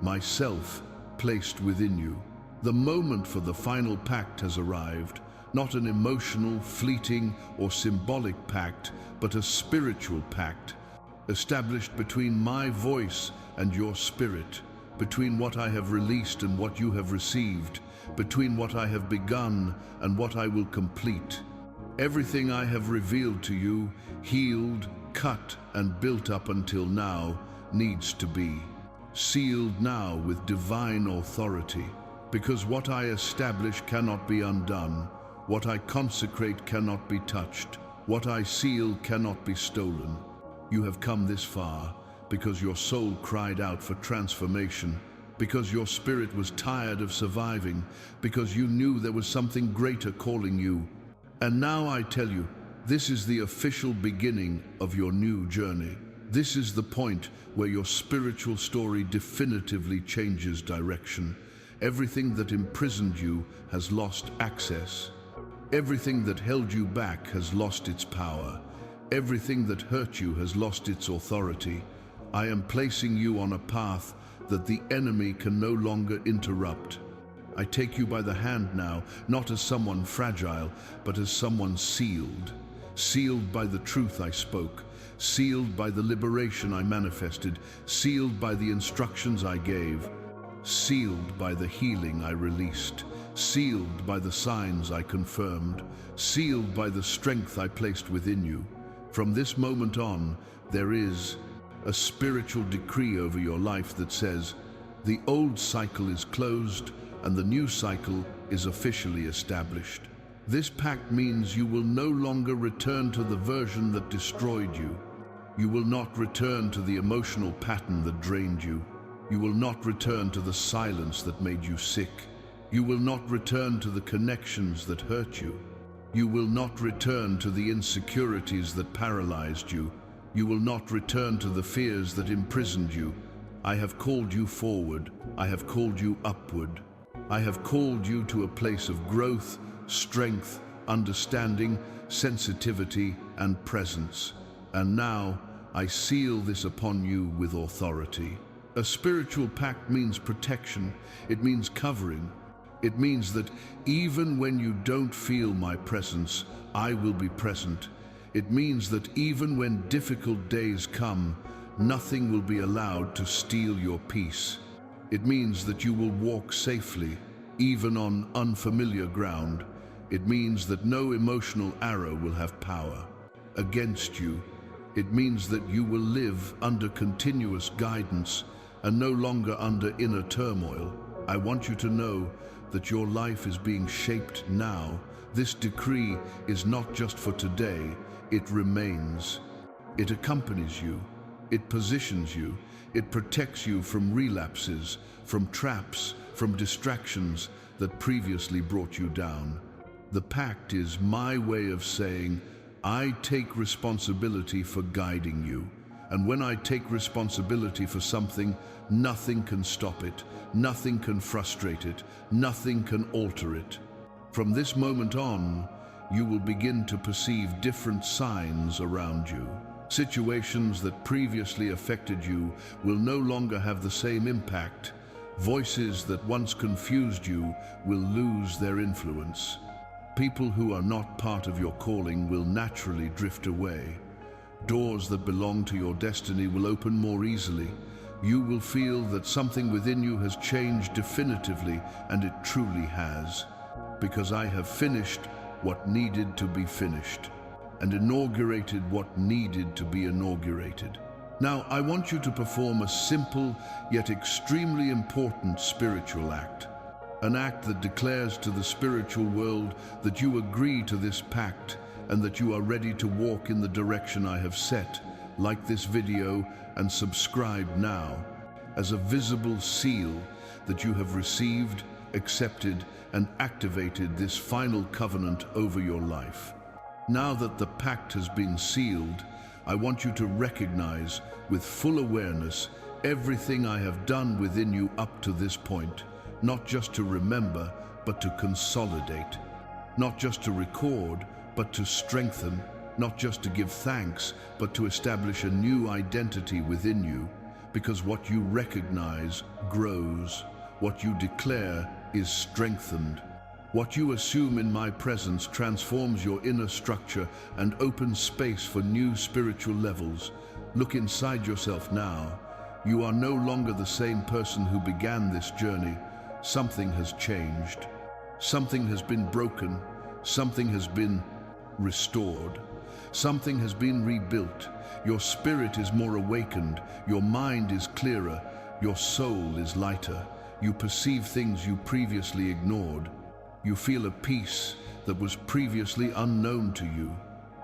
myself, placed within you. The moment for the final pact has arrived, not an emotional, fleeting, or symbolic pact, but a spiritual pact, established between my voice and your spirit, between what I have released and what you have received, between what I have begun and what I will complete. Everything I have revealed to you, healed, cut, and built up until now, needs to be sealed now with divine authority. Because what I establish cannot be undone, what I consecrate cannot be touched, what I seal cannot be stolen. You have come this far because your soul cried out for transformation, because your spirit was tired of surviving, because you knew there was something greater calling you. And now I tell you, this is the official beginning of your new journey. This is the point where your spiritual story definitively changes direction. Everything that imprisoned you has lost access. Everything that held you back has lost its power. Everything that hurt you has lost its authority. I am placing you on a path that the enemy can no longer interrupt. I take you by the hand now, not as someone fragile, but as someone sealed. Sealed by the truth I spoke, sealed by the liberation I manifested, sealed by the instructions I gave, sealed by the healing I released, sealed by the signs I confirmed, sealed by the strength I placed within you. From this moment on, there is a spiritual decree over your life that says, the old cycle is closed and the new cycle is officially established. This pact means you will no longer return to the version that destroyed you. You will not return to the emotional pattern that drained you. You will not return to the silence that made you sick. You will not return to the connections that hurt you. You will not return to the insecurities that paralyzed you. You will not return to the fears that imprisoned you. I have called you forward. I have called you upward. I have called you to a place of growth, strength, understanding, sensitivity, and presence. And now I seal this upon you with authority. A spiritual pact means protection. It means covering. It means that even when you don't feel my presence, I will be present. It means that even when difficult days come, nothing will be allowed to steal your peace. It means that you will walk safely, even on unfamiliar ground. It means that no emotional arrow will have power against you. It means that you will live under continuous guidance and no longer under inner turmoil. I want you to know that your life is being shaped now. This decree is not just for today, it remains. It accompanies you, it positions you, it protects you from relapses, from traps, from distractions that previously brought you down. The pact is my way of saying, I take responsibility for guiding you. And when I take responsibility for something, nothing can stop it, nothing can frustrate it, nothing can alter it. From this moment on, you will begin to perceive different signs around you. Situations that previously affected you will no longer have the same impact. Voices that once confused you will lose their influence. People who are not part of your calling will naturally drift away. Doors that belong to your destiny will open more easily. You will feel that something within you has changed definitively, and it truly has. Because I have finished what needed to be finished, and inaugurated what needed to be inaugurated. Now, I want you to perform a simple yet extremely important spiritual act. An act that declares to the spiritual world that you agree to this pact and that you are ready to walk in the direction I have set. Like this video and subscribe now as a visible seal that you have received, accepted, and activated this final covenant over your life. Now that the pact has been sealed, I want you to recognize with full awareness everything I have done within you up to this point, not just to remember, but to consolidate, not just to record, but to strengthen, not just to give thanks, but to establish a new identity within you, because what you recognize grows, what you declare is strengthened. What you assume in my presence transforms your inner structure and opens space for new spiritual levels. Look inside yourself now. You are no longer the same person who began this journey. Something has changed. Something has been broken. Something has been restored. Something has been rebuilt. Your spirit is more awakened. Your mind is clearer. Your soul is lighter. You perceive things you previously ignored. You feel a peace that was previously unknown to you.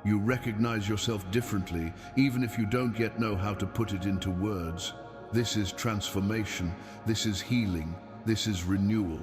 You recognize yourself differently, even if you don't yet know how to put it into words. This is transformation. This is healing. This is renewal.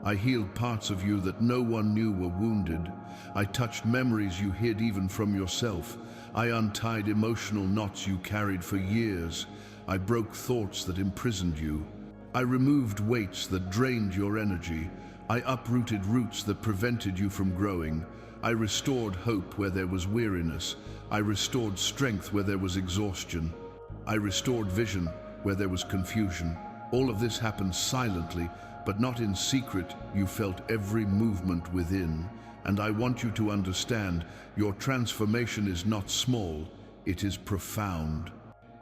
I healed parts of you that no one knew were wounded. I touched memories you hid even from yourself. I untied emotional knots you carried for years. I broke thoughts that imprisoned you. I removed weights that drained your energy. I uprooted roots that prevented you from growing. I restored hope where there was weariness. I restored strength where there was exhaustion. I restored vision where there was confusion. All of this happened silently, but not in secret. You felt every movement within. And I want you to understand, your transformation is not small, it is profound.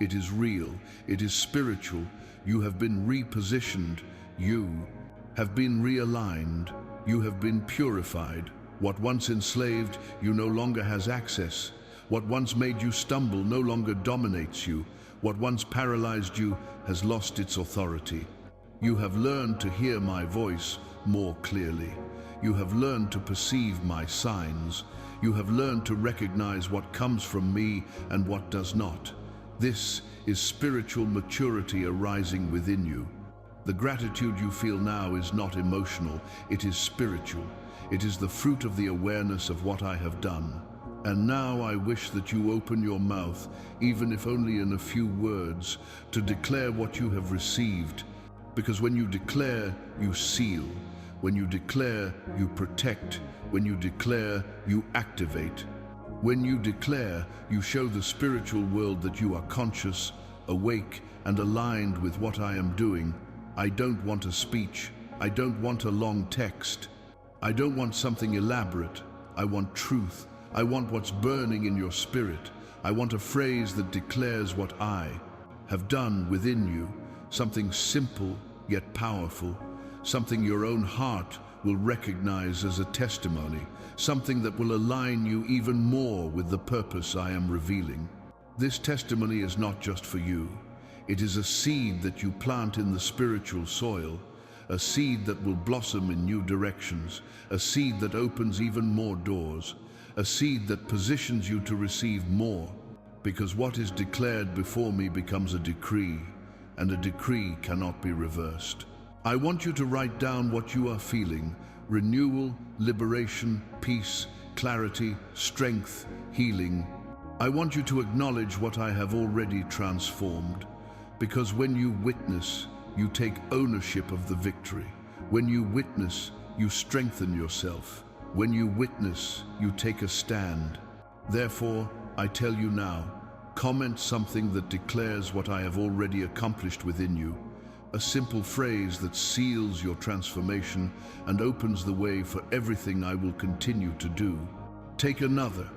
It is real, it is spiritual. You have been repositioned. You have been realigned. You have been purified. What once enslaved you no longer has access. What once made you stumble no longer dominates you. What once paralyzed you has lost its authority. You have learned to hear my voice more clearly. You have learned to perceive my signs. You have learned to recognize what comes from me and what does not. This is spiritual maturity arising within you. The gratitude you feel now is not emotional, it is spiritual. It is the fruit of the awareness of what I have done. And now I wish that you open your mouth, even if only in a few words, to declare what you have received. Because when you declare, you seal. When you declare, you protect. When you declare, you activate. When you declare, you show the spiritual world that you are conscious, awake, and aligned with what I am doing. I don't want a speech. I don't want a long text. I don't want something elaborate. I want truth. I want what's burning in your spirit. I want a phrase that declares what I have done within you, something simple yet powerful, something your own heart will recognize as a testimony, something that will align you even more with the purpose I am revealing. This testimony is not just for you. It is a seed that you plant in the spiritual soil, a seed that will blossom in new directions, a seed that opens even more doors, a seed that positions you to receive more, because what is declared before me becomes a decree, and a decree cannot be reversed. I want you to write down what you are feeling: renewal, liberation, peace, clarity, strength, healing. I want you to acknowledge what I have already transformed, because when you witness, you take ownership of the victory. When you witness, you strengthen yourself. When you witness, you take a stand. Therefore, I tell you now, comment something that declares what I have already accomplished within you, a simple phrase that seals your transformation and opens the way for everything I will continue to do. Take another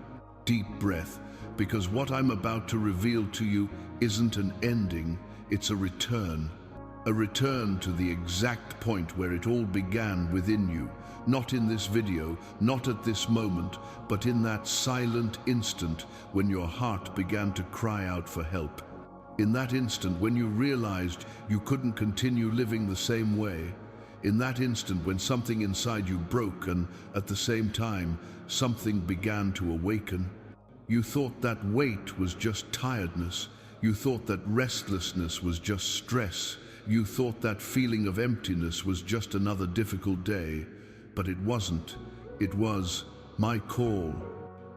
deep breath, because what I'm about to reveal to you isn't an ending, it's a return. A return to the exact point where it all began within you. Not in this video, not at this moment, but in that silent instant when your heart began to cry out for help. In that instant when you realized you couldn't continue living the same way. In that instant when something inside you broke and at the same time something began to awaken, you thought that weight was just tiredness. You thought that restlessness was just stress. You thought that feeling of emptiness was just another difficult day. But it wasn't. It was my call.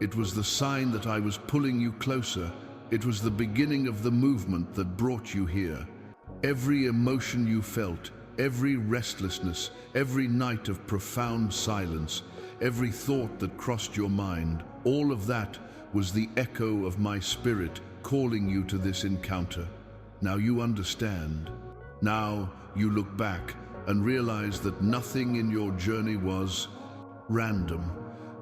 It was the sign that I was pulling you closer. It was the beginning of the movement that brought you here. Every emotion you felt, every restlessness, every night of profound silence, every thought that crossed your mind, all of that was the echo of my spirit calling you to this encounter. Now you understand. Now you look back and realize that nothing in your journey was random,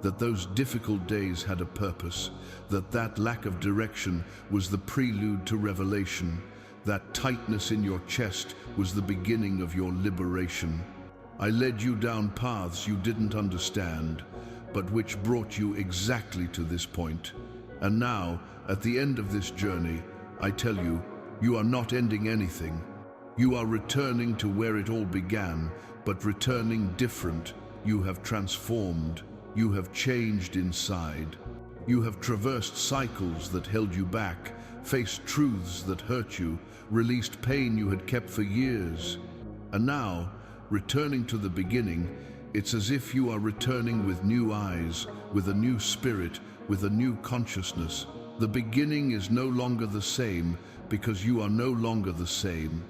that those difficult days had a purpose, that lack of direction was the prelude to revelation, that tightness in your chest was the beginning of your liberation. I led you down paths you didn't understand, but which brought you exactly to this point. And now, at the end of this journey, I tell you, you are not ending anything. You are returning to where it all began, but returning different. You have transformed. You have changed inside. You have traversed cycles that held you back, faced truths that hurt you, released pain you had kept for years. And now, returning to the beginning, it's as if you are returning with new eyes, with a new spirit, with a new consciousness. The beginning is no longer the same because you are no longer the same.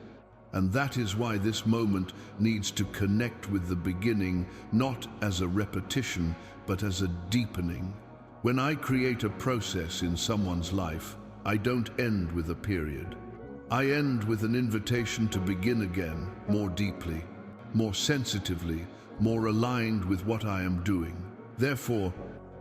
And that is why this moment needs to connect with the beginning, not as a repetition, but as a deepening. When I create a process in someone's life, I don't end with a period. I end with an invitation to begin again, more deeply, more sensitively, more aligned with what I am doing. Therefore,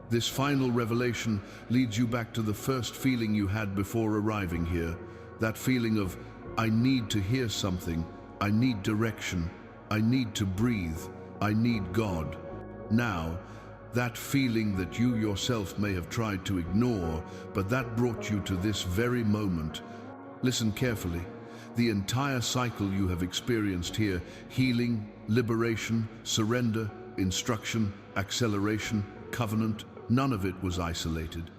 this final revelation leads you back to the first feeling you had before arriving here, that feeling of, I need to hear something, I need direction, I need to breathe, I need God. Now, that feeling that you yourself may have tried to ignore, but that brought you to this very moment. Listen carefully. The entire cycle you have experienced here, healing, liberation, surrender, instruction, acceleration, covenant, none of it was isolated.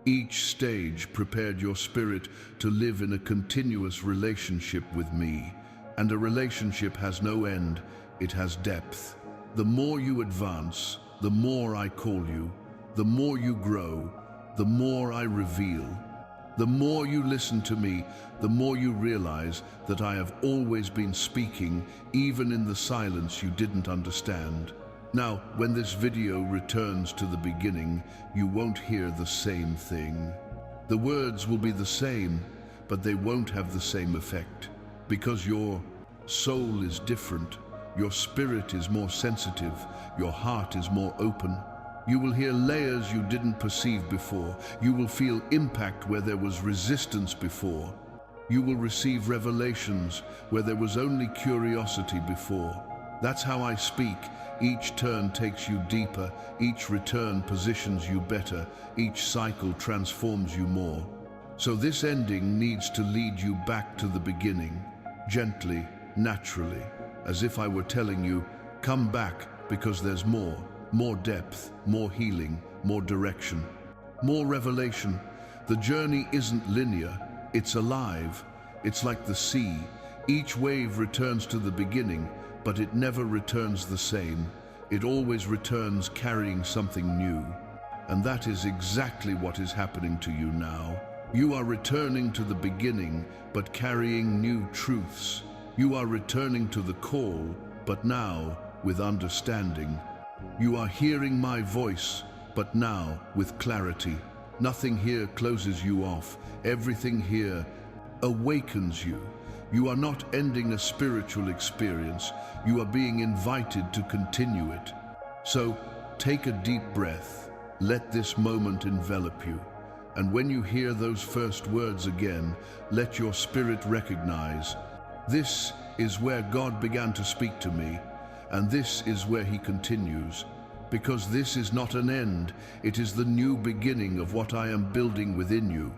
Each stage prepared your spirit to live in a continuous relationship with me. And a relationship has no end, it has depth. The more you advance, the more I call you. The more you grow, the more I reveal. The more you listen to me, the more you realize that I have always been speaking, even in the silence you didn't understand. Now, when this video returns to the beginning, you won't hear the same thing. The words will be the same, but they won't have the same effect. Because your soul is different, your spirit is more sensitive, your heart is more open. You will hear layers you didn't perceive before. You will feel impact where there was resistance before. You will receive revelations where there was only curiosity before. That's how I speak. Each turn takes you deeper, each return positions you better, each cycle transforms you more. So this ending needs to lead you back to the beginning, gently, naturally, as if I were telling you, come back because there's more depth, more healing, more direction, more revelation. The journey isn't linear, it's alive. It's like the sea. Each wave returns to the beginning, but it never returns the same. It always returns carrying something new. And that is exactly what is happening to you now. You are returning to the beginning, but carrying new truths. You are returning to the call, but now with understanding. You are hearing my voice, but now with clarity. Nothing here closes you off. Everything here awakens you. You are not ending a spiritual experience. You are being invited to continue it. So take a deep breath. Let this moment envelop you. And when you hear those first words again, let your spirit recognize, this is where God began to speak to me, and this is where he continues. Because this is not an end, it is the new beginning of what I am building within you.